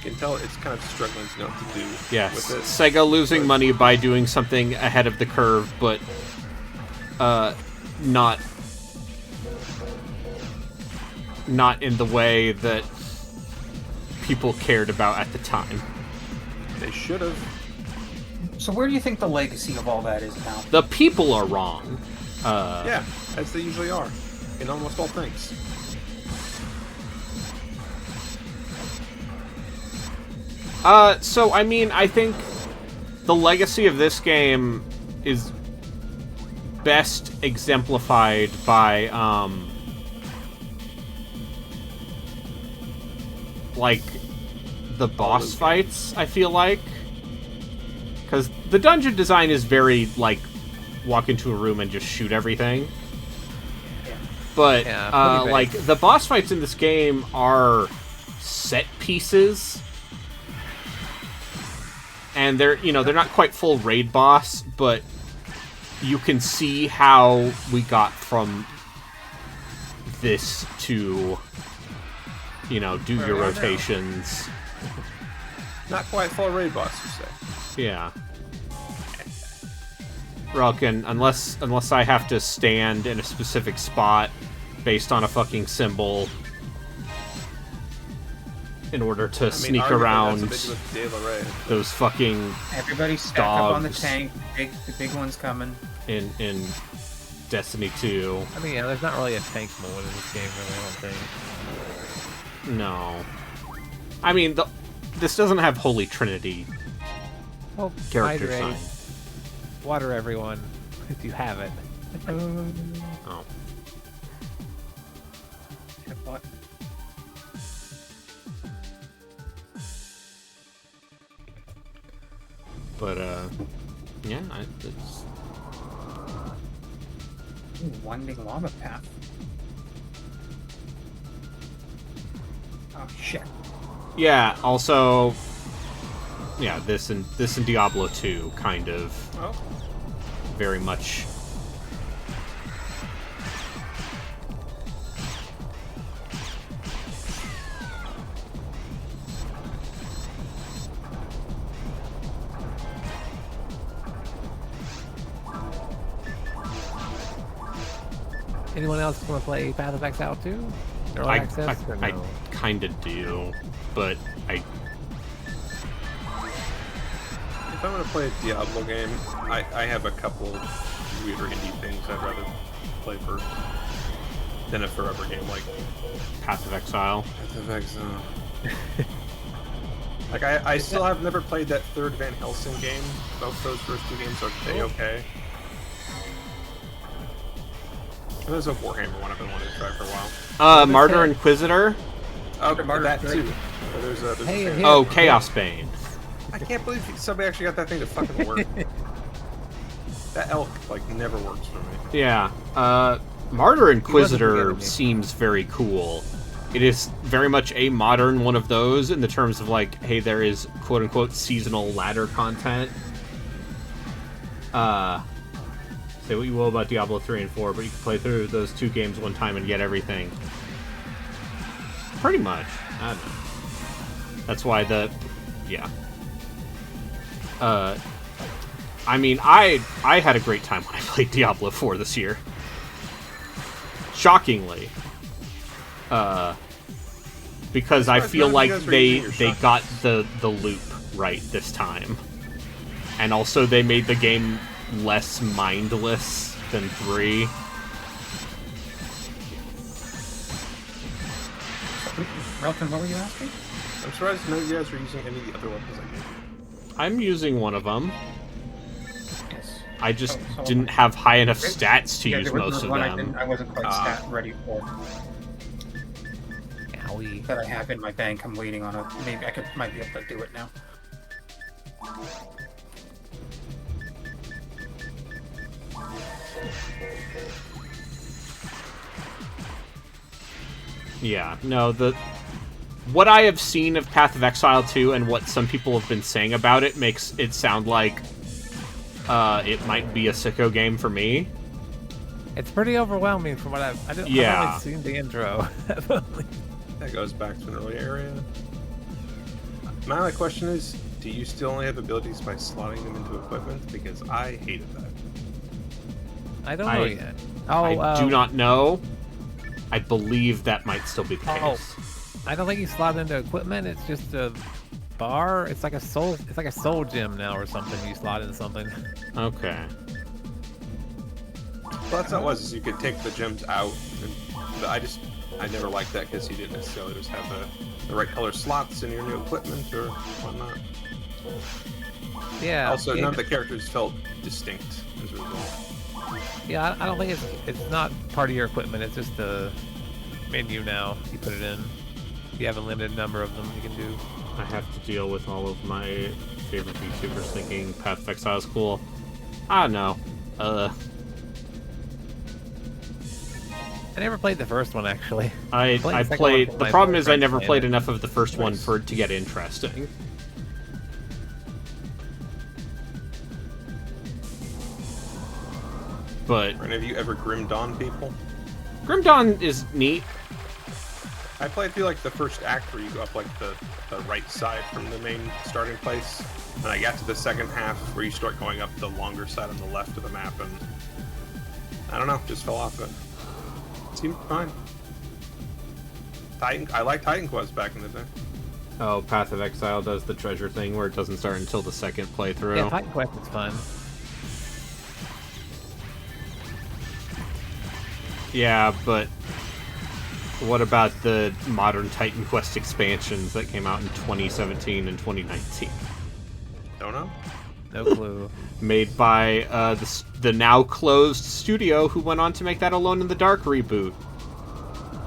You can tell it's kind of struggling to know what to do Yes. with it. Sega losing money by doing something ahead of the curve, but not in the way that people cared about at the time. They should have. So where do you think the legacy of all that is now? The people are wrong. Yeah, as they usually are. In almost all things. So I mean, I think the legacy of this game is best exemplified by, like, the boss fights, I feel like. Because the dungeon design is very, like, walk into a room and just shoot everything. But, Yeah, pretty like, basic. the boss fights in this game are set pieces. And they're not quite full raid boss, but you can see how we got from this to, do your rotations. Not quite full raid boss, you say. Yeah. Relkin, unless I have to stand in a specific spot based on a fucking symbol in order to sneak arguably, around that's a big De La Rey. those fucking Everybody stack up on the Dogs. tank. The big one's coming. in Destiny 2. I mean, yeah, there's not really a tank mode in this game, really, I don't think. No. I mean, this doesn't have Holy Trinity Oh, character hydrate. sign. Water everyone, if you have it. Oh. Yeah, what? But, yeah, it's... Ooh, winding lava path. Oh shit. Yeah, also... Yeah, this and Diablo 2, kind of. Oh, Very much... Anyone else want to play Path of Exile 2? Early access or no? I kind of do, but If I'm gonna play a Diablo game, I have a couple weirder indie things I'd rather play first than a forever game like Path of Exile. Path of Exile. Like I still have never played that third Van Helsing game. Both those first two games are okay. There's a Warhammer one I've been wanting to try for a while. Martyr Inquisitor. Oh, Martyr that Inquisitor. too. There's a Hey, fan- hey. Oh, Chaos Bane. I can't believe somebody actually got that thing to fucking work. That elk like never works for me. Yeah. Martyr Inquisitor together, maybe. seems very cool. It is very much a modern one of those in the terms of like, hey, there is quote-unquote seasonal ladder content. Say what you will about Diablo 3 and 4, but you can play through those two games one time and get everything. Pretty much. I don't know. That's why yeah. I mean, I had a great time when I played Diablo 4 this year. Shockingly. Because I feel like they got the loop right this time. And also they made the game less mindless than 3. Relton, what were you asking? I'm surprised none of you guys are using any of the other weapons I gave you. I'm using one of them. Yes. I just So- didn't have high enough stats to Yeah, use there was most of one them. I wasn't quite stat ready for Owie. that I have in my bank. I'm waiting on a. Maybe might be able to do it now. Yeah, no, what I have seen of Path of Exile 2 and what some people have been saying about it makes it sound like it might be a sicko game for me. It's pretty overwhelming from what I've only seen the intro. That goes back to an early area. My only question is, do you still only have abilities by slotting them into equipment? Because I hated that. I don't know yet. Oh, I do not know. I believe that might still be the case. I don't think you slot into equipment. It's just a bar. It's like a soul gem now or something. You slot into something. Okay. Well, that's how it was. Is you could take the gems out. But I never liked that because you didn't necessarily just have the right color slots in your new equipment or whatnot. Yeah. Also, none of the characters felt distinct as a result. Yeah, I don't think it's not part of your equipment. It's just a menu now. You put it in. You have a limited number of them you can do. I have to deal with all of my favorite YouTubers thinking Path of Exile is cool. I don't know. I never played the first one actually. I the second played. one The with problem my is I never friends played played it. enough of the first one for it to get interesting. But Are any of you ever Grim Dawn people? Grim Dawn is neat. I played through like the first act where you go up like the right side from the main starting place, and I got to the second half where you start going up the longer side on the left of the map, and I don't know, just fell off it. It seemed fine. I like Titan Quest back in the day. Oh, Path of Exile does the treasure thing where it doesn't start until the second playthrough. Yeah, Titan Quest is fun. Yeah, but what about the modern Titan Quest expansions that came out in 2017 and 2019? Don't know. No clue. Made by the now closed studio who went on to make that Alone in the Dark reboot,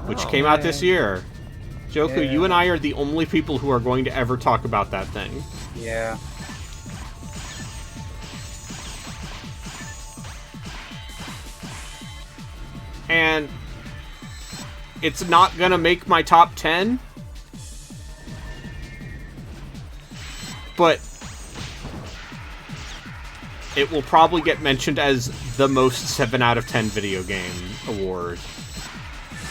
which came out this year. Joku, you and I are the only people who are going to ever talk about that thing. Yeah. And it's not gonna make my top 10, but it will probably get mentioned as the most 7 out of 10 video game award.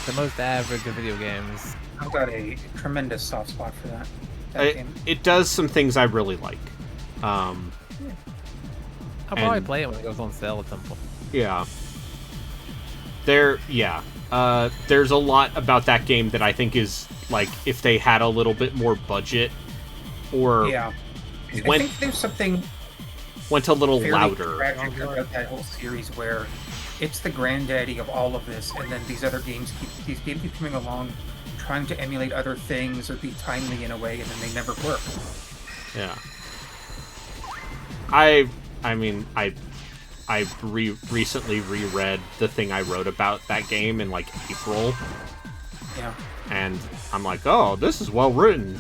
The most average of video games. I've got a tremendous soft spot for that game. It does some things I really like. I'll probably And- play it when it goes on sale at some point. Yeah. There's a lot about that game that I think is, like, if they had a little bit more budget, or Yeah. I when... think there's something went a little Fairly louder. tragic about that whole series where it's the granddaddy of all of this, and then these games keep coming along, trying to emulate other things or be timely in a way, and then they never work. Yeah. I mean, I recently reread the thing I wrote about that game in, like, April. Yeah. And I'm like, oh, this is well written.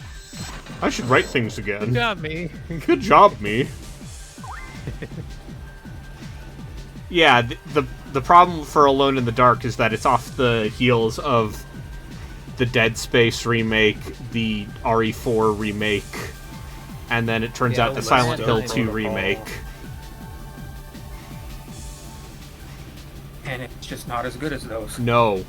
I should write things again. Good job, me. Good job, me. Yeah, the problem for Alone in the Dark is that it's off the heels of the Dead Space remake, the RE4 remake, and then it turns out the Silent Hill 2 remake. And it's just not as good as those. No.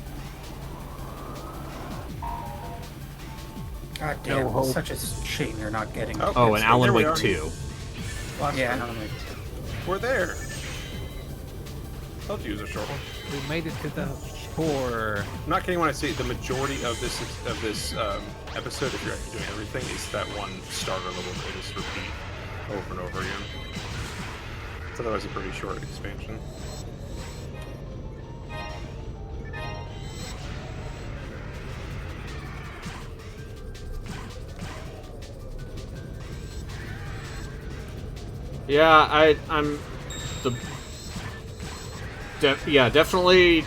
God damn, it's such a shame you're not getting it. Oh, and Alan Wake 2. Yeah, Alan Wake 2. We're there. Told you it was a short one. We made it to the shore. I'm not kidding when I say the majority of this episode, if you're actually doing everything, is that one starter level that they just repeat over and over again. It's otherwise a pretty short expansion. Yeah, I'm the definitely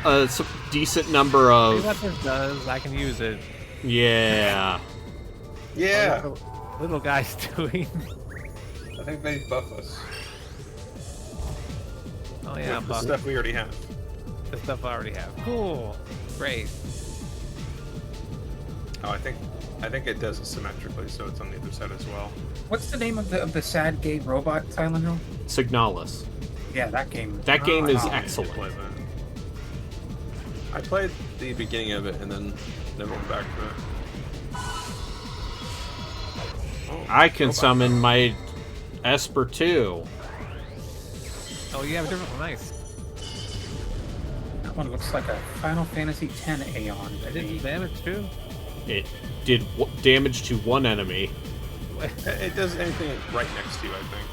a decent number See of what this does? I can use it. yeah. Yeah. Little guy's doing. I think they buff us. Oh yeah, With the buff. stuff we already have. The stuff I already have. Cool. Great. Oh, I think it does it symmetrically, so it's on the other side as well. What's the name of the sad gay robot Silent Hill? Signalis. Yeah, that game. That game is I excellent. played that. I played the beginning of it and then never went back to it. Oh, I can robot. summon my Esper too. Oh, you have a different one. Nice. That one looks like a Final Fantasy X Aeon. It did some damage too. It did damage to one enemy. It does anything right next to you, I think.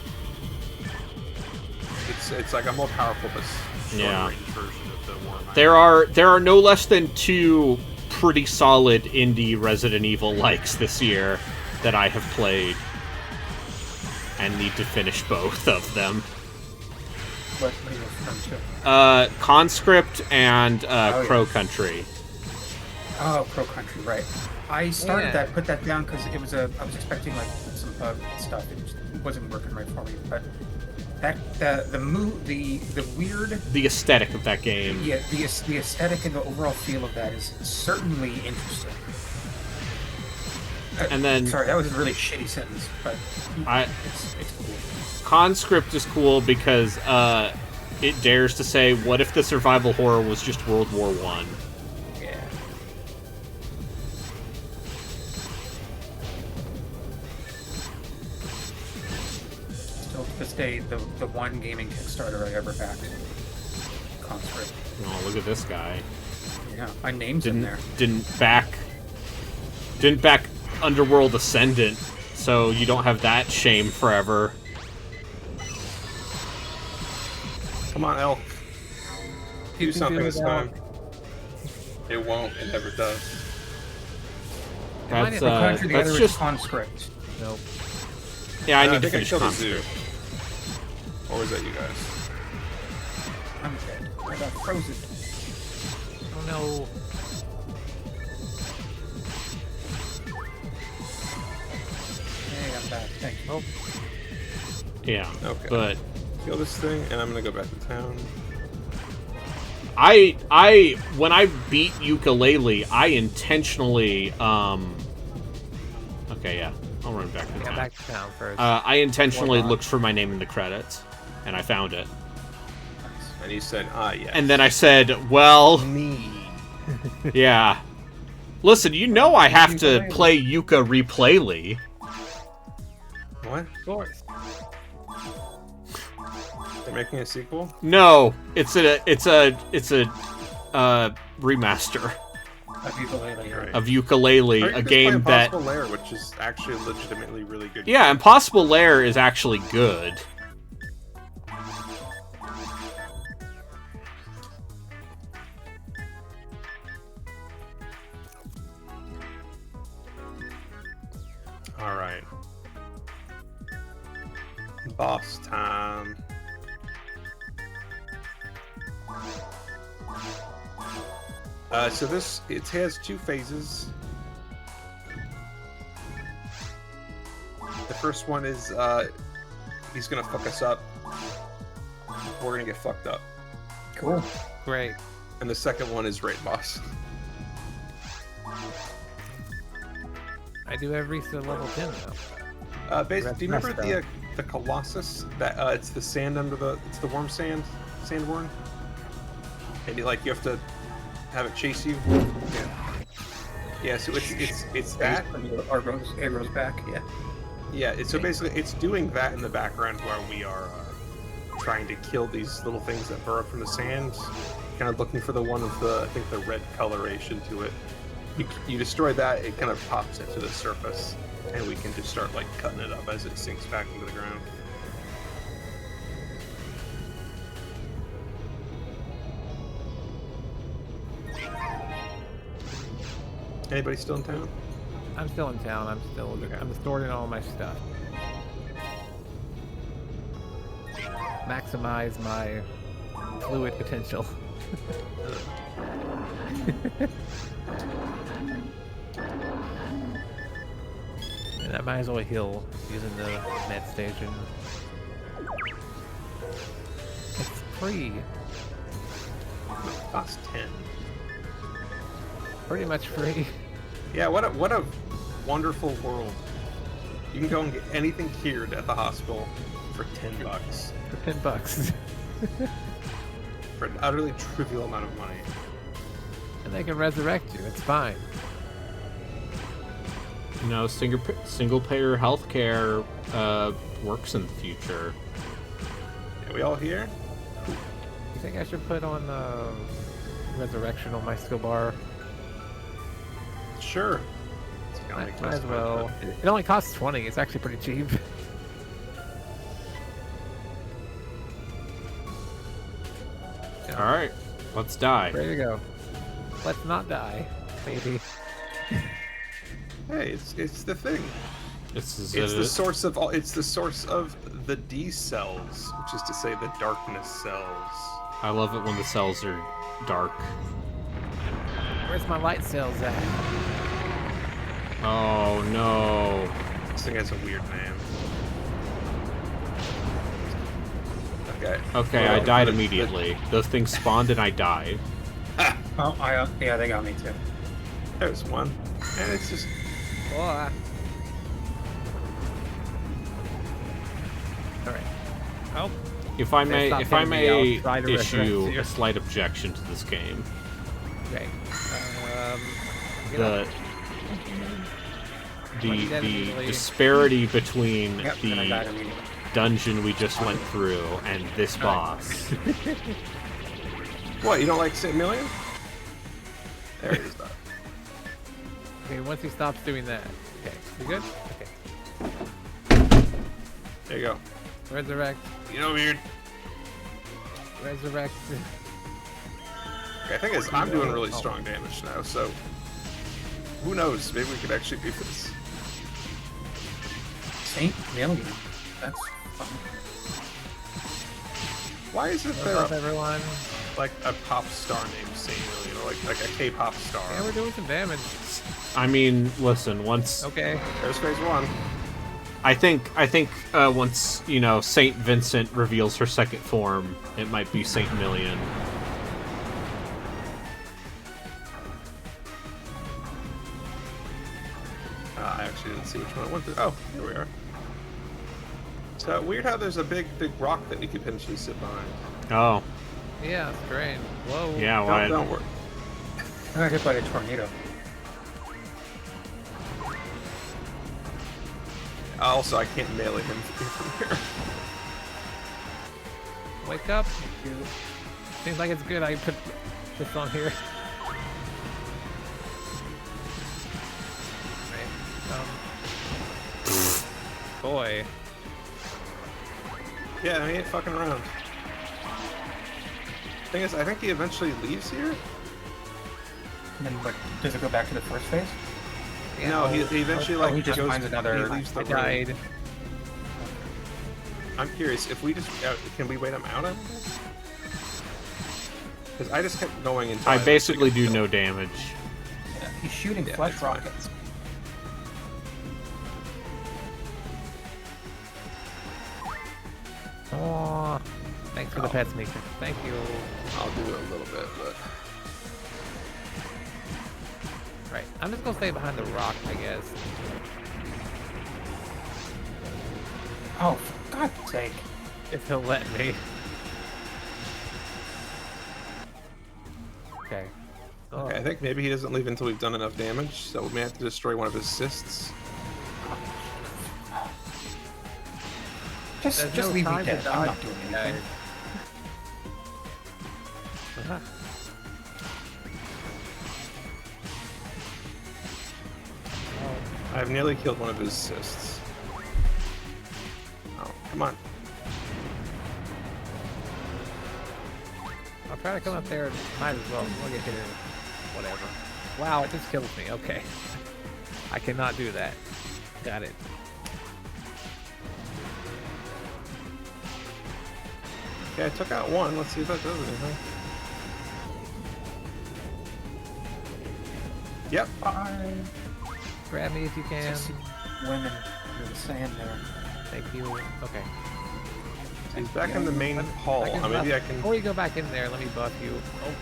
It's like a more powerful but shorter range version of the one. There are no less than 2 pretty solid indie Resident Evil likes this year that I have played, and need to finish both of them. What are you referring to? Conscript and yeah. Crow Country. Oh, Pro Country, right. I started that, put that down because it was I was expecting like some bug stuff. It just wasn't working right for me. But that the weird, The aesthetic of that game. yeah, the aesthetic and the overall feel of that is certainly interesting. And then Sorry, that was a really shitty sentence, but it's cool. Conscript is cool because it dares to say, what if the survival horror was just World War I? Yeah. Still to this day, the one gaming Kickstarter I ever backed. Conscript. Oh, look at this guy. Yeah, my name's in there. Didn't back Underworld Ascendant, so you don't have that shame forever. Come on, Elk. You Do can something do this it, time. It won't. It never does. That's The country together that's is just Conscript. Nope. yeah. I need to think finish killed the zoo. Conscript. Or was that you guys? I'm dead. I got frozen. Oh no. Hey, I'm back. Thank you. Oh, Yeah. Okay. But Kill this thing, and I'm gonna go back to town. I when I beat Ukulele, I intentionally okay, yeah. I'll run back to yeah, town. back to town first. I intentionally Warlock. looked for my name in the credits, and I found it. And he said, yes. And then I said, well, Me. yeah. Listen, you know I have to play Yuka Replayly. What? Of course. They're making a sequel? No, it's a remaster Of Ukulele, right? of Ukulele, Or you a could game play that Impossible Lair, which is actually legitimately really good. yeah, Impossible Lair is actually good. Boss time. So it has 2 phases. The first one is he's gonna fuck us up. We're gonna get fucked up. Cool. Great. And the second one is raid boss. I do every level 10 though. Basically, do you remember the Colossus? That it's the sand under it's the worm sandworm, and you have to have it chase you. Yeah. So it's that. It goes back. Yeah. Yeah. So basically, it's doing that in the background while we are trying to kill these little things that burrow from the sand. Kind of looking for the one with I think the red coloration to it. You destroy that, it kind of pops it to the surface, and we can just start cutting it up as it sinks back into the ground. Anybody still in town? I'm still in town. I'm sorting all my stuff. Maximize my fluid potential. And I might as well heal using the med station. It's free. Cost 10. Pretty much free. Yeah, what a wonderful world. You can go and get anything cured at the hospital for $10. For $10. For an utterly trivial amount of money. And they can resurrect you. It's fine. You know, single-payer healthcare works in the future. Are we all here? You think I should put on resurrection on my skill bar? Sure. Might as well. It only costs 20. It's actually pretty cheap. Yeah. All right, let's die. Ready to go. Let's not die, baby. Hey, it's the thing. This is It's the source of all. It's the source of the D cells, which is to say the darkness cells. I love it when the cells are dark. Where's my light cells at? Oh no. This thing has a weird name. Okay. Okay, I died immediately. Those things spawned and I died. Oh, yeah, they got me too. There's one, and it's just. Oh, Alright. Oh. If I may issue resurrect you. a slight objection to this game. Okay. The disparity between Yep, and I died the immediately. dungeon we just went through and this boss. What, you don't like St. Million? There it is. Okay, once he stops doing that. Okay, you good? Okay. There you go. Resurrect. You know, weird. Resurrect. Okay, I think I'm doing really strong damage now, so who knows? Maybe we could actually beat this. St. Million. That's fun. Why is it What's there up, everyone? like a pop star named St. Million, or like a K-pop star? Yeah, we're doing some damage. I mean, listen, once Okay. There's phase 1. I think once, you know, Saint Vincent reveals her second form, it might be Saint Million. I actually didn't see which one I went through. Oh, here we are. So weird how there's a big rock that we could potentially sit behind. Oh, Yeah, it's great. Whoa. yeah, why? Don't worry. I got hit by a tornado. Also, I can't melee him from here. Wake up. Seems like it's good I put this on here. Right. Boy. Yeah, he ain't fucking around. Thing is, I think he eventually leaves here. And then, what, does it go back to the first phase? No, he eventually like he just goes, finds another. He leaves the I room. died. I'm curious if we just can we wait him out? Because I just kept going until I basically do no damage. Yeah, he's shooting Yeah, flesh that's fine. rockets. Oh, thanks for the pets, Mika. Thank you. I'll do it a little bit, but Right, I'm just gonna stay behind the rock, I guess. Oh, for God's sake. If he'll let me. Okay. okay. I think maybe he doesn't leave until we've done enough damage, so we may have to destroy one of his cysts. There's Just no leave me time to dead. I'm dodge, not doing anything. Uh-huh. I've nearly killed one of his cysts. Oh, come on. I'll try to come up there and might as well. We'll get hit in whatever. Wow, it just kills me. Okay. I cannot do that. Got it. Okay, I took out one. Let's see if that does anything. Yep. Bye. Grab me if you can. Sexy women under the sand there. Thank you. Okay. He's back in the main hall. Maybe I can. Before you go back in there, let me buff you. Oh,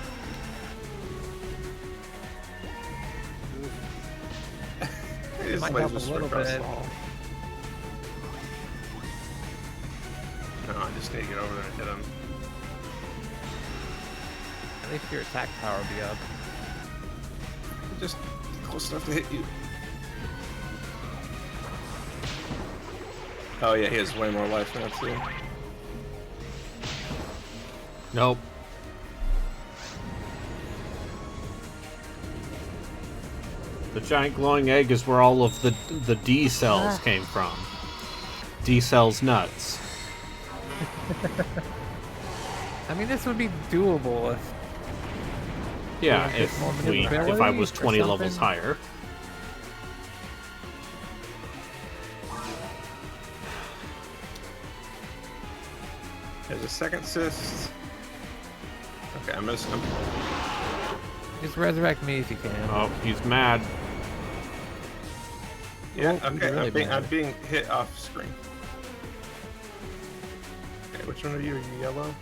His might help laser a strike little across bit. the hall. No, I just need to get over there and hit him. at least your attack power will be up. Just close enough to hit you. Oh yeah, he has way more life now too. Nope. The giant glowing egg is where all of the D cells came from. D cells nuts. I mean, this would be doable if Yeah, a bit more if I was maneuverability or 20 levels something. higher. There's a second cyst. Okay, I'm just. just resurrect me if you can. Oh, he's mad. Yeah, Oh, okay, really bad. I'm being hit off screen. Okay, which one of you are you yellow?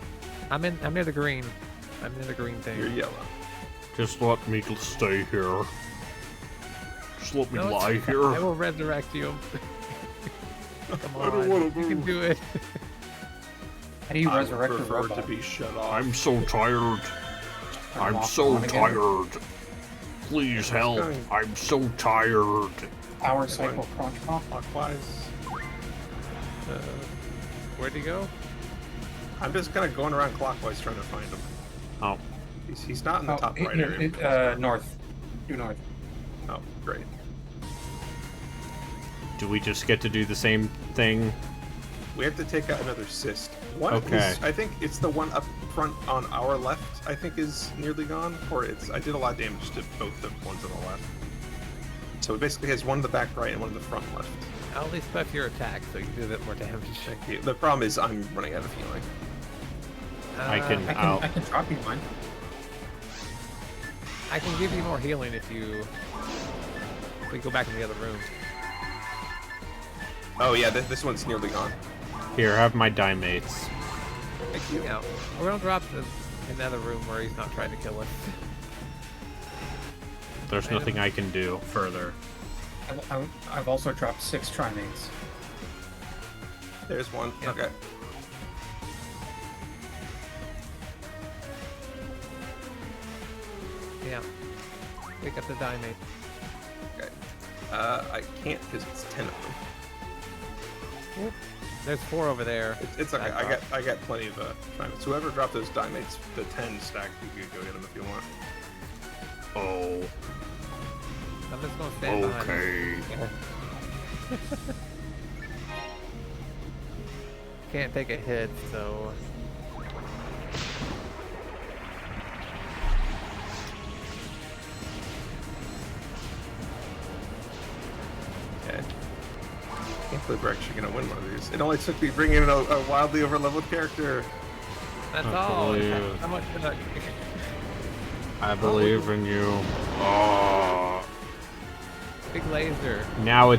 I'm near the green. I'm near the green thing. You're yellow. Just let me stay here. Just let me No, lie it's- here. I will resurrect you. Come I don't on, wanna you can move. do it. How do you I resurrect would a prefer robot? to be shut off. I'm so tired. I'm off so on again. tired. Please help. going? I'm so tired. Power cycle crunch pop. Clockwise. Where'd he go? I'm just kind of going around clockwise trying to find him. Oh, He's not in the top right area. North. Due north. Oh, great. do we just get to do the same thing? We have to take out another cyst. One Okay. is, I think it's the one up front on our left, I think is nearly gone. Or it's, I did a lot of damage to both the ones on the left. So it basically has one in the back right and one in the front left. I'll at least buff your attack so you can do a bit more damage. Thank you. The problem is I'm running out of healing. I can. I can drop you one. I can give you more healing if we go back in the other room. Oh yeah, this one's nearly gone. Here, have my die mates. Thank you. Yeah, we're gonna drop in the other room where he's not trying to kill us. There's nothing I can do further. I've also dropped 6 trimates. There's one. Yeah. Okay. Yeah. Pick up the diamond. Okay. I can't because it's 10 of them. There's 4 over there. It's okay. That I got plenty of trimates. Whoever dropped those dimates, the 10 stack, you could go get them if you want. Oh, I'm just gonna stand behind okay. you. Can't take a hit, so Okay. Hopefully we're actually gonna win one of these. It only took me bringing in a wildly over-leveled character. That's I all. believe. How much did I believe in you. Oh. Big laser. Now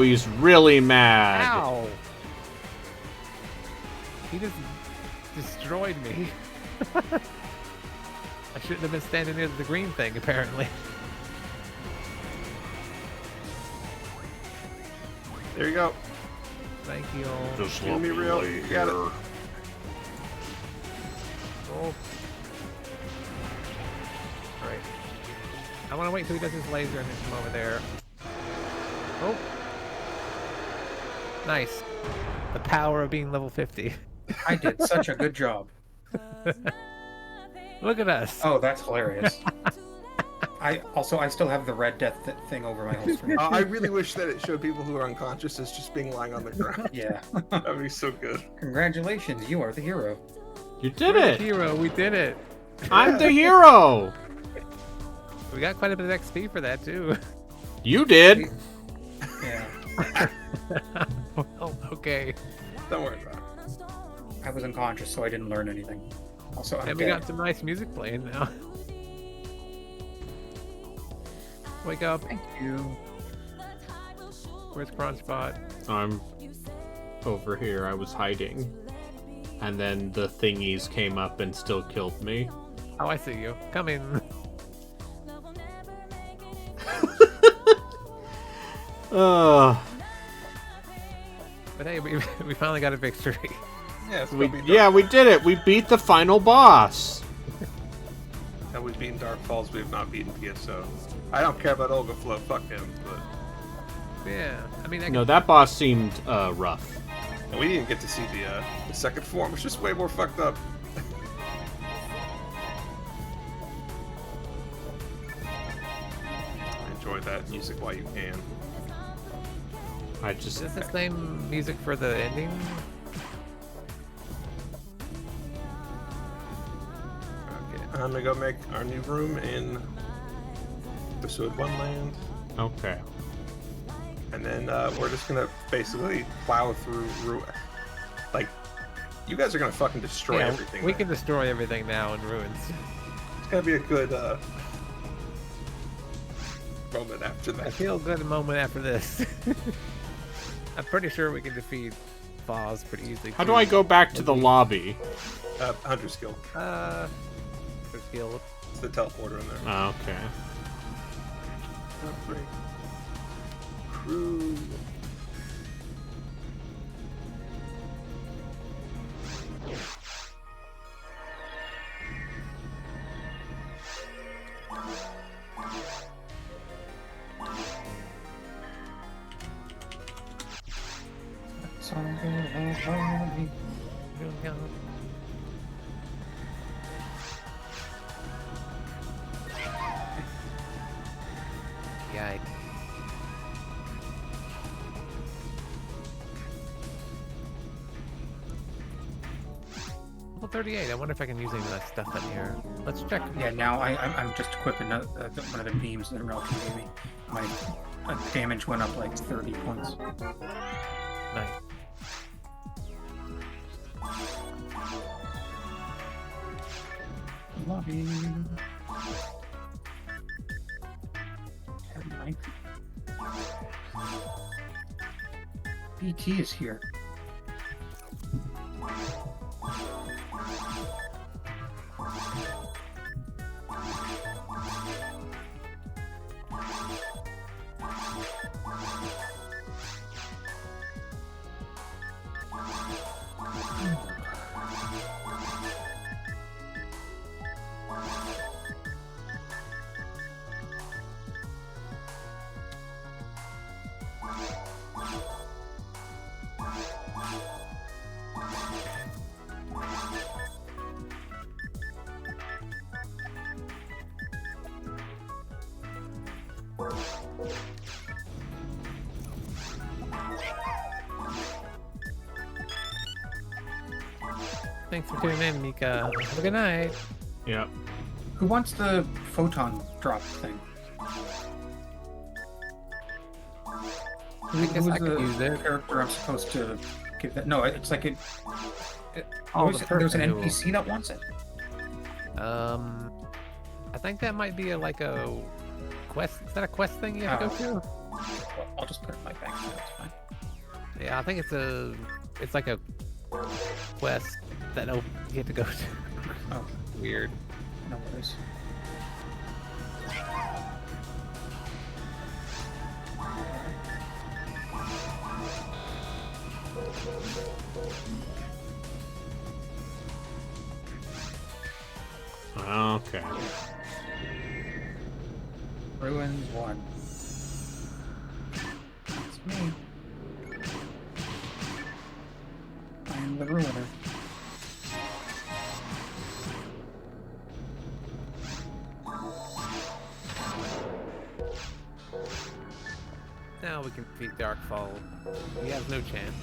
he's really mad. Ow! He just destroyed me. I shouldn't have been standing near the green thing, apparently. There you go. Thank you. Just Give let me me real. lay You got it. here. Oh. Right. I want to wait until he does his laser and then come over there. Oh. Nice. The power of being level 50. I did such a good job. Look at us. Oh, that's hilarious. I still have the Red Death thing over my whole screen. I really wish that it showed people who are unconscious as just being lying on the ground. Yeah. That'd be so good. Congratulations, you are the hero. You did We're it. the hero, we did it. I'm the hero. We got quite a bit of XP for that too. You did. Yeah. Well, okay. Don't worry about it. I was unconscious, so I didn't learn anything. Also, I'm And we dead. got some nice music playing now. Wake up. Thank you. Where's Crunchbot? I'm over here. I was hiding. And then the thingies came up and still killed me. Oh, I see you. Come in. Uh, But hey, we finally got a victory. Yeah, it's we gonna be we did it. We beat the final boss. Have we beaten Dark Falls? We have not beaten PSO. I don't care about Olga Flow. Fuck him. But Yeah, I mean, No, that boss seemed rough. and we didn't get to see the second form, which is way more fucked up. Enjoy that music while you can. I is just this the same music for the ending? Okay, I'm gonna go make our new room in Episode 1 land. okay. And then we're just gonna basically plow through like, you guys are gonna fucking destroy Yeah, everything. we right? can destroy everything now in ruins. It's gonna be a good moment after I that. feel good a moment after this. I'm pretty sure we can defeat Foz pretty easily. How do I go back to the lobby? Hunter's Guild. For skill. It's the teleporter in there. Oh, okay. Upgrade. Crew. Yikes. Level 38. I wonder if I can use any of that stuff in here. Let's check. Yeah, now I'm just equipping one of the beams that Relkin gave me. My damage went up like 30 points. Nice. Lobby. Headline. BT is here. Thanks for tuning in, Mika. Have a good night. Yep. Who wants the photon drop thing? Who, guess who's I could the use it. character I'm supposed to give that? No, it's like Oh, there's an person who- NPC that wants it. I think that might be like a quest. Is that a quest thing you have to go to? Well, I'll just put it in my bank. So that's fine. Yeah, I think it's like a quest that you have to go to. Oh, Weird. no worries. Okay. Ruins 1. That's me. I'm the ruiner. Now we can defeat Darkfall. He has no chance.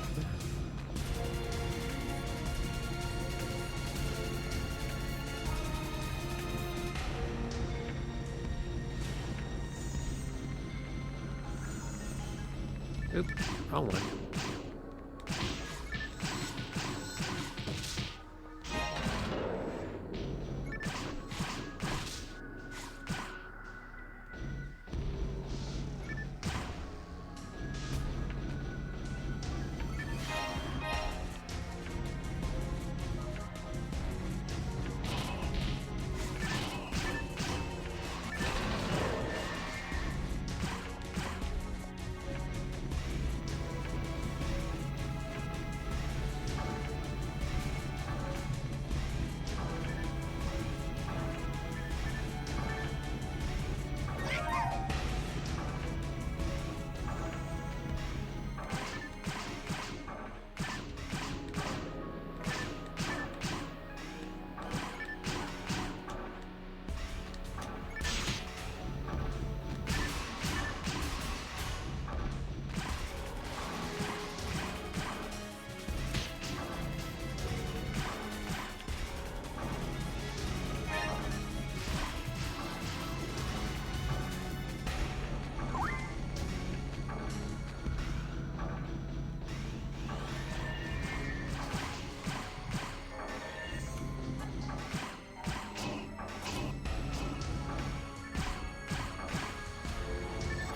Oop, wrong one.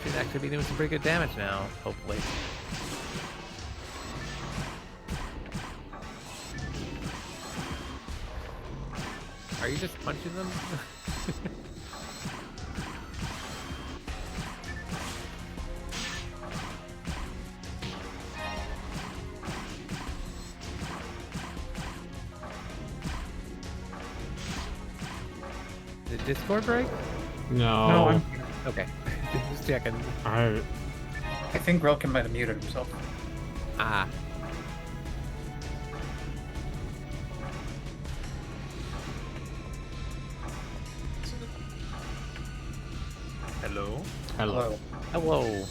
Should actually be doing some pretty good damage now, hopefully. Are you just punching them? Did Discord break? No. No, I'm. Okay. Just checking. I I think Relkin might have muted himself. Ah. Hello? hello. Hello.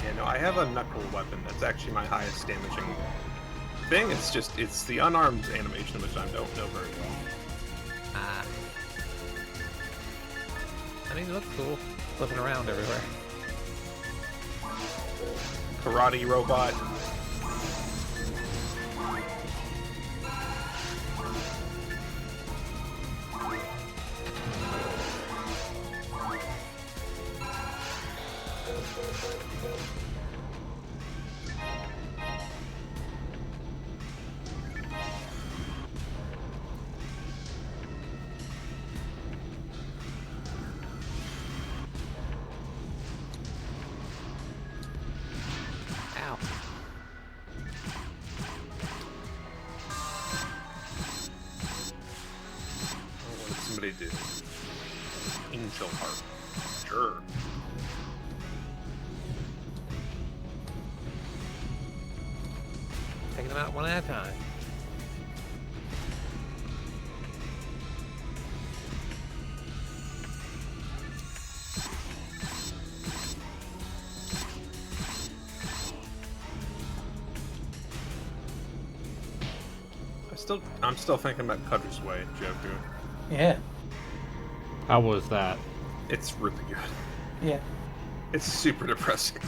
Yeah, no, I have a knuckle weapon that's actually my highest damaging thing. It's the unarmed animation, which I don't know very well. Ah. I mean, it looks cool. Flipping around everywhere. Karate robot. Ow. What did somebody do? Angel heart. Sure. Taking them out one at a time. I'm still thinking about Cutter's Way, Joker. Yeah. How was that? It's really good. Yeah. It's super depressing.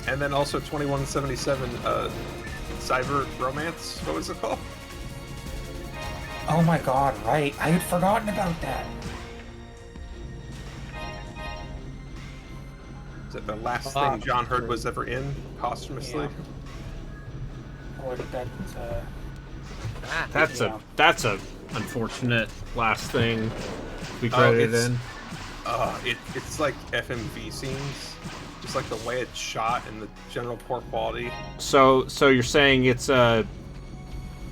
And then also 2177, Cyber Romance. What was it called? Oh my god, right. I had forgotten about that. Is it the last thing John Hurt was ever in, posthumously? Yeah. Or that, That's a unfortunate last thing we credited in. It's like FMV scenes. Just like the way it's shot and the general poor quality. So you're saying it's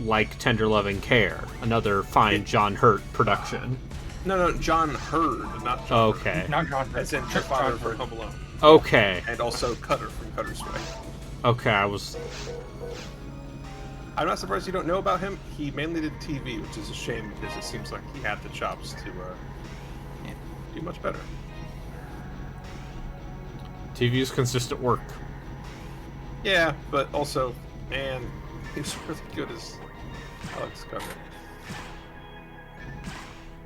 like Tender Loving Care, another fine John Hurt production. No, John Hurd, not John Okay. Hurt. not John Hurt. As in the father from Home Alone. Okay. And also Cutter from Cutter's Way. Okay, I'm not surprised you don't know about him. He mainly did TV, which is a shame because it seems like he had the chops to do much better. TV's consistent work. Yeah, but also, man, he's really good as Alex Cutter.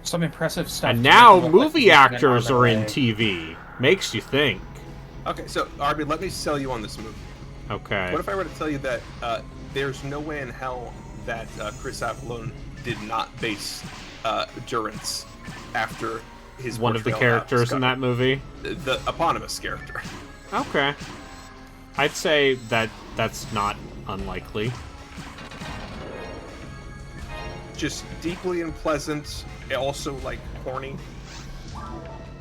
Some impressive stuff. And now to movie like actors are in way. TV. Makes you think. Okay, so Arby, let me sell you on this movie. Okay. What if I were to tell you that there's no way in hell that Chris Avellone did not base Durance after his one of the portrayal characters in that movie? The eponymous character. Okay. I'd say that's not unlikely. Just deeply unpleasant, also like corny.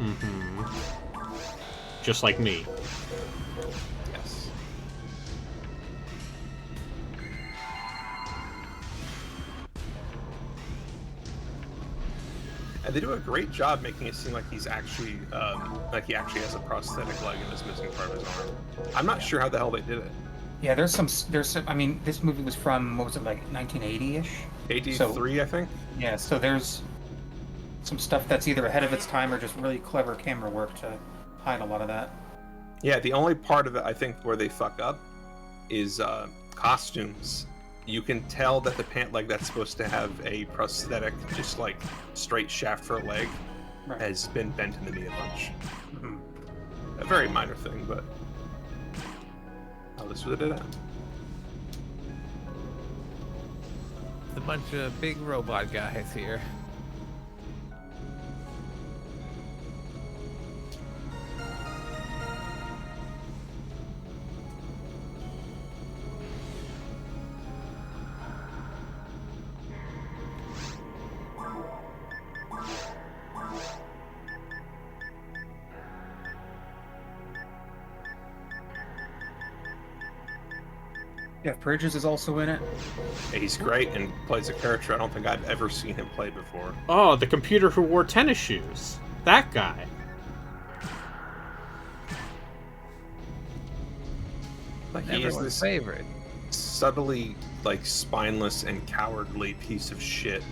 Mm-hmm. Just like me. Yes. And they do a great job making it seem like he's actually, like he actually has a prosthetic leg and is missing part of his arm. I'm not sure how the hell they did it. Yeah, there's some. I mean, this movie was from, what was it, like 1980-ish? 83, I think. Yeah, so there's some stuff that's either ahead of its time or just really clever camera work to hide a lot of that. Yeah, the only part of it I think where they fuck up is costumes. You can tell that the pant leg that's supposed to have a prosthetic, just like straight shaft for a leg, Right. has been bent into me a bunch. Mm-hmm. A very minor thing, but this was it. A bunch of big robot guys here. Jeff Bridges is also in it. He's great and plays a character I don't think I've ever seen him play before. Oh, the computer who wore tennis shoes. That guy. Like he is Everyone's this favorite. subtly like spineless and cowardly piece of shit.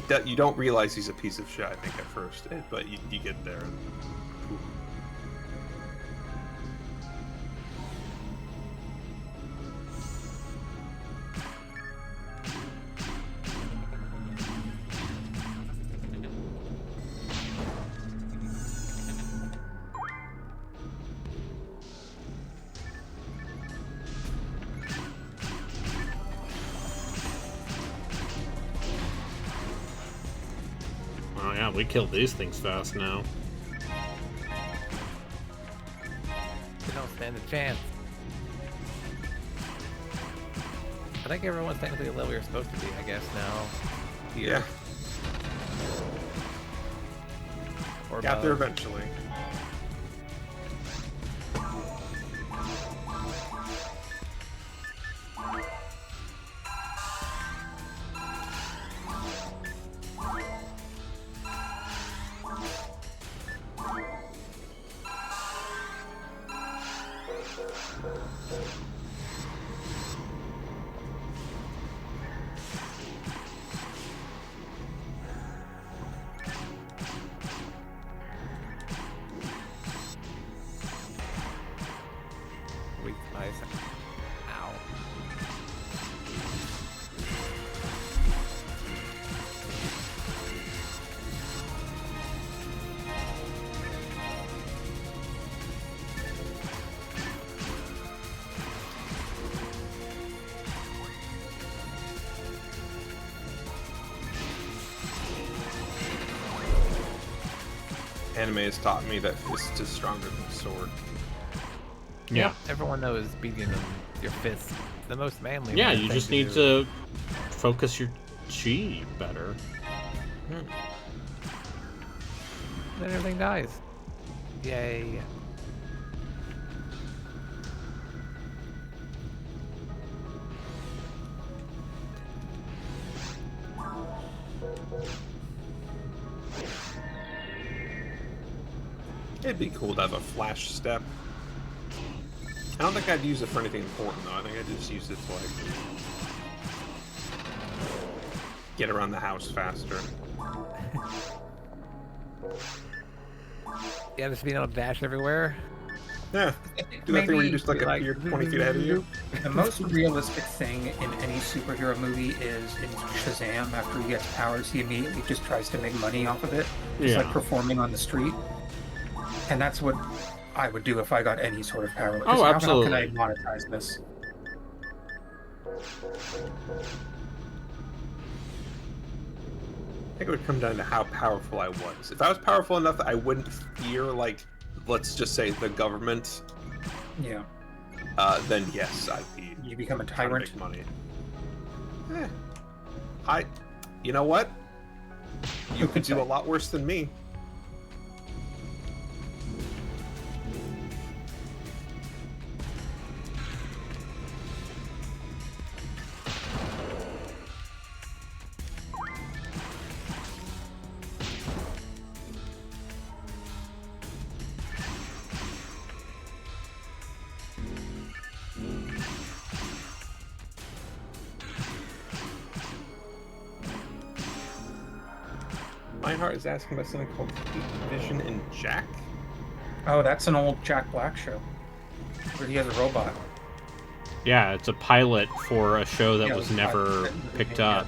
That you don't realize he's a piece of shit, I think, at first, but you get there. And, Oh yeah, we killed these things fast now. They don't stand a chance. I think everyone's technically the level you're supposed to be, I guess, now. Here. yeah, Or got there above. eventually. dies. Ow. Anime has taught me that fist is stronger than sword. Yeah. Everyone knows beating them, your fist, the most manly. Yeah, thing you just to need do. to focus your chi better. Then everything dies. Yay. It'd be cool to have a flash step. I don't think I'd use it for anything important though. I think I'd just use it to like get around the house faster. Yeah, just being able to dash everywhere. Yeah. Do that thing where you just like appear 20 feet ahead of you. The most realistic thing in any superhero movie is in Shazam. After he gets powers, he immediately just tries to make money off of it. Just like performing on the street. And that's what I would do if I got any sort of power. Oh, How can I absolutely. monetize this? I think it would come down to how powerful I was. If I was powerful enough that I wouldn't fear, like, let's just say the government, Yeah. then yes, I'd be. You become a trying to tyrant. make money. You know what? You could do a lot worse than me. Meinhardt is asking about something called Heat Vision and Jack. Oh, that's an old Jack Black show. Where he has a robot. Yeah, it's a pilot for a show that Yeah, was it was a never pilot. picked Yeah. up.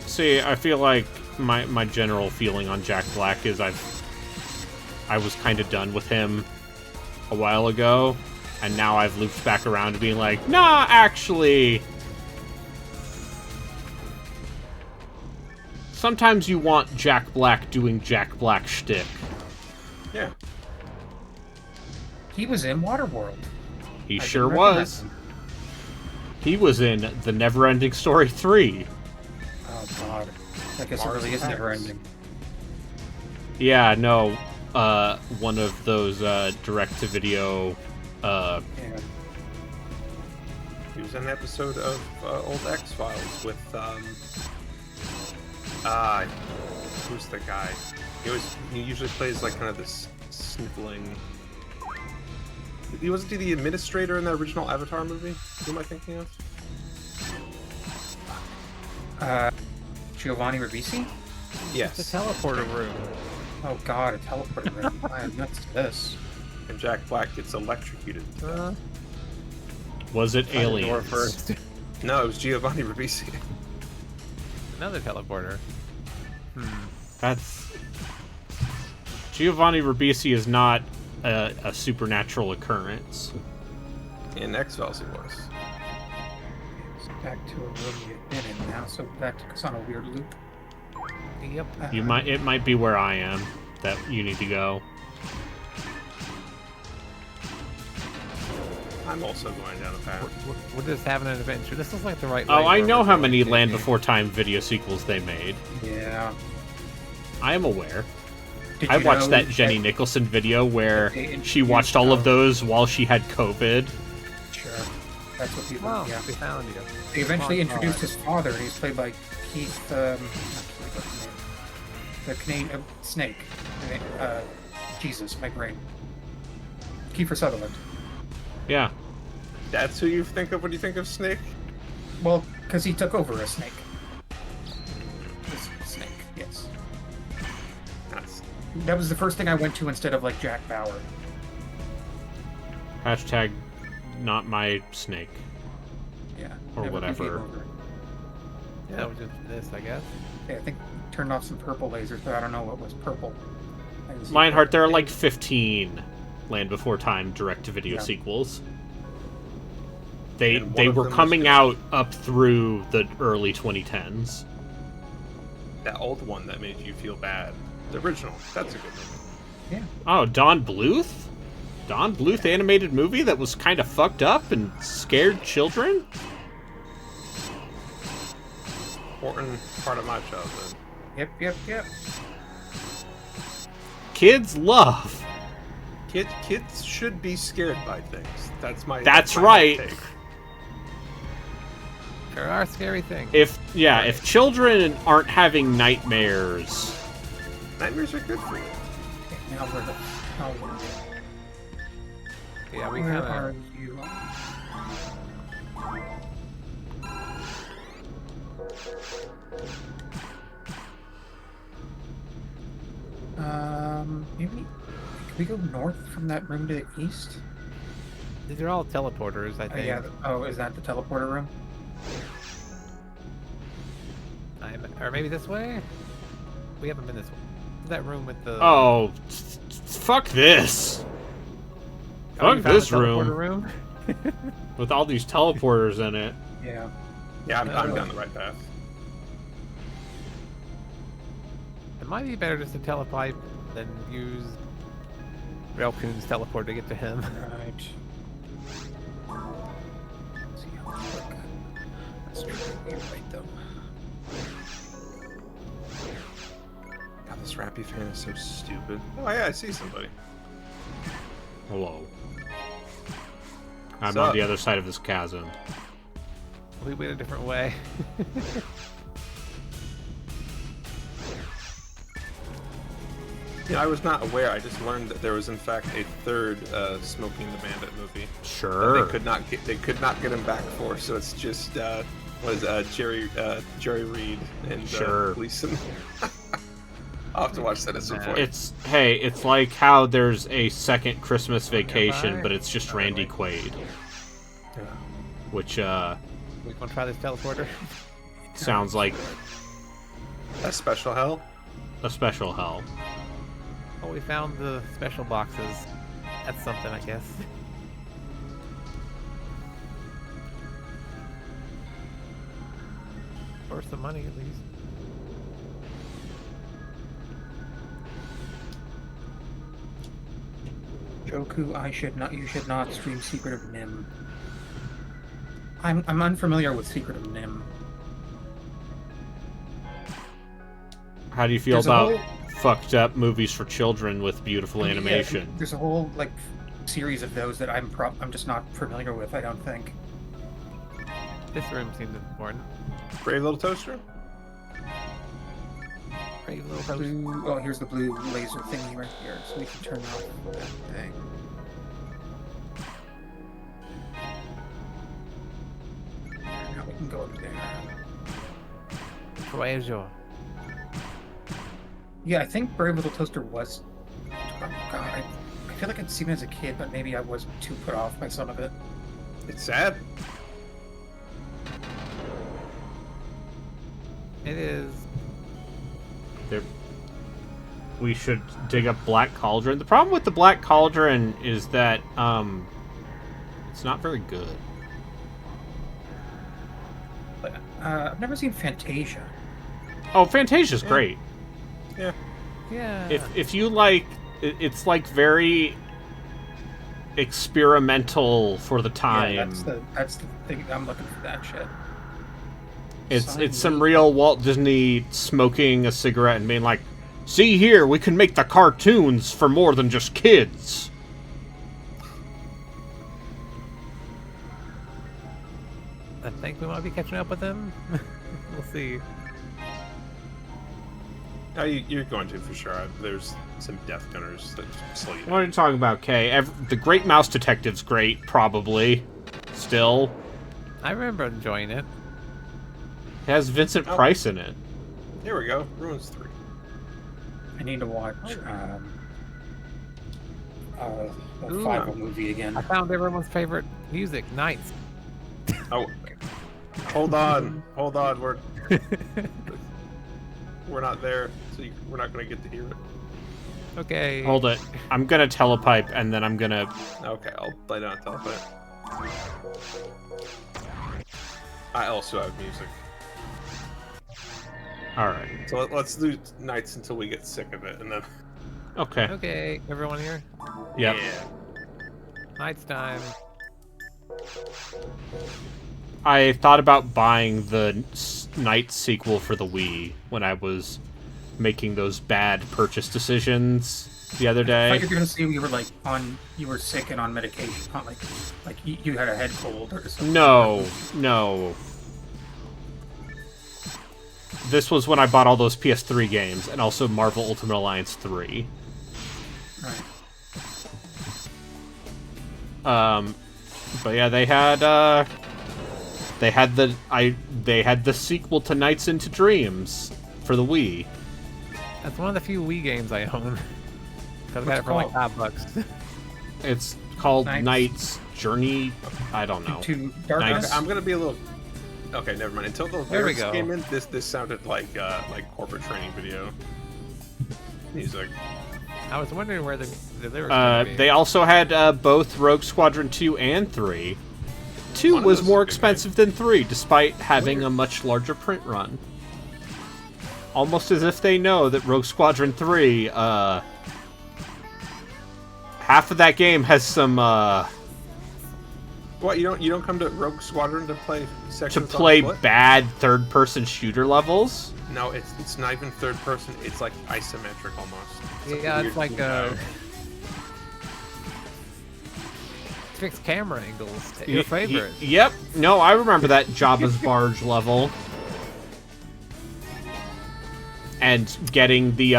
See, I feel like my general feeling on Jack Black is I was kind of done with him a while ago, and now I've looped back around to being like, nah, actually, sometimes you want Jack Black doing Jack Black shtick. Yeah. He was in Waterworld. He I sure didn't recognize was. him. He was in The Neverending Story 3. Oh god. I guess Mars it really is Attacks. never ending. Yeah, no, one of those direct-to-video. Yeah. He was in an episode of old X-Files with, who's the guy? He usually plays like kind of this sniffling. He wasn't he the administrator in the original Avatar movie? Who am I thinking of? Giovanni Ribisi? Yes. The teleporter room. Oh god, a teleporter room. I am nuts to this. And Jack Black gets electrocuted. Was it Door Aliens? first. No, it was Giovanni Ribisi. Another teleporter. That's... Giovanni Ribisi is not a supernatural occurrence. In X-Files he was. Back to a room you've been in now, so that took us on a weird loop. Yep. It might be where I am that you need to go. I'm also going down the path. We're just having an adventure. This is like the right. Oh, way I for know how everyone. many Land Before Time video sequels they made. Yeah. I am aware. Did I you watched know that Jenny Nicholson video where they she watched all of introduced, those while she had COVID. Sure. That's what people. Oh, Yeah. we found you. They eventually Come on, introduced God. his father, and he's played by Keith. Not Keith, what's his name? The Canadian Snake. Jesus, my brain. Kiefer Sutherland. Yeah. That's who you think of when you think of Snake? Well, because he took over a snake. That was the first thing I went to instead of like Jack Bauer. Hashtag not my snake. Yeah. Or never whatever. became over. Yeah, it was just this, I guess. Yeah, I think turned off some purple lasers, but I don't know what was purple. I didn't see Lionheart, purple. there are like 15 Land Before Time direct-to-video Yeah. sequels. They And one of were them was coming good. out up through the early 2010s. That old one that made you feel bad. The original. That's a good one. Yeah. Oh, Don Bluth? Don Bluth animated movie that was kind of fucked up and scared children? Important part of my childhood. Yep. Kids love. Kids should be scared by things. That's my. That's my right. take. There are scary things. If children aren't having nightmares, Nightmares are good for you. Okay, now we're the. Yeah, we Where kind are of. you? Maybe can we go north from that room to the east? These are all teleporters, I Oh, think. yeah. Oh, is that the teleporter room? Or maybe this way? We haven't been this way. That room with the... oh, fuck this. Oh, you Fuck found this the teleporter room. room? With all these teleporters in it. Yeah. Yeah, I'm down the right path. It might be better just to teleport than use Railcoon's teleport to get to him. Right. Let's see how quick. That's true. You're right, though. God, this Rappy fan is so stupid. Oh yeah, I see somebody. Hello. I'm What's on up? the other side of this chasm. We went a different way. Yeah, I was not aware. I just learned that there was in fact a third Smoking the Bandit movie. Sure. They could not get him back for. So it's just Jerry Reed and Sure. Gleason. I'll have to watch that at some point. It's like how there's a second Christmas Vacation, bye. but it's just Randy Quaid, Yeah. which We gonna try this teleporter? sounds like That's special hell. a special hell. Oh, we found the special boxes. That's something, I guess. Or some money, at least. Joku, you should not stream Secret of Nim. I'm unfamiliar with Secret of Nim. How do you feel There's a about whole- fucked up movies for children with beautiful Yeah, animation? there's a whole like series of those that I'm just not familiar with. I don't think. This room seems important. Brave Little Toaster. Brave little house. Blue. Oh, here's the blue laser thingy right here, so we can turn off that thing. Now we can go up there. Treasure. Yeah, I think Brave Little Toaster was. Oh God, I feel like I'd seen it as a kid, but maybe I was too put off by some of it. It's sad. It is. We should dig up Black Cauldron. The problem with the Black Cauldron is that it's not very good. But I've never seen Fantasia. Oh, Fantasia's great. Yeah. Yeah. If you like, it's like very experimental for the time. Yeah, that's the thing. I'm looking for that shit. It's some real Walt Disney smoking a cigarette and being like, "See here, we can make the cartoons for more than just kids." I think we might be catching up with them. We'll see. No, you're going to for sure. There's some Death Gunners that slow you What are down. you talking about, Kay? The Great Mouse Detective's great, probably. Still. I remember enjoying it. It has Vincent Oh. Price in it. Here we go. Ruins 3. I need to watch the Ooh. 5 movie again. I found everyone's favorite music, Nights. Oh, hold on, we're not there, so we're not gonna get to hear it. Okay. Hold it. I'm gonna telepipe, and then I'm gonna... Okay, I'll lay down a telepipe. I also have music. Alright. So let's do Nights until we get sick of it, and then... Okay. Okay, everyone here? Yep. Yeah. Nights time. I thought about buying the Night sequel for the Wii when I was making those bad purchase decisions the other I day. thought you were gonna say you were sick and on medication, not like you had a head cold or something. No. This was when I bought all those PS3 games, and also Marvel Ultimate Alliance 3. Right. But yeah, they had the sequel to Nights into Dreams for the Wii. That's one of the few Wii games I own. Because I got it for like $5. It's called Nights. Nights Journey. I don't know. To dark Nights. I'm gonna be a little... Okay, never mind. Until the There we lyrics go. came in, this sounded like corporate training video music. I was wondering where the lyrics were gonna be. They also had both Rogue Squadron 2 and 3. 2 One of was those more is a good expensive than 3, despite having a much larger print run. Almost as if they know that Rogue Squadron 3, half of that game has some, What, you don't come to Rogue Squadron to play to sections play on foot? bad third-person shooter levels? No, it's not even third person. It's like isometric almost. Yeah, it's weird like thing. fixed camera angles. Your favorite. Yep. No, I remember that Jabba's barge level. And getting the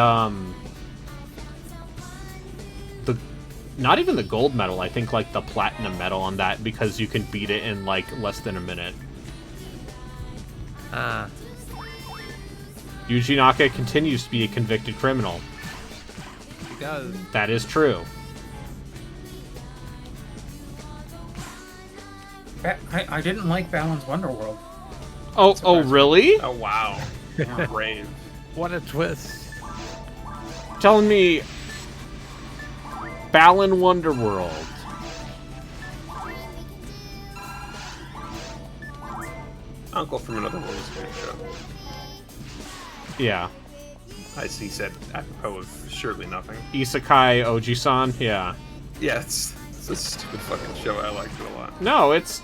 not even the gold medal, I think like the platinum medal on that, because you can beat it in like less than a minute. Ah. Yuji Naka continues to be a convicted criminal. He does. That is true. I didn't like Balan's Wonderworld. Oh, really? Oh wow, brave. What a twist. Telling me Balan Wonderworld. Uncle from Another World is a great show. Yeah. As he said, apropos of surely nothing. Isekai Oji-san, yeah. Yeah, it's a stupid fucking show. I liked it a lot. No, it's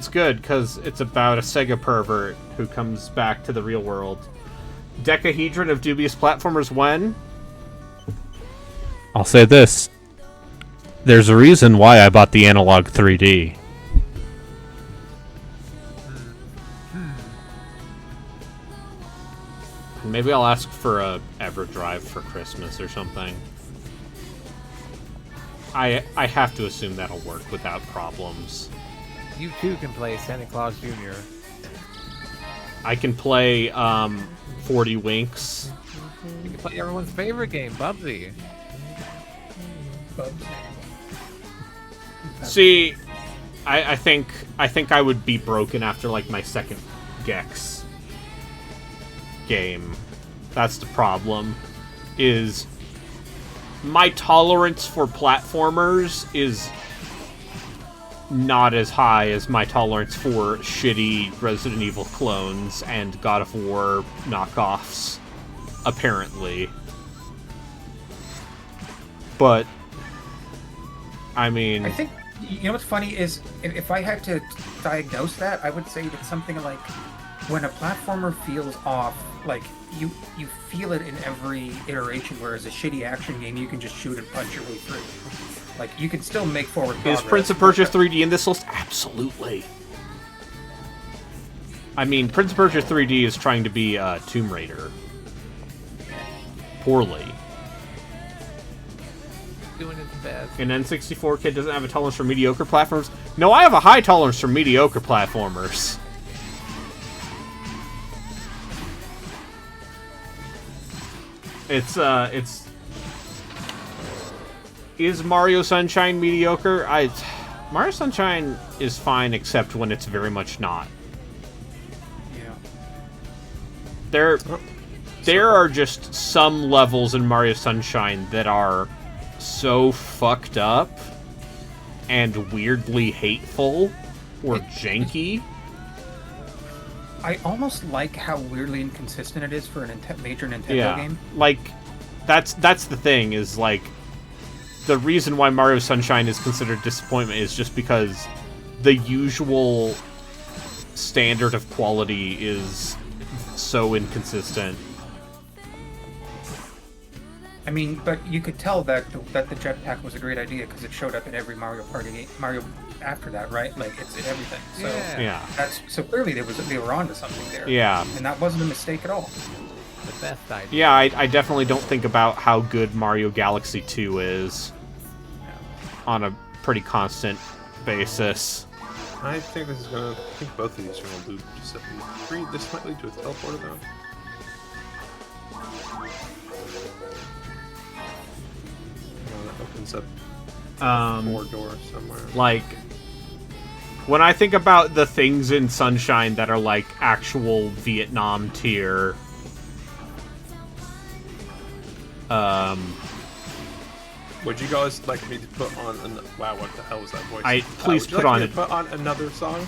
good because it's about a Sega pervert who comes back to the real world. Decahedron of dubious platformers when? I'll say this. There's a reason why I bought the Analog 3D. Maybe I'll ask for a EverDrive for Christmas or something. I have to assume that'll work without problems. You too can play Santa Claus Jr. I can play 40 Winks. You can play everyone's favorite game, Bubsy. See, I think I would be broken after like my second Gex game. That's the problem. Is my tolerance for platformers is not as high as my tolerance for shitty Resident Evil clones and God of War knockoffs, apparently. But I mean, I think, you know what's funny is, if I had to diagnose that, I would say that something like, when a platformer feels off, like, you feel it in every iteration, whereas a shitty action game, you can just shoot and punch your way through. Like, you can still make forward progress. is Prince of Persia 3D in this list? Absolutely. I mean, Prince of Persia 3D is trying to be Tomb Raider. Poorly. Doing its best. An N64 kid doesn't have a tolerance for mediocre platforms? No, I have a high tolerance for mediocre platformers. It's is Mario Sunshine mediocre? Mario Sunshine is fine, except when it's very much not. Yeah. There are just some levels in Mario Sunshine that are so fucked up and weirdly hateful or janky. I almost like how weirdly inconsistent it is for a major Nintendo Yeah, game. like that's the thing is like the reason why Mario Sunshine is considered disappointment is just because the usual standard of quality is so inconsistent. I mean, but you could tell that the jetpack was a great idea because it showed up in every Mario Party game, Mario after that, right? Like it's in everything. So Yeah. so clearly they were onto something there. Yeah. And that wasn't a mistake at all. The best idea. Yeah, I definitely don't think about how good Mario Galaxy 2 is on a pretty constant basis. I think this is gonna. I think both of these are gonna loop. Just three. This might lead to a teleporter though. That opens up 4 doors somewhere. Like, when I think about the things in Sunshine that are like actual Vietnam tier, would you guys like me to put on? Wow, what the hell was that voice? Please would you put like on me to put on another song.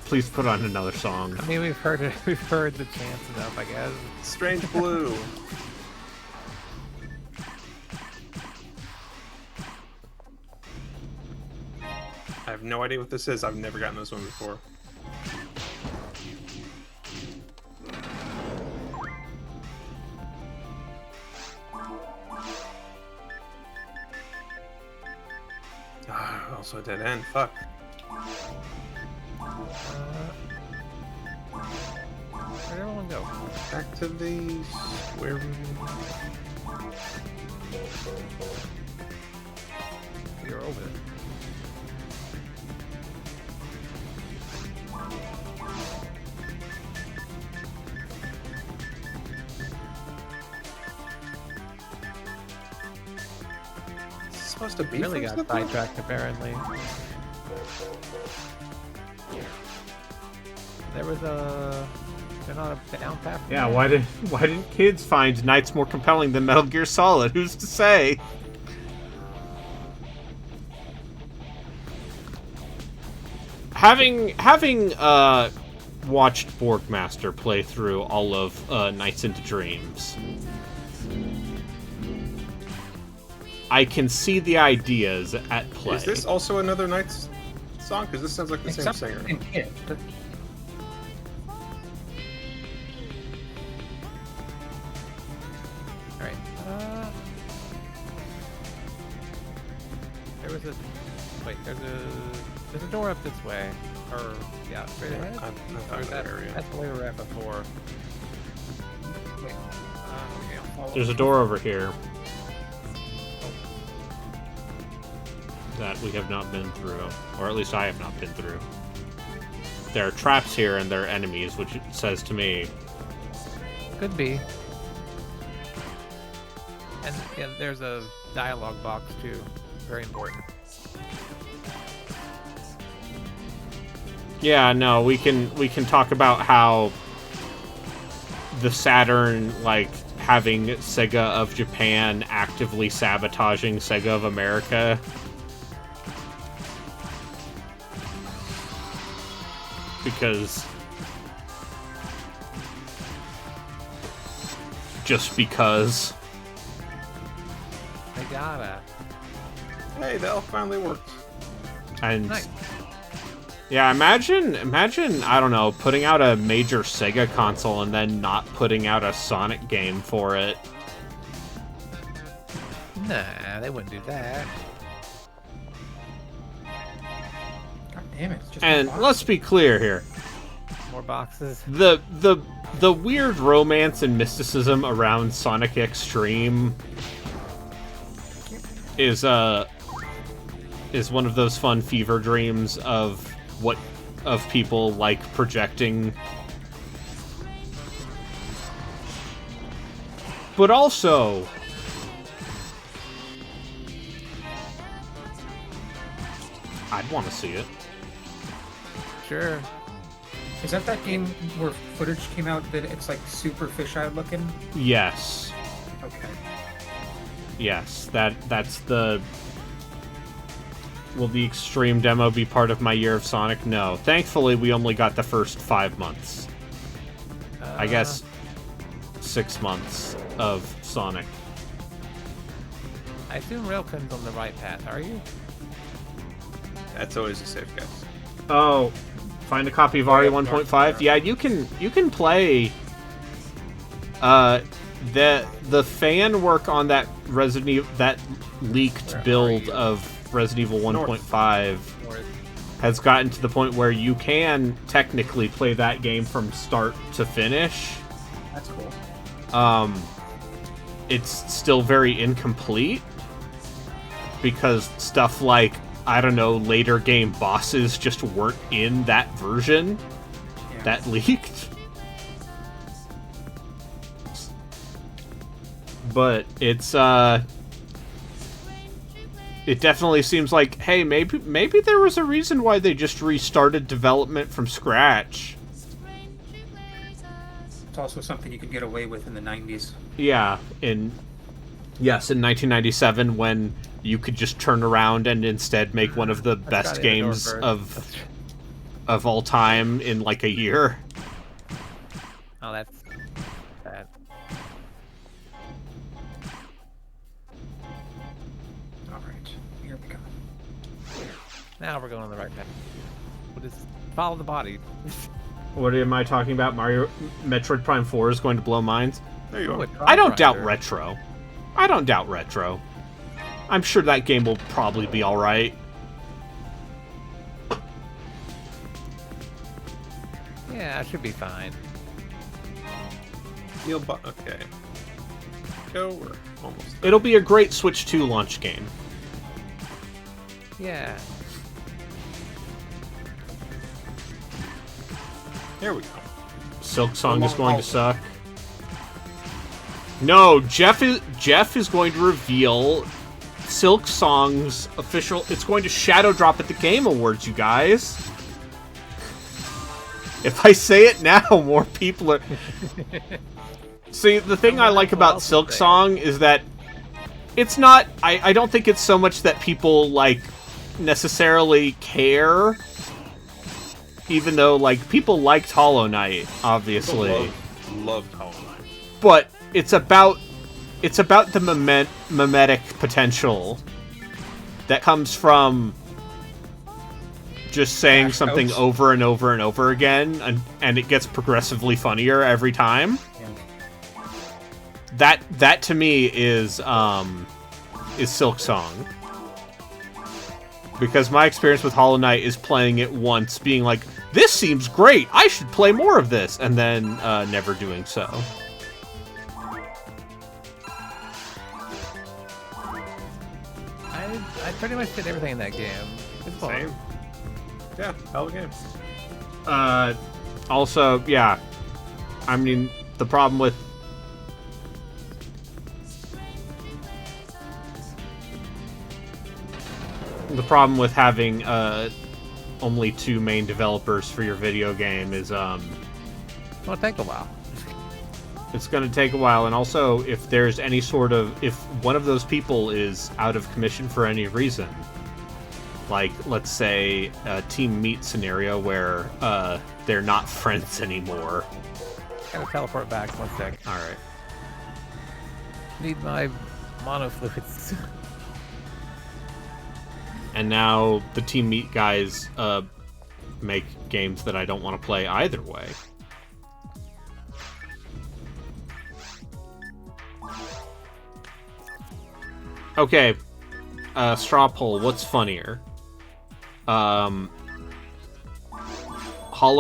please put on another song. I mean, we've heard it. We've heard the chants enough, I guess. Strange Blue. I have no idea what this is. I've never gotten this one before. Also a dead end. Fuck. Where'd everyone go? Back to the square root. You're over there. Supposed to be Really from got something? sidetracked, apparently. There was a... They're not a down path? Yeah, why didn't kids find Knights more compelling than Metal Gear Solid? Who's to say? Having watched Borgmaster play through all of Nights into Dreams, I can see the ideas at play. Is this also another Knights song? Because this sounds like the same Except singer. in it, but Alright. There was a... Wait, there's a door up this way. Or, yeah, straight ahead? I found that area. That's where we were at before. wait. Okay, I'll follow. There's a door over here that we have not been through, or at least I have not been through. There are traps here and there are enemies, which it says to me. Could be. And yeah, there's a dialogue box too. Very important. Yeah, no, we can talk about how the Saturn, like, having Sega of Japan actively sabotaging Sega of America. Because... just because. They gotta. Hey, that all finally worked. And... Nice. yeah, imagine, I don't know, putting out a major Sega console and then not putting out a Sonic game for it. Nah, they wouldn't do that. God damn it! It's just And a box. let's be clear here. More boxes. The weird romance and mysticism around Sonic Extreme is one of those fun fever dreams of people like projecting. But also, I'd want to see it. Sure. Is that game where footage came out that it's like super fisheye looking? Yes. Okay. Yes, that's the... Will the extreme demo be part of my year of Sonic? No. Thankfully, we only got the first 5 months. I guess 6 months of Sonic. I assume Railkin's on the right path, are you? That's always a safe guess. Oh, find a copy of RE 1.5. Yeah, you can play. The fan work on that that leaked build of Resident Evil 1.5 has gotten to the point where you can technically play that game from start to finish. That's cool. It's still very incomplete because stuff like, I don't know, later game bosses just weren't in that version that leaked. But it's it definitely seems like, hey, maybe there was a reason why they just restarted development from scratch. It's also something you could get away with in the 90s. Yeah, in 1997, when you could just turn around and instead make one of the best games of all time in like a year. Oh, that's bad. All right, here we go. Now we're going on the right path. We'll just follow the body. What am I talking about? Metroid Prime 4 is going to blow minds? There you Ooh, are. I don't doubt Retro. I don't doubt Retro. I'm sure that game will probably be alright. Yeah, it should be fine. Okay. Go, we're almost there. It'll be a great Switch 2 launch game. Yeah. Here we go. Silk Song is going to suck. No, Jeff is going to reveal Silk Song's official... It's going to shadow drop at the Game Awards, you guys. If I say it now, more people are... See, the thing I like about Silk Song is that it's not... I don't think it's so much that people, like, necessarily care. Even though, like, people liked Hollow Knight, obviously. Loved Hollow Knight. But it's about the mimetic potential that comes from just saying something over and over and over again, and it gets progressively funnier every time. Yeah. That to me is Silk Song. Because my experience with Hollow Knight is playing it once, being like, this seems great, I should play more of this, and then never doing so. I pretty much did everything in that game. It's fun. Same. Yeah, hell of a game. Also, yeah. I mean, the problem with... The problem with having only 2 main developers for your video game is It'll take a while. it's going to take a while, and also if there's any sort of... If one of those people is out of commission for any reason, like, let's say, a Team Meat scenario where they're not friends anymore. Gotta teleport back 1 sec. Alright. Need my monofluids. And now the Team Meat guys make games that I don't want to play either way. Okay, straw poll, what's funnier? Hollow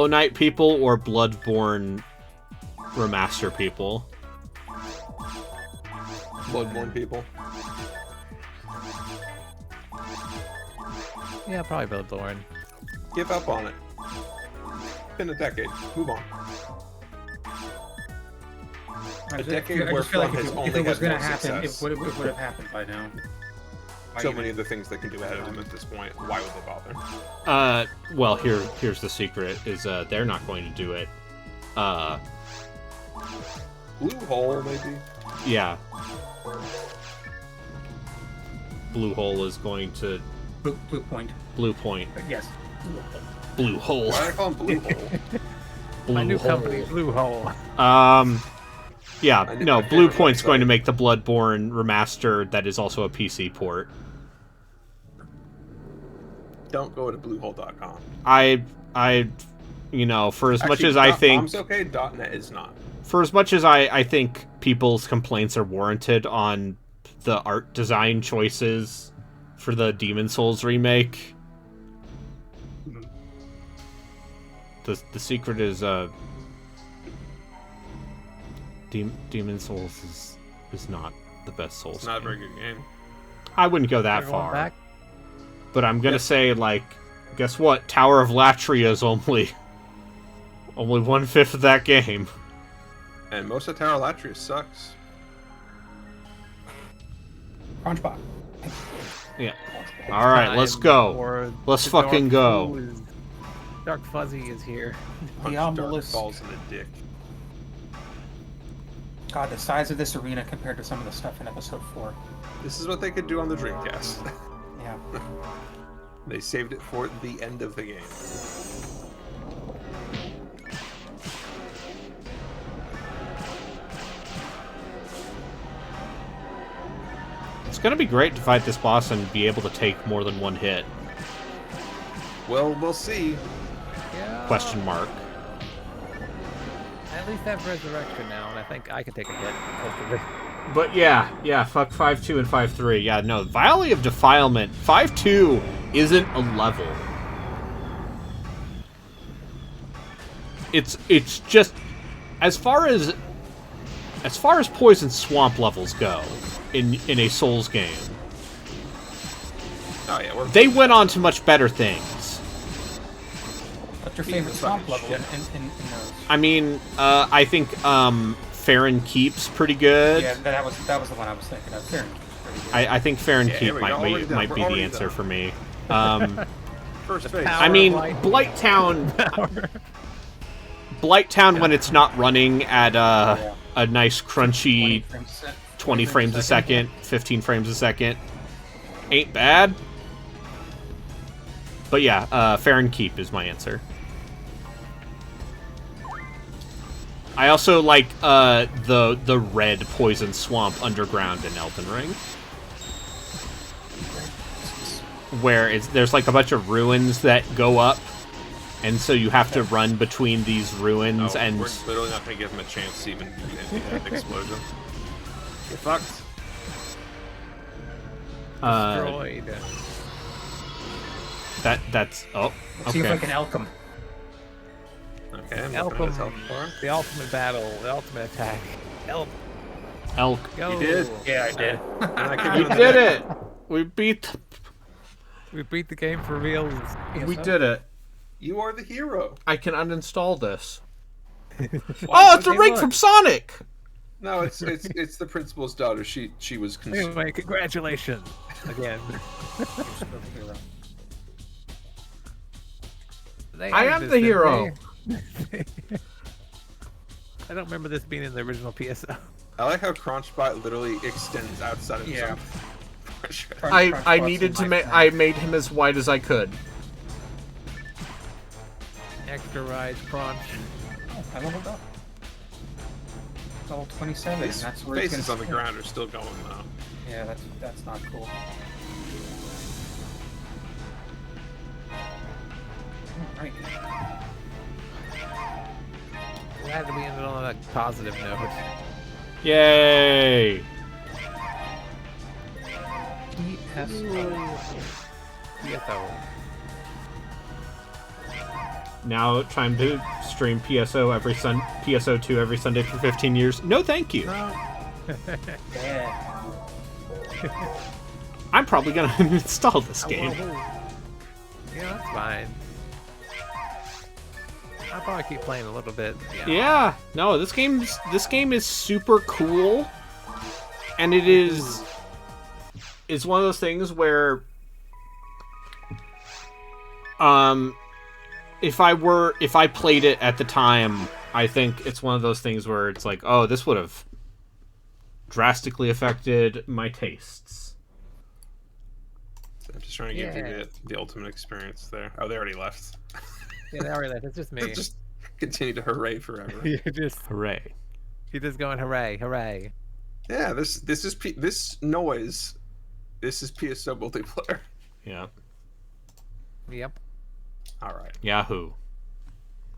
Knight people or Bloodborne remaster people? Bloodborne people. Yeah, probably Bloodborne. Give up on it. Been a decade. Move on. I decade I where just feel like fun if has it, only if it was had going to more happen, success. it would have happened by now. Why So even- many of the things they can do ahead of them at this point. Why would they bother? Well, here's the secret: is they're not going to do it. Blue hole, maybe. Yeah. Blue Hole is going to Blue Point. Blue Point. Yes. Blue Hole. Why do I call them blue hole? My Blue new Hole. company, Blue Hole. Yeah, I no, did- Blue I Point's website. going to make the Bloodborne remaster that is also a PC port. Don't go to bluehole.com. For as much Actually, as I think, .com's okay, .net is not. for as much as I think people's complaints are warranted on the art design choices for the Demon Souls remake, the secret is Demon Souls is not the best Souls. It's not a game. very good game. I wouldn't go that Everyone far. back? But I'm gonna say, like, guess what? Tower of Latria is only 1/5 of that game. And most of Tower Latria sucks. Crunchbot. Yeah. All right, let's Time go. for Let's the fucking Dark go. Fuzzy- Dark Fuzzy is here. Punch The dark obelisk. balls in the dick. God, the size of this arena compared to some of the stuff in episode 4. This is what they could do on the Dreamcast. Yeah. They saved it for the end of the game. It's gonna be great to fight this boss and be able to take more than one hit. Well, we'll see. Yeah. Question mark. I at least have resurrection now, and I think I can take a hit. Hopefully. But yeah, fuck 5-2 and 5-3. Yeah, no, Valley of Defilement, 5-2 isn't a level. It's just as far as Poison Swamp levels go in a Souls game, Oh yeah, they went on to much better things. What's your Being favorite the swamp fucking level shit. in those? I mean, I think Farron Keep's pretty good. Yeah, that was the one I was thinking of. Fair enough. I think Farron Yeah, Keep here we go. Already done. might We're be the already answer done. for me. First base. I mean, Light. Blighttown when it's not running at a nice crunchy 20 frames a second, 15 frames a second, ain't bad. But yeah, Farron Keep is my answer. I also like the red Poison Swamp underground in Elden Ring, where there's like a bunch of ruins that go up, and so you have to run between these ruins, and we're literally not going to give him a chance to even do that explosion. Get fucked. Destroyed. that's oh See if I okay. can elk him. Okay, I'm Elk looking at his 'em. health bar. The ultimate battle, the ultimate attack. Elk, Elk. go. He did. Yeah, I did. And I kept We doing did that. it. We beat. We beat the game for reals. We did it. You are the hero. I can uninstall this. Oh, it's a Hey, ring look. from Sonic. No, it's the principal's daughter. She was consumed. Anyway, congratulations again. They I added am this, the didn't hero. they? I don't remember this being in the original PSO. I like how Crunchbot literally extends outside of Yeah. himself. I needed to make. I made him as wide as I could. Extra rides, crunch. I leveled up. Level 27. These That's where it's faces gonna on the stay. ground are still going though. Yeah, that's not cool. Alright. Glad to be ended on a positive note. Yay! PSO. Now time to stream PSO PSO2 every Sunday for 15 years. No, thank you. Yeah. I'm probably gonna install this game. Yeah, that's fine. I'll probably keep playing a little bit. Yeah, no, this game is super cool, and it's one of those things where, if I played it at the time, I think it's one of those things where it's like, oh, this would have drastically affected my tastes. I'm just trying to give you the ultimate experience there. Oh, they already left. Yeah, they already left. It's just me. Just continue to hooray forever. You're just Hooray. You're just going hooray, hooray. Yeah, this noise. This is PSO multiplayer. Yeah. Yep. All right. Yahoo.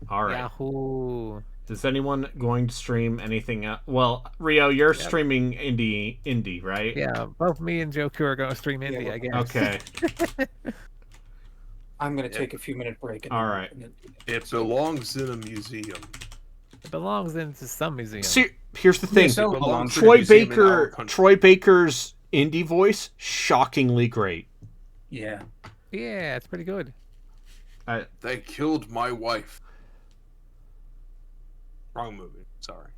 All right. Yahoo. Is anyone going to stream anything else? Well, Rio, you're streaming indie, right? Yeah, both me and Joku are going to stream indie, I guess. Okay. I'm going to take a few minute break. All right. It belongs in a museum. It belongs into some museum. See, here's the thing. PSO belongs to the Troy museum in our Baker, country. Troy Baker's indie voice, shockingly great. Yeah. Yeah, it's pretty good. They killed my wife. Wrong movie. Sorry.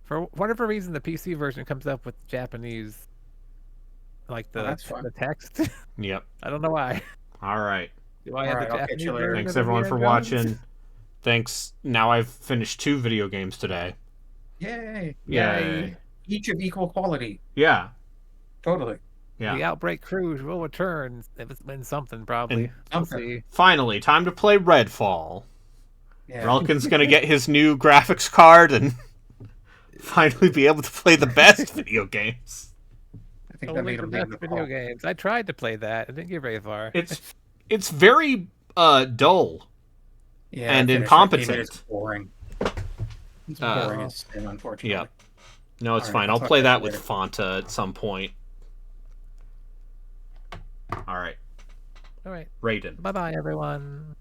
For whatever reason, the PC version comes up with Japanese, like that's fine. the text. Yep. I don't know why. All right. Do I All have right, the I'll catch Japanese you later. version Thanks of everyone for Indiana Jones? watching. Thanks. Now I've finished 2 video games today. Yay. Yay. Each of equal quality. Yeah. Totally. Yeah. The Outbreak Cruise will return. If it's been something, probably. We'll something. see. Finally, time to play Redfall. Yeah. Relkin's gonna get his new graphics card and finally be able to play the best video games. I think that Only made the him name best the video call. games. I tried to play that. I didn't get very far. It's very dull. Yeah, and I finished incompetent. that game, It's boring. It's boring as sin, unfortunately. Yeah. No, it's All right, fine. I'll talk play about that it with later. Fanta at some point. All right. All right. Raiden. Bye-bye, everyone.